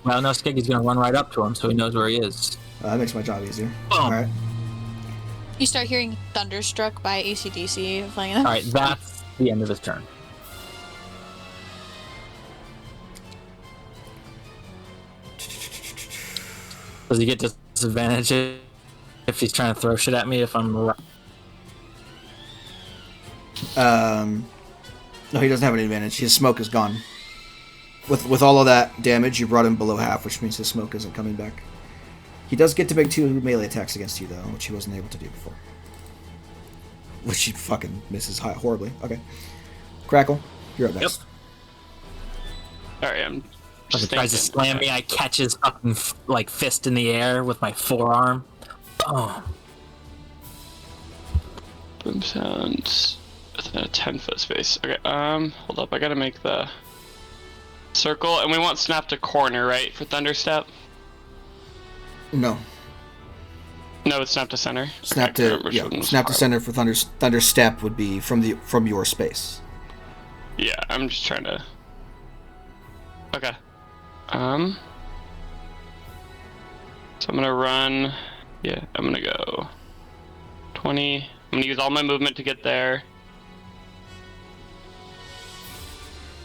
B: Well, no, Skeggy's gonna run right up to him, so he knows where he is.
A: That makes my job easier.
B: Boom.
A: Alright.
C: You start hearing Thunderstruck by AC/DC playing.
B: All right, that's the end of his turn. Does he get disadvantage if he's trying to throw shit at me? If I'm right?
A: No, he doesn't have any advantage. His smoke is gone. With all of that damage, you brought him below half, which means his smoke isn't coming back. He does get to make 2 melee attacks against you, though, which he wasn't able to do before. Which he fucking misses horribly. Okay. Crackle, you're up next.
E: Alright, I'm
B: If
E: just
B: he tries to
E: thinking.
B: slam me, I catch his fucking fist in the air with my forearm. Boom.
E: Boom sounds within a 10-foot space. Okay, hold up, I gotta make the circle, and we want snap to corner, right, for Thunderstep?
A: No.
E: No, it's snap to center.
A: Snap
E: Okay, I
A: to
E: remember which one was
A: snap to
E: hard.
A: center for Thunder Step would be from your space.
E: Yeah, I'm just trying to. Okay. So I'm gonna run. Yeah, I'm gonna go 20. I'm gonna use all my movement to get there.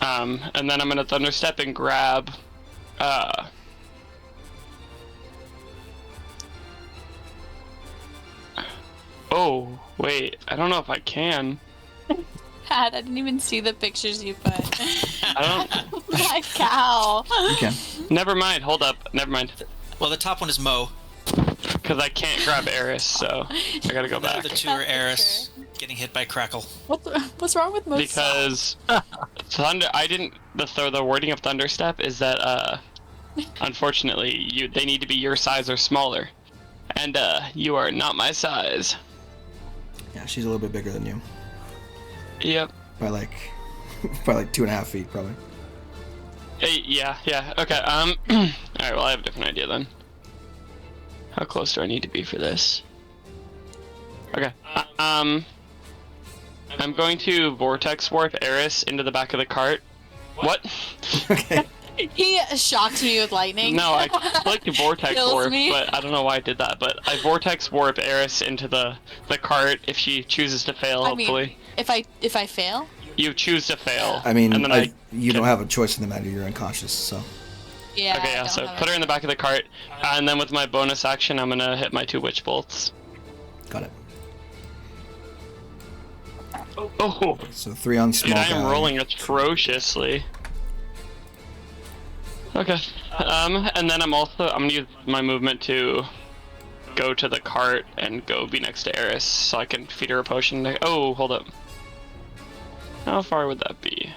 E: And then I'm gonna Thunderstep and grab. Oh, wait. I don't know if I can.
C: God, I didn't even see the pictures you put.
E: I don't.
C: My cow.
A: You can.
E: Never mind. Hold up. Never mind.
D: Well, the top one is Mo.
E: Because I can't grab Eris, so I gotta go
D: The
E: back.
D: other two are Eris getting hit by Crackle.
C: What's wrong with most?
E: Because Thunder, I didn't. The wording of Thunderstep is that unfortunately they need to be your size or smaller, and you are not my size.
A: Yeah, she's a little bit bigger than you.
E: Yep.
A: By like 2.5 feet, probably.
E: Yeah. Okay. All right. Well, I have a different idea then. How close do I need to be for this? Okay. I'm going to vortex warp Eris into the back of the cart. What?
A: Okay.
C: He shocked me with lightning.
E: No, I like to vortex
C: Kills
E: warp,
C: me.
E: but I don't know why I did that. But I vortex warp Eris into the cart if she chooses to fail.
C: I mean,
E: Hopefully,
C: if I fail,
E: you choose to fail.
A: I mean,
E: and then
A: you don't have a choice in the matter. You're unconscious, so.
C: yeah.
E: Okay,
C: I
E: yeah.
C: don't
E: So
C: have
E: put her in the back of the cart, and then with my bonus action, I'm gonna hit my 2 witch bolts.
A: Got it.
E: Oh,
A: So 3 on small
E: dude, I am
A: guy.
E: rolling atrociously. Okay. And then I'm gonna use my movement to go to the cart and go be next to Eris so I can feed her a potion. Oh, hold up. How far would that be?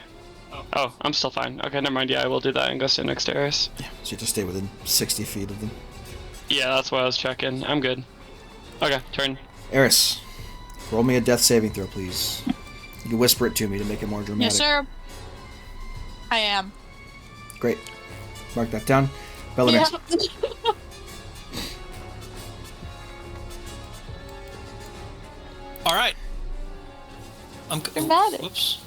E: Oh, I'm still fine. Okay, never mind. Yeah, I will do that and go sit next to Eris.
A: Yeah, so you have to stay within 60 feet of them.
E: Yeah, that's what I was checking. I'm good. Okay, turn.
A: Eris, roll me a death saving throw, please. You can whisper it to me to make it more dramatic.
C: Yes, sir. I am.
A: Great. Mark that down. Bellamere.
C: Yeah.
D: All right.
C: Dramatic.
D: Whoops.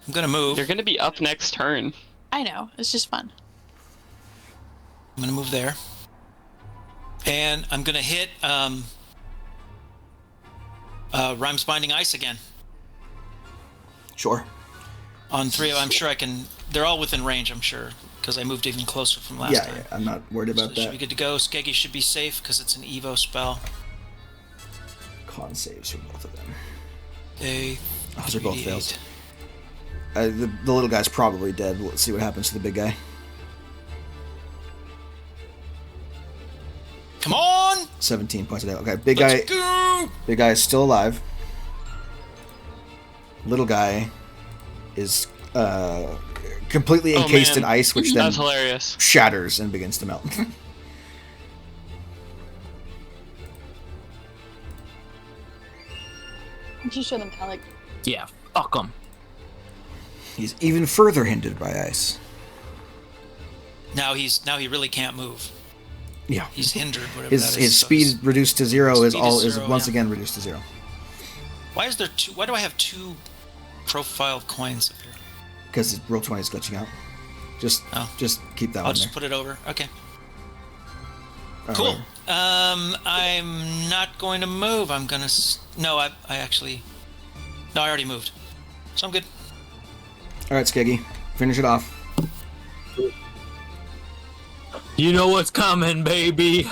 D: I'm gonna move.
E: You're gonna be up next turn.
C: I know. It's just fun.
D: I'm gonna move there, and I'm gonna hit Rhymes Binding Ice again
A: Sure.
D: on 3. I'm sure I can. They're all within range. I'm sure because I moved even closer from last
A: Yeah,
D: time.
A: yeah, I'm not worried
D: So
A: about
D: they should be
A: that.
D: good to go. Skeggy should be safe because it's an Evo spell.
A: Con saves for both of them.
D: They.
A: Those are both fails. The little guy's probably dead. Let's see what happens to the big guy.
D: Come on!
A: 17 points of damage. Okay, big
D: Let's
A: guy.
D: go!
A: Big guy is still alive. Little guy is completely encased in ice, which then
E: That's hilarious.
A: shatters and begins to melt.
C: Just show them kind of like.
B: Yeah, fuck them.
A: He's even further hindered by ice.
D: Now he really can't move.
A: Yeah.
D: He's hindered. Whatever
A: His
D: that is. So
A: speed reduced to zero is
D: speed
A: is
D: zero,
A: once
D: yeah.
A: again reduced to 0.
D: Why is there two? Why do I have 2 profiled coins up here?
A: Because roll 20 is glitching out. Just keep that
D: I'll
A: one
D: just
A: there.
D: put it over. Okay.
A: All
D: Cool.
A: right.
D: I'm not going to move. I'm gonna. No, I actually. No, I already moved. So I'm good.
A: All right, Skeggy, finish it off.
B: You know what's coming, baby.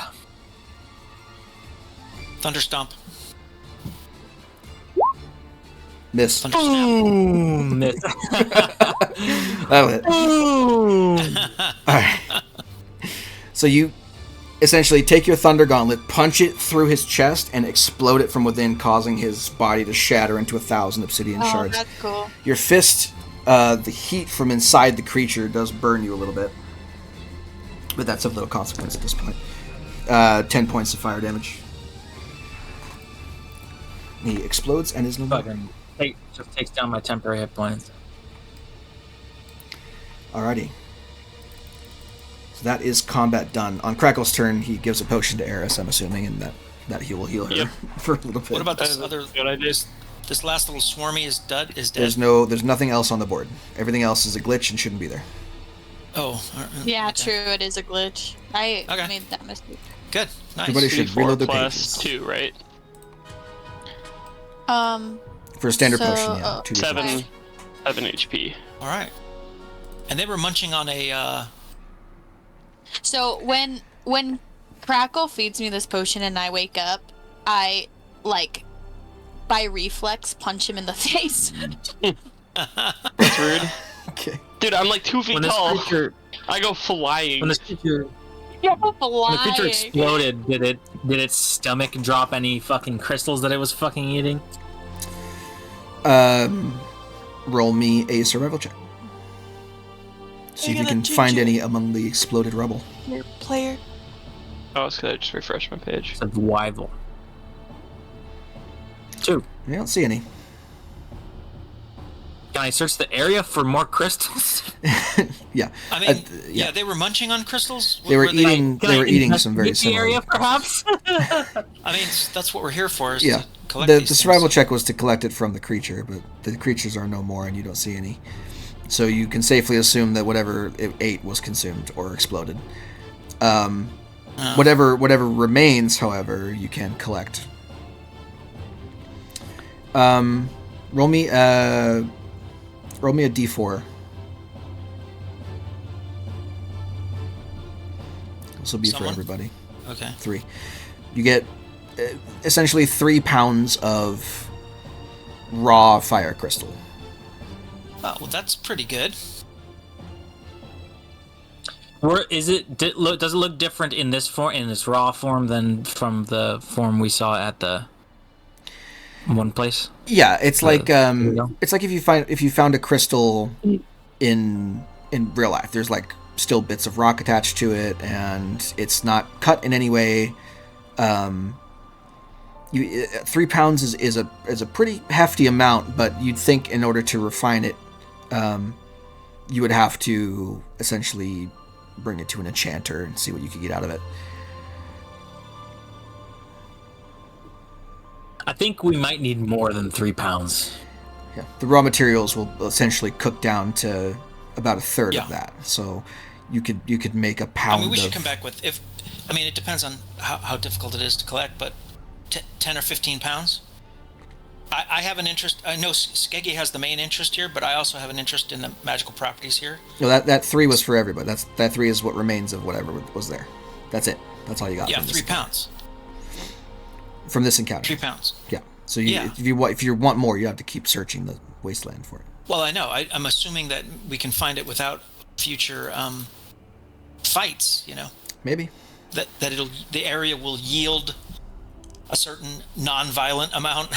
D: Thunder stomp.
A: Miss.
D: Thunder snap.
B: Boom.
A: That'll hit.
B: Boom.
A: All right. So you essentially take your Thunder Gauntlet, punch it through his chest, and explode it from within, causing his body to shatter into 1,000 obsidian
C: Oh,
A: shards.
C: that's cool.
A: Your fist, the heat from inside the creature does burn you a little bit. But that's of little consequence at this point. 10 points of fire damage. He explodes and is no more.
B: Fucking just takes down my temporary hit points.
A: Alrighty. So that is combat done. On Crackle's turn, he gives a potion to Eris, I'm assuming, and that he will heal her
E: Yep.
A: for a little bit.
D: What about this
E: That is a
D: other?
E: good idea.
D: This last little swarmy is dead.
A: There's nothing else on the board. Everything else is a glitch and shouldn't be there.
D: Oh.
C: Yeah,
D: okay.
C: true. It is a glitch. I
D: Okay.
C: made that mistake.
D: Good. Nice.
A: Everybody should
E: D4
A: reload their
E: plus
A: pages.
E: 2, right?
A: For a standard
C: So,
A: potion, yeah. 2d4.
E: 7 HP.
D: All right. And they were munching on a.
C: So when Crackle feeds me this potion and I wake up, I by reflex punch him in the face.
E: That's rude.
A: Okay.
E: Dude, I'm like 2 feet
B: When this
E: tall.
B: creature,
E: I go flying.
B: when this creature,
C: You're
B: when the creature
C: flying.
B: exploded, did its stomach drop any fucking crystals that it was fucking eating?
A: Roll me a survival check. See if you can find any among the exploded rubble.
C: Your player.
E: Oh, it's because I just refreshed my page.
B: Survival. 2.
A: I don't see any.
B: Can I search the area for more crystals?
A: Yeah.
D: I mean,
A: yeah.
D: yeah, they were munching on crystals.
A: They were eating.
B: Can
A: They
B: I
A: were eating some very
B: investigate the
A: similar.
B: area, perhaps?
D: I mean, that's what we're here for. Is
A: Yeah.
D: to collect
A: The
D: these
A: survival
D: things.
A: check was to collect it from the creature, but the creatures are no more, and you don't see any. So you can safely assume that whatever it ate was consumed or exploded. Whatever remains, however, you can collect. Roll me a d4. This will be
D: Someone?
A: for everybody.
D: Okay.
A: 3. You get essentially 3 pounds of raw fire crystal.
D: Oh, well, that's pretty good.
B: Or is it? Does it look different in this form, in this raw form, than from the form we saw at the one place?
A: Yeah, it's like
B: there you go.
A: it's like if you found a crystal in real life. There's like still bits of rock attached to it, and it's not cut in any way. 3 pounds is a pretty hefty amount, but you'd think in order to refine it, you would have to essentially bring it to an enchanter and see what you could get out of it.
B: I think we might need more than 3 pounds.
A: Yeah, the raw materials will essentially cook down to about a third of that. So you could make a pound.
D: I mean, we should
A: of,
D: come back with I mean, it depends on how difficult it is to collect, but 10 or 15 pounds. I have an interest. I know Skeggy has the main interest here, but I also have an interest in the magical properties here.
A: No, that 3 was for everybody. That 3 is what remains of whatever was there. That's it. That's all you got.
D: Yeah,
A: from
D: 3
A: this
D: pounds.
A: from this encounter.
D: 3 pounds.
A: Yeah. So
D: Yeah.
A: if you want more, you have to keep searching the wasteland for it.
D: Well, I know. I'm assuming that we can find it without future fights.
A: Maybe.
D: That the area will yield a certain non-violent amount,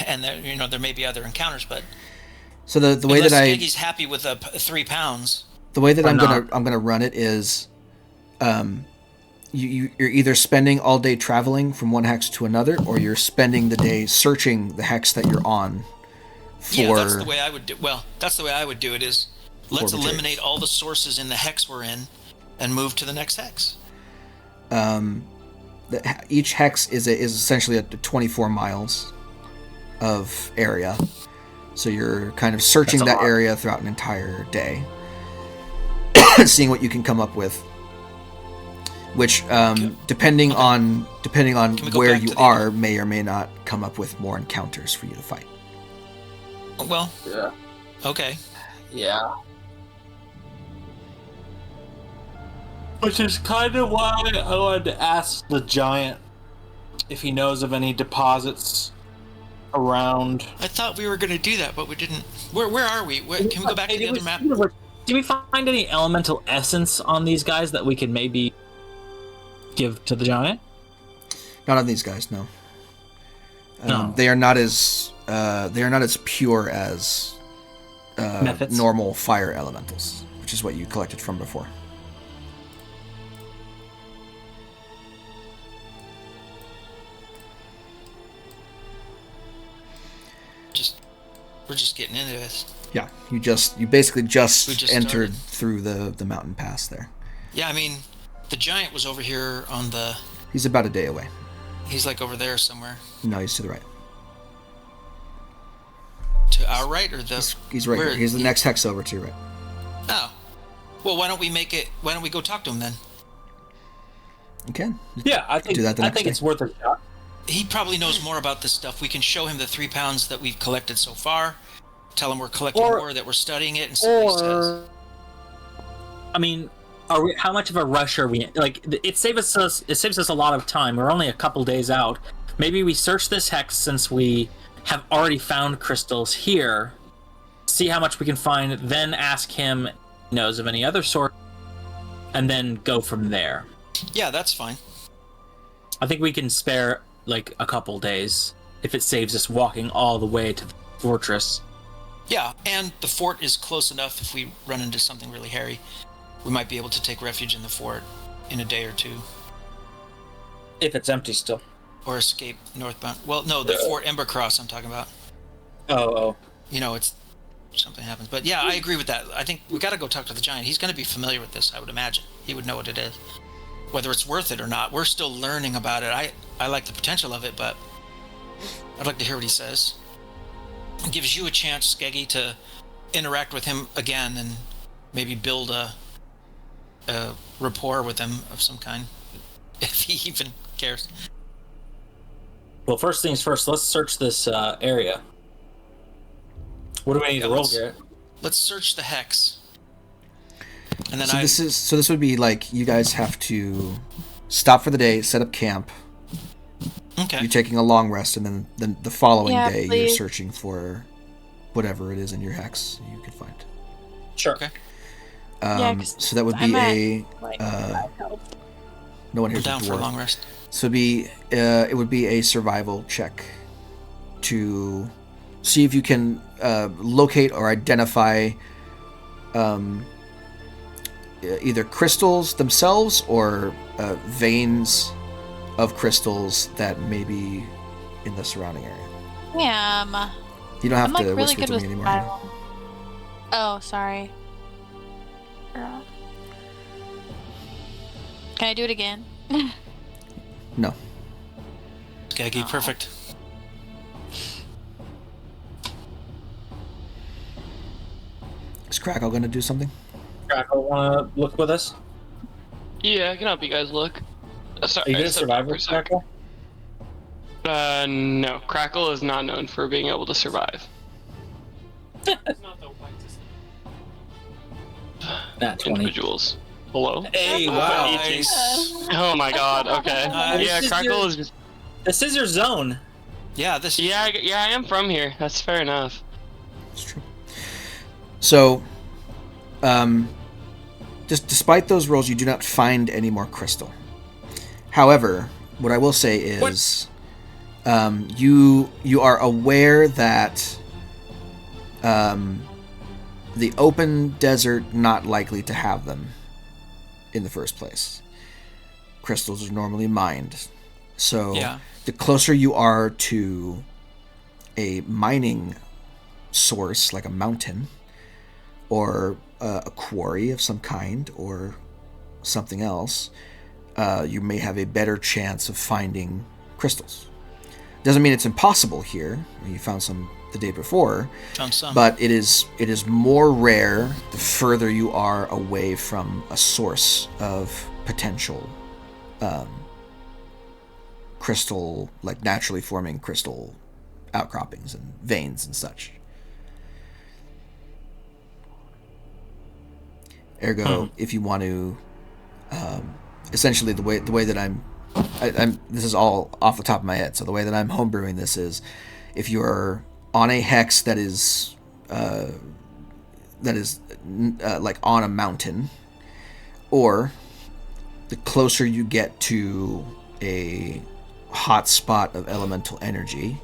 D: and there may be other encounters, but
A: So the way that
D: Skeggy's happy with 3 pounds.
A: the way that
B: Or
A: I'm
B: not.
A: gonna run it is, you're either spending all day traveling from one hex to another, or you're spending the day searching the hex that you're on.
D: Yeah, that's the way I would do. Well, that's the way I would do it. Is let's
A: materials.
D: eliminate all the sources in the hex we're in, and move to the next hex.
A: Each hex is essentially a 24 miles of area, so you're kind of searching
B: That's a
A: that
B: lot.
A: area throughout an entire day, seeing what you can come up with. Which, depending on
D: Can we go
A: where
D: back
A: you
D: to the-
A: are, may or may not come up with more encounters for you to fight.
D: Well,
B: Yeah.
D: okay.
B: Yeah. Which is kind of why I wanted to ask the giant if he knows of any deposits around.
D: I thought we were going to do that, but we didn't. Where are we? Can we go back to the other map?
B: Did we find any elemental essence on these guys that we could maybe give to the giant?
A: Not on these guys, no.
B: No.
A: They are not as pure as
B: Methods?
A: normal fire elementals, which is what you collected from before.
D: We're just getting into this.
A: Yeah, you basically just
D: We just
A: entered
D: started.
A: through the mountain pass there.
D: Yeah, I mean, the giant was over here on the.
A: He's about a day away.
D: He's like over there somewhere.
A: No, he's to the right.
D: To our right, or the.
A: He's right
D: where-
A: here. He's the next hex over to your right.
D: Oh. Well, why don't we make it? Why don't we go talk to him then?
A: You can.
B: Yeah, I think
A: Do that the
B: I
A: next
B: think
A: day.
B: it's worth a shot.
D: He probably knows more about this stuff. We can show him the 3 pounds that we've collected so far. Tell him we're collecting
B: Or-
D: more, that we're studying it, and see what he says.
B: Or, I mean, are we? How much of a rush are we in? Like, it saves us a lot of time. We're only a couple days out. Maybe we search this hex since we have already found crystals here. See how much we can find, then ask him if he knows of any other sort, and then go from there.
D: Yeah, that's fine.
B: I think we can spare like a couple days if it saves us walking all the way to the fortress.
D: Yeah, and the fort is close enough. If we run into something really hairy, we might be able to take refuge in the fort in a day or two,
B: If it's empty still.
D: or escape northbound. Well, no, the Fort Embercross I'm talking about.
B: Oh.
D: It's something happens. But yeah, I agree with that. I think we got to go talk to the giant. He's going to be familiar with this, I would imagine. He would know what it is. Whether it's worth it or not, we're still learning about it. I like the potential of it, but I'd like to hear what he says. It gives you a chance, Skeggy, to interact with him again and maybe build a rapport with him of some kind, if he even cares.
B: Well, first things first, let's search this area. What do we need to roll,
D: let's-
B: Garrett?
D: Let's search the hex. And then
A: So this would be like you guys have to stop for the day, set up camp.
D: Okay.
A: You're taking a long rest, and then the following
C: Yeah,
A: day you're
C: please.
A: searching for whatever it is in your hex you could find.
B: Sure.
D: Okay.
C: Yeah, 'cause
A: So that would
C: I
A: be
C: might, like,
A: no one
D: We're
A: here's a
D: down for a
A: dwarf.
D: long rest.
A: So it would be a survival check to see if you can locate or identify either crystals themselves or veins of crystals that may be in the surrounding area.
C: Yeah,
A: You don't have
C: I'm like
A: to
C: really
A: whisper
C: good
A: to
C: with
A: me anymore.
C: survival. Oh, sorry. Can I do it again?
A: No.
D: Skeggy, perfect.
A: Is Crackle going to do something?
B: Crackle, wanna look with us?
E: Yeah, I can help you guys look. Sorry,
B: Are you gonna
E: step
B: survive
E: back for a
B: with
E: sec.
B: Crackle?
E: No. Crackle is not known for being able to survive.
B: Nat 20.
E: Individuals. Hello?
B: Hey, wow.
E: Eating. Oh my god, okay.
D: Nice.
E: Yeah,
B: This is
E: Crackle
B: your-
E: is...
B: This is your zone.
D: Yeah, this.
E: Yeah, I am from here. That's fair enough.
A: It's true. So, just despite those rolls, you do not find any more crystal. However, what I will say is, you are aware that the open desert not likely to have them in the first place. Crystals are normally mined, so the closer you are to a mining source, like a mountain or a quarry of some kind or something else, you may have a better chance of finding crystals. Doesn't mean it's impossible here. You found some the day before,
D: Found some.
A: but it is more rare the further you are away from a source of potential crystal, like naturally forming crystal outcroppings and veins and such. Ergo, if you want to, essentially the way that I'm this is all off the top of my head. So the way that I'm homebrewing this is, if you're on a hex that is like on a mountain, or the closer you get to a hot spot of elemental energy,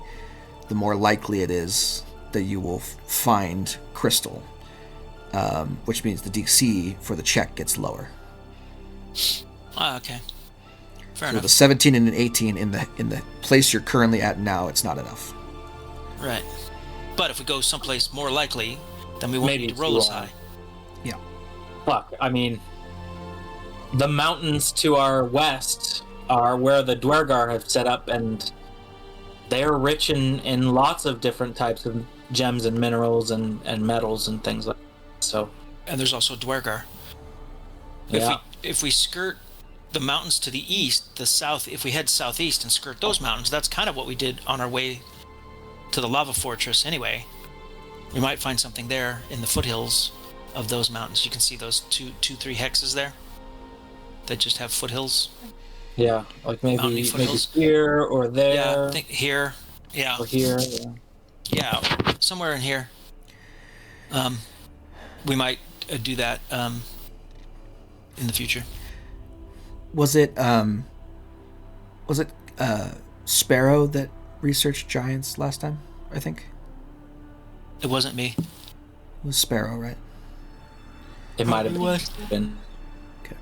A: the more likely it is that you will find crystal, which means the DC for the check gets lower.
D: Okay. Fair
A: So
D: enough.
A: with a 17 and an 18 in the place you're currently at now, it's not enough.
D: Right. But if we go someplace more likely, then we won't
B: Maybe
D: need to roll as
B: to,
D: high.
A: Yeah.
B: Fuck, I mean, the mountains to our west are where the Dwergar have set up, and they're rich in lots of different types of gems and minerals and metals and things like that. So,
D: And there's also Dwergar.
B: yeah.
D: If we skirt the mountains to the east, the south, if we head southeast and skirt those mountains, that's kind of what we did on our way to the lava fortress anyway. We might find something there in the foothills of those mountains. You can see those three hexes there that just have foothills.
B: Yeah, like
D: Mountainy
B: maybe
D: foothills.
B: here or there.
D: Yeah, I think here. Yeah.
B: Or here. Yeah.
D: Yeah, somewhere in here. We might do that in the future.
A: Was it Sparrow that researched giants last time? I think
D: It wasn't me.
A: it was Sparrow, right?
B: It might have
D: Probably
B: been.
A: Okay.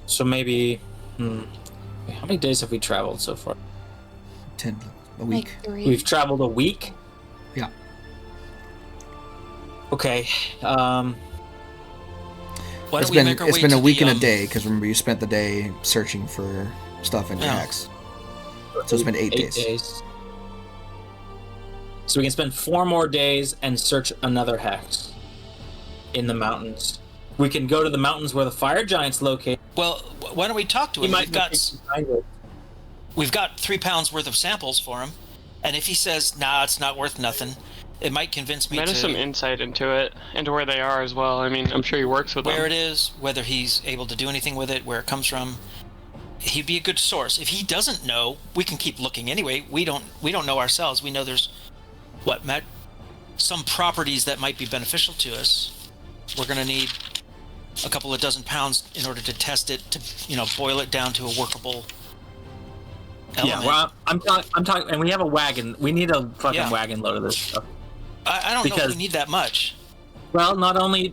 B: So maybe. How many days have we traveled so far?
A: 10 a week.
C: Like 3.
B: We've traveled a week.
A: Yeah.
B: Okay.
D: Why
A: It's
D: don't we make our way
A: been
D: to
A: a week
D: the,
A: and a day, because remember you spent the day searching for stuff in your
D: Yeah.
A: hex. So it's been 8 days.
B: So we can spend 4 more days and search another hex in the mountains. We can go to the mountains where the fire giant's located.
D: Well, why don't we talk to
B: He
D: him?
B: might
D: We've got 3 pounds worth of samples for him, and if he says, "Nah, it's not worth nothing," it might convince me
E: Might
D: to
E: have some insight into it, into where they are as well. I mean, I'm sure he works with
D: where
E: them.
D: it is, whether he's able to do anything with it, where it comes from. He'd be a good source. If he doesn't know, we can keep looking anyway. We don't know ourselves. We know there's Matt, some properties that might be beneficial to us. We're gonna need a couple of dozen pounds in order to test it, to boil it down to a workable element.
B: Yeah, well, I'm talking, and we have a wagon. We need a fucking
D: Yeah.
B: wagon load of this stuff.
D: I don't know if
B: because-
D: we need that much.
B: Well, not only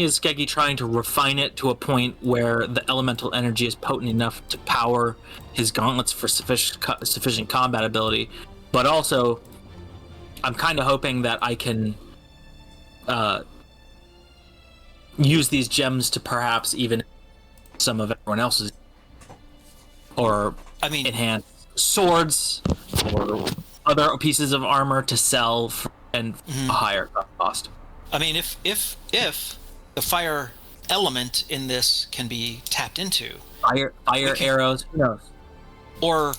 B: is Skeggy trying to refine it to a point where the elemental energy is potent enough to power his gauntlets for sufficient combat ability, but also I'm kind of hoping that I can use these gems to perhaps even some of everyone else's, or enhance swords or other pieces of armor to sell for a higher cost.
D: I mean, if the fire element in this can be tapped into,
B: Fire arrows, who knows?
D: or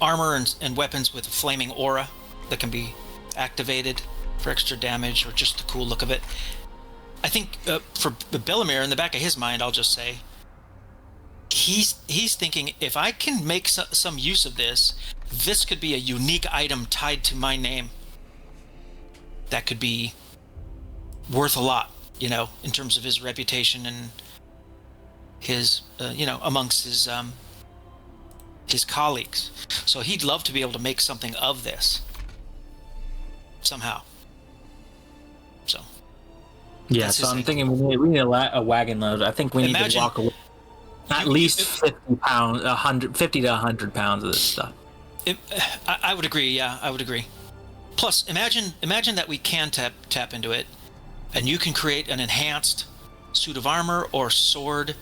D: armor and weapons with a flaming aura that can be activated for extra damage, or just the cool look of it, I think for Bellamere, in the back of his mind, I'll just say, he's thinking, if I can make some use of this, this could be a unique item tied to my name. That could be worth a lot, in terms of his reputation and his, amongst his colleagues. So he'd love to be able to make something of this somehow. So.
B: Yeah,
D: That's
B: so
D: his
B: I'm
D: thing.
B: thinking we need a wagon load. I think we need to walk away. At least 50 pounds, 50 to 100 pounds of this stuff.
D: I would agree. Yeah, I would agree. Plus, imagine that we can tap into it, and you can create an enhanced suit of armor or sword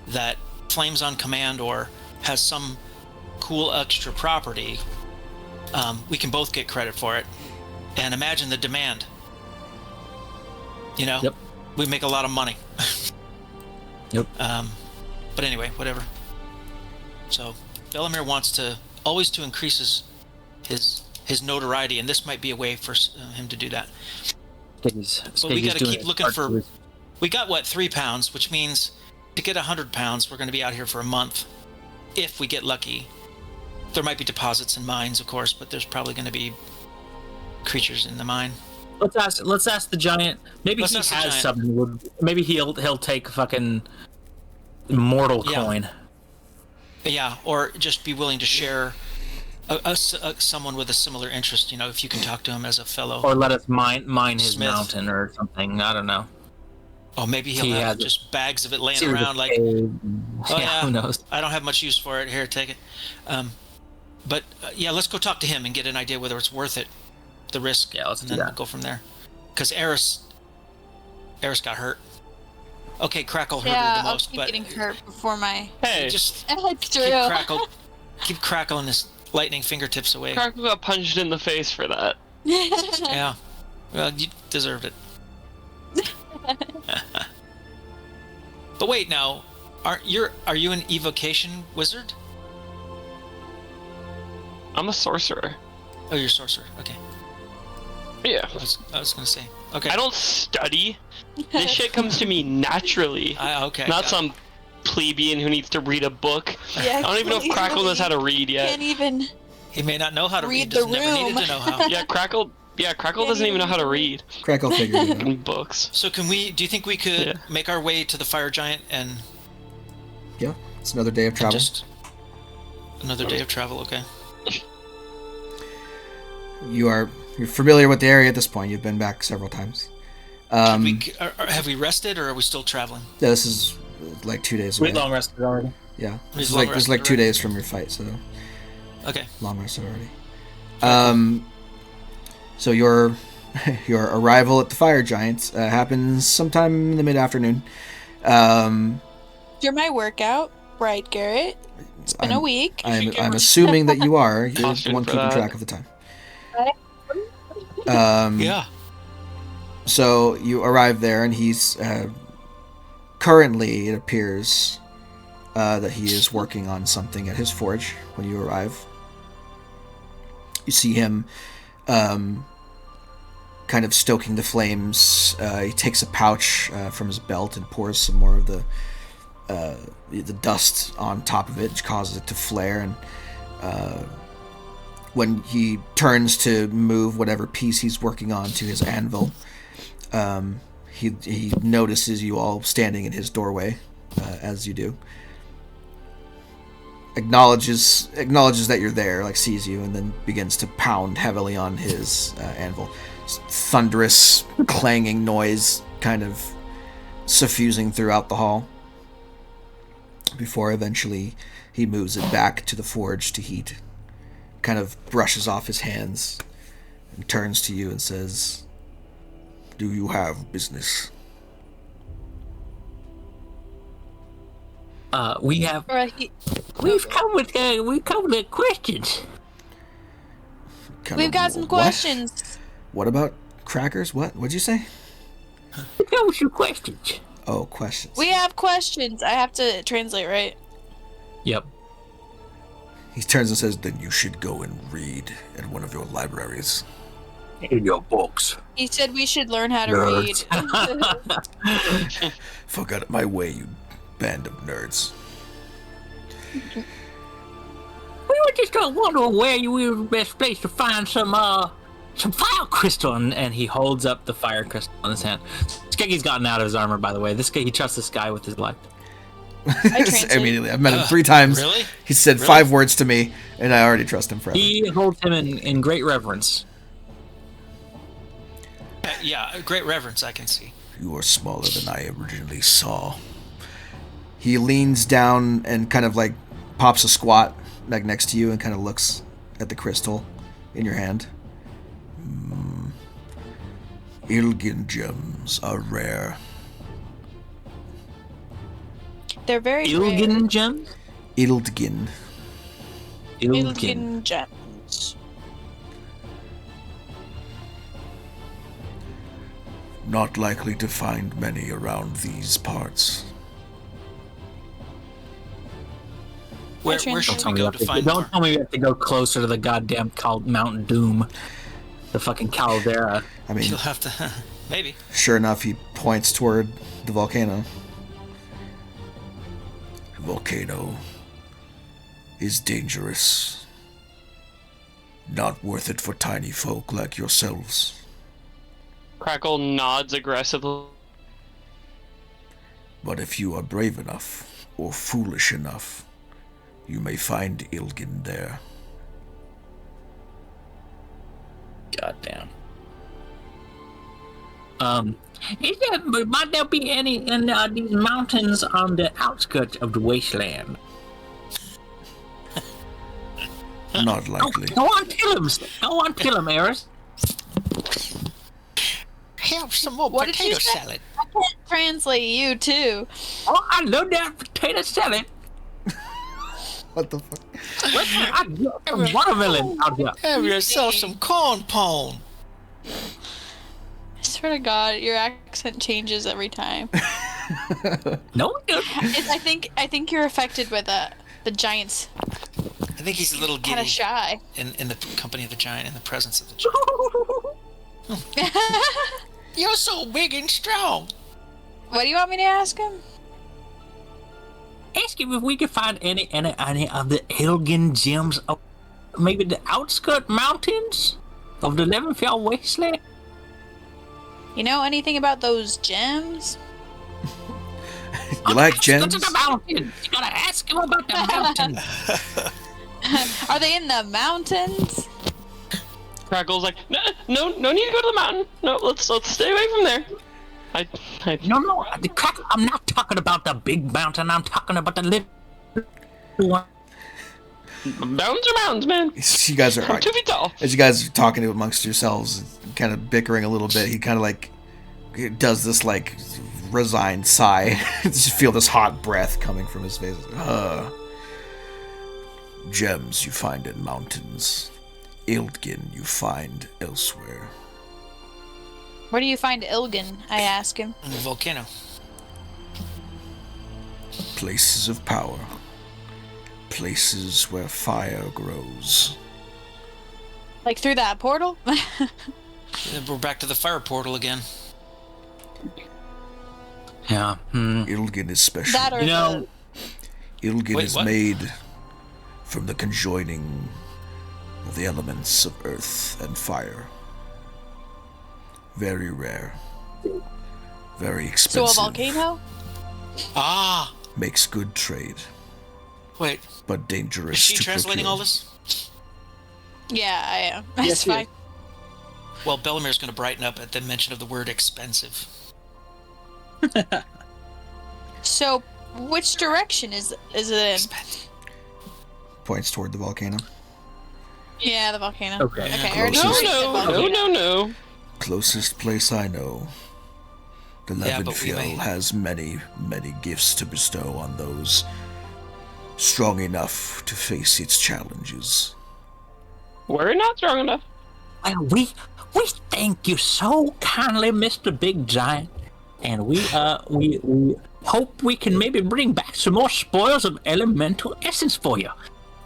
D: that flames on command or has some cool extra property. We can both get credit for it, and imagine the demand.
B: Yep.
D: We make a lot of money.
B: Yep.
D: But anyway, whatever. So Bellamere wants to always increase his notoriety, and this might be a way for him to do that. But we got to keep looking for. We got 3 pounds, which means to get 100 pounds, we're going to be out here for a month, if we get lucky. There might be deposits in mines, of course, but there's probably going to be creatures in the mine.
B: Let's ask the giant. Maybe he has something. Maybe he'll take fucking mortal coin.
D: Yeah, or just be willing to share someone with a similar interest. If you can talk to him as a fellow.
B: Or let us mine his
D: Smith.
B: mountain or something. I don't know.
D: Oh, maybe he'll have just bags of it laying around. Like,
B: who knows?
D: I don't have much use for it. Here, take it. But let's go talk to him and get an idea whether it's worth it, the risk.
B: Yeah, let's
D: and
B: do
D: then
B: that.
D: We'll go from there. Because Eris got hurt. Okay, Crackle hurt her the
C: I'll
D: most,
C: keep
D: but
C: getting hurt before my.
E: Hey,
D: just
C: It's true.
D: keep crackling his lightning fingertips away.
E: Crackle got punched in the face for that.
D: Yeah, well, you deserved it. But wait, now, are you an evocation wizard?
E: I'm a sorcerer.
D: Oh, you're a sorcerer. Okay.
E: Yeah.
D: I was gonna say. Okay.
E: I don't study. This shit comes to me naturally.
D: Okay.
E: Not some plebeian who needs to read a book.
C: Yeah,
E: I don't even know if Crackle knows how to read yet.
C: Can't even.
D: He may not know how to read.
C: Read the
D: Never needed
C: room.
D: to know how.
E: Yeah, Crackle doesn't even know how to read
A: Crackle figured it out.
E: in books.
D: So do you think we could make our way to the fire giant and
A: Yeah, it's another day of travel.
D: just another day of travel? Okay.
A: You're familiar with the area at this point. You've been back several times.
D: Have we rested, or are we still traveling?
A: Yeah, this is like 2 days away.
B: We long rested already.
A: Yeah,
D: We've
A: this
D: long
A: is like
D: rested
A: 2
D: already?
A: days from your fight, so
D: Okay.
A: long rested already. So your arrival at the fire giants happens sometime in the mid-afternoon.
C: You're my workout, right, Garrett? It's been a week.
A: I'm assuming that you are. You're the
E: Caution
A: one
E: for
A: keeping
E: that.
A: track of the time.
D: Yeah.
A: So you arrive there, and he's currently, it appears, that he is working on something at his forge when you arrive. You see him kind of stoking the flames. He takes a pouch from his belt and pours some more of the dust on top of it, which causes it to flare. And when he turns to move whatever piece he's working on to his anvil, he notices you all standing in his doorway, as you do. Acknowledges that you're there, like sees you, and then begins to pound heavily on his anvil. Thunderous, clanging noise kind of suffusing throughout the hall, before eventually he moves it back to the forge to heat. Kind of brushes off his hands and turns to you and says, "Do you have business?"
B: We have. We've come with questions.
C: We've got some questions.
A: What about crackers? What'd you say?
B: We've come with some questions.
A: Oh, questions.
C: We have questions. I have to translate, right?
B: Yep.
A: He turns and says, "Then you should go and read at one of your libraries."
B: In your books.
C: He said we should learn how to read.
A: Fuck out of my way, you band of nerds.
B: We were just wondering where you were the best place to find some fire crystal, and he holds up the fire crystal in his hand. Skeggy's gotten out of his armor, by the way. This guy, he trusts this guy with his life.
A: Immediately, I've met him 3 times.
D: Really?
A: He said 5 words to me, and I already trust him forever.
B: He holds him in great reverence.
D: Yeah, great reverence, I can see.
A: You are smaller than I originally saw. He leans down and kind of like pops a squat like next to you and kind of looks at the crystal in your hand. Ilgin gems are rare.
C: They're very
B: Ilgin
C: rare.
B: gems?
A: Ilgin.
C: Ilgin gems.
A: Not likely to find many around these parts.
D: Where should we go to find
B: Don't
D: more?
B: tell me we have to go closer to the goddamn Mount Doom. The fucking caldera.
A: I mean,
D: You'll have to... Maybe.
A: sure enough, he points toward the volcano. The volcano is dangerous. Not worth it for tiny folk like yourselves.
E: Crackle nods aggressively.
A: But if you are brave enough, or foolish enough, you may find Ilgin there.
B: Goddamn. Might there be any in these mountains on the outskirts of the wasteland?
A: Not likely.
B: Go on, kill him, Eris.
D: Have some more
C: What did you
D: potato
C: say?
D: salad.
C: I can't translate you too.
B: Oh, I love that potato salad.
A: What the fuck?
B: I got some watermelon out here.
D: Have yourself some corn pone.
C: I swear to God, your accent changes every time.
B: No, dude.
C: I think you're affected by the giants.
D: I think he's a little
C: Kind of
D: giddy
C: shy.
D: in the company of the giant, in the presence of the giant. You're so big and strong.
C: What do you want me to ask him?
B: Ask him if we could find any of the Elgin gems of maybe the outskirt mountains of the Levendfjell Wasteland.
C: You know anything about those gems?
A: You like gems?
B: Go to the mountains. You gotta ask him about the mountains.
C: Are they in the mountains?
E: Crackle's like, no need to go to the mountain. No, let's stay away from there.
B: No, I'm not talking about the big mountain. I'm talking about the little one.
E: Mountains are mountains, man.
A: You guys are
E: I'm 2 feet tall.
A: as you guys are talking amongst yourselves, kind of bickering a little bit. He kind of like does this like resigned sigh. Just feel this hot breath coming from his face. Gems you find in mountains. Ilgin you find elsewhere.
C: Where do you find Ilgin? I ask him.
D: In the volcano.
A: Places of power. Places where fire grows.
C: Like through that portal?
D: We're back to the fire portal again.
B: Yeah.
A: Ilgin is special.
C: That or
B: You know,
A: Ilgin
D: Wait,
A: is
D: what?
A: made from the conjoining of the elements of earth and fire. Very rare. Very
C: so
A: expensive.
C: a volcano?
D: Ah!
A: Makes good trade,
D: Wait,
A: but dangerous
D: is she
A: to
D: translating
A: procure.
D: all this?
C: Yeah, I am. That's
B: Yes,
C: fine.
D: Well, Bellamir's going to brighten up at the mention of the word expensive.
C: So, which direction is it in?
D: Expensive.
A: Points toward the volcano.
C: Yeah, the volcano.
B: Okay.
C: Okay, I already
A: Closest.
C: said the volcano.
E: No.
A: Closest place I know. The
D: Yeah, but we
A: Levendfjell
D: may-
A: has many, many gifts to bestow on those strong enough to face its challenges.
E: We're not strong enough.
B: Well, we thank you so kindly, Mr. Big Giant, and we hope we can maybe bring back some more spoils of elemental essence for you,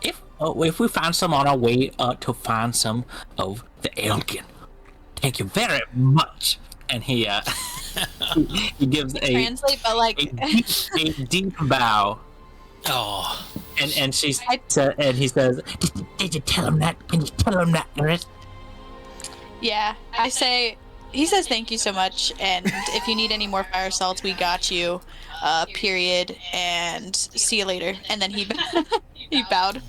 B: if we find some on our way to find some of the Elgin. Thank you very much. And he he gives
C: Translate, but like
B: a deep bow.
D: Oh,
B: And and he says, "Did you tell him that? Can you tell him that, Eris?"
C: yeah, he says thank you so much, and if you need any more fire salts, we got you. Period, and see you later. And then he he bowed.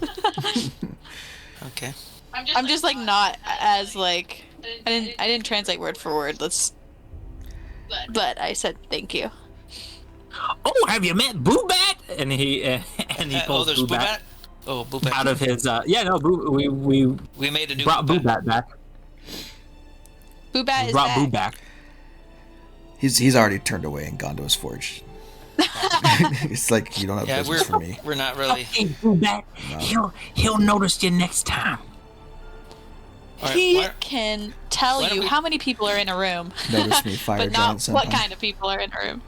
D: okay.
C: I'm just like not as like I didn't translate word for word. But I said thank you.
B: Oh, have you met Boobat? And he pulls
D: there's
B: Boobat.
D: Oh, Boobat.
B: Out of his
D: We made a new
B: brought Boobat back.
C: Boobat is
B: Brought
C: back.
B: Boo back.
A: He's already turned away and gone to his forge. It's like you don't have business for me.
D: We're not really.
B: Hey, Boobat.
A: No.
B: He'll notice you next time.
D: All right,
C: He can tell
D: why don't
C: you
D: we-
C: how many people are in a room,
A: Notice me, fire
C: but
A: giant
C: not what
A: senpai.
C: kind of people are in a room.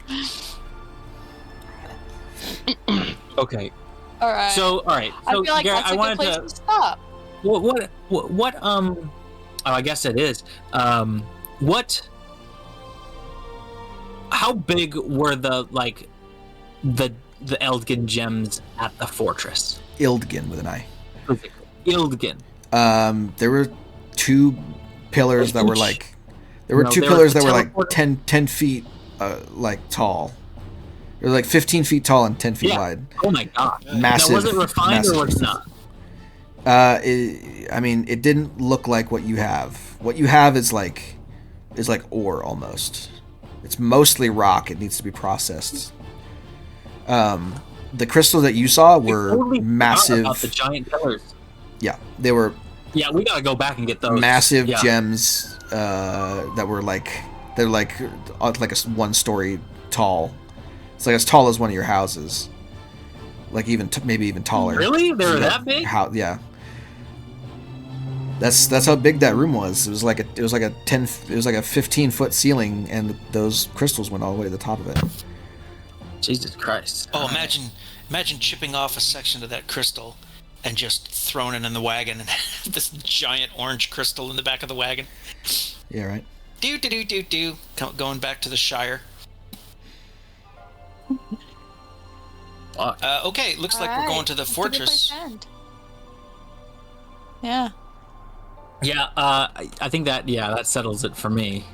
B: Okay.
C: All right.
B: So, all right.
C: I
B: So,
C: feel like
B: Garrett,
C: that's
B: I
C: a good
B: wanted
C: place
B: to.
C: to stop.
B: What oh, I guess it is. How big were the Eldgen gems at the fortress?
A: Ildgin with an I.
B: Ildgen.
A: There were two pillars that were like. There were
B: No,
A: two
B: there
A: pillars
B: was
A: that
B: the
A: were like
B: teleporter.
A: 10 feet, like tall. They were like 15 feet tall and 10 feet wide.
B: Oh my god.
A: Massive.
B: Now, was it refined or was it
A: massive
B: not?
A: I mean, it didn't look like what you have. What you have is like ore almost. It's mostly rock. It needs to be processed. The crystals that you saw were
B: Totally forgot
A: massive.
B: about the giant pillars.
A: Yeah, they were
B: Yeah, we gotta go back and get those.
A: massive
B: Yeah.
A: gems that were like a one-story tall. It's like as tall as one of your houses. Like maybe even taller.
B: Really? They were
A: Yeah,
B: that big?
A: Yeah. That's how big that room was. It was like a 15-foot ceiling, and those crystals went all the way to the top of it.
B: Jesus Christ.
D: Oh, imagine chipping off a section of that crystal and just throwing it in the wagon and this giant orange crystal in the back of the wagon.
A: Yeah, right.
D: Do. Going back to the Shire.
B: Fuck.
D: Okay, looks like we're going to the
C: It's a good place
D: fortress.
C: to end. Yeah.
B: Yeah, I think that settles it for me.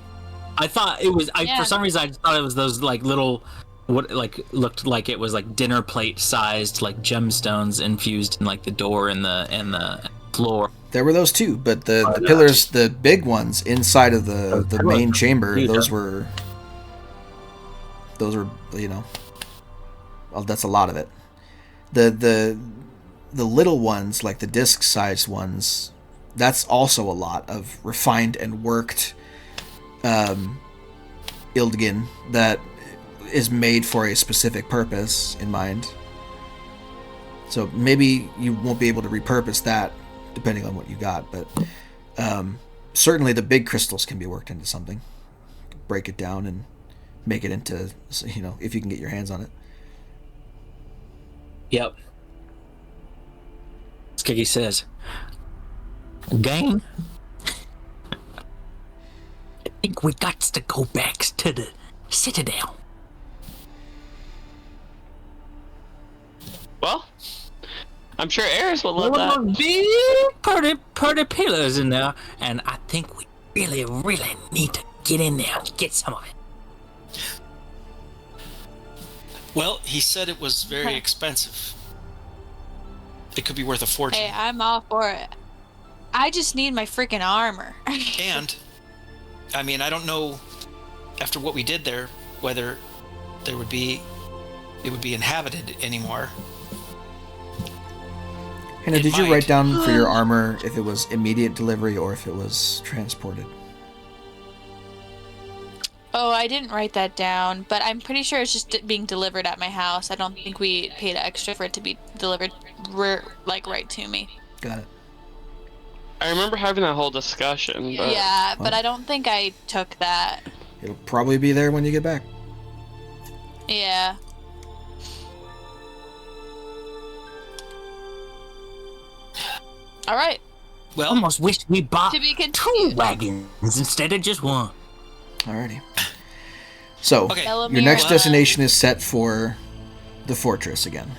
B: I thought it was
C: Yeah.
B: for some reason I just thought it was those like little looked like it was like dinner plate sized like gemstones infused in like the door and the floor.
A: There were those too, but the
B: yeah.
A: pillars, the big ones inside of the
B: Those
A: main
B: pillars.
A: chamber,
B: Yeah.
A: those were well, that's a lot of it. The little ones, like the disc-sized ones, that's also a lot of refined and worked Ildgin that is made for a specific purpose in mind. So maybe you won't be able to repurpose that depending on what you got, but certainly the big crystals can be worked into something. Break it down and make it into, if you can get your hands on it.
B: Yep. Skiggy says, "Gang, I think we got to go back to the Citadel."
E: Well, I'm sure Eris will
B: There
E: love
B: were
E: that.
B: big pretty pillars in there, and I think we really need to get in there and get some of it.
D: Well, he said it was very expensive. It could be worth a fortune.
C: Hey, I'm all for it. I just need my freaking armor.
D: And, I mean, I don't know, after what we did there, whether it would be inhabited anymore.
A: Hannah,
D: It
A: did you
D: might.
A: write down for your armor if it was immediate delivery or if it was transported?
C: Oh, I didn't write that down, but I'm pretty sure it's just being delivered at my house. I don't think we paid extra for it to be delivered right to me.
A: Got it.
E: I remember having that whole discussion, but
C: Yeah, but I don't think I took that.
A: It'll probably be there when you get back.
C: Yeah. All right.
D: Well,
B: Almost wish we bought
C: To be
B: 2
C: continued.
B: wagons instead of just one.
A: Alrighty. So,
D: Okay.
A: your
C: Elamir,
A: next destination is set for the fortress again.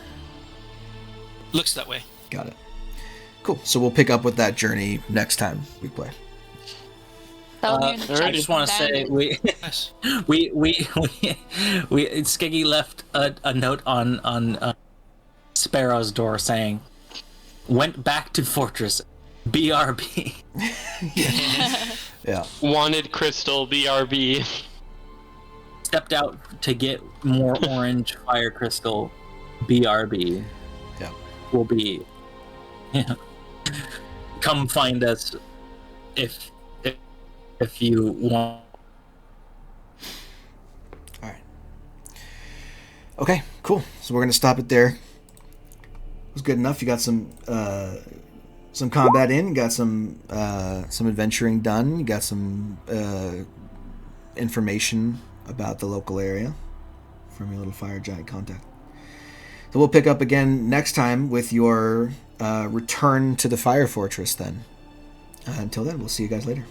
D: looks that way.
A: Got it. Cool. So we'll pick up with that journey next time we play.
C: Elamir in the
E: alright.
B: I just want to say
D: Nice.
B: we Skeggy left a note on Sparrow's door saying, "Went back to fortress, BRB."
A: Yeah.
E: Wanted crystal, BRB.
B: Stepped out to get more orange fire crystal, BRB.
A: Yeah.
B: Will be. Yeah. Come find us if you want.
A: All right. Okay, cool. So we're going to stop it there. It was good enough. You got some combat in, you got some adventuring done, you got some information about the local area from your little fire giant contact. So we'll pick up again next time with your return to the fire fortress then. Until then, we'll see you guys later.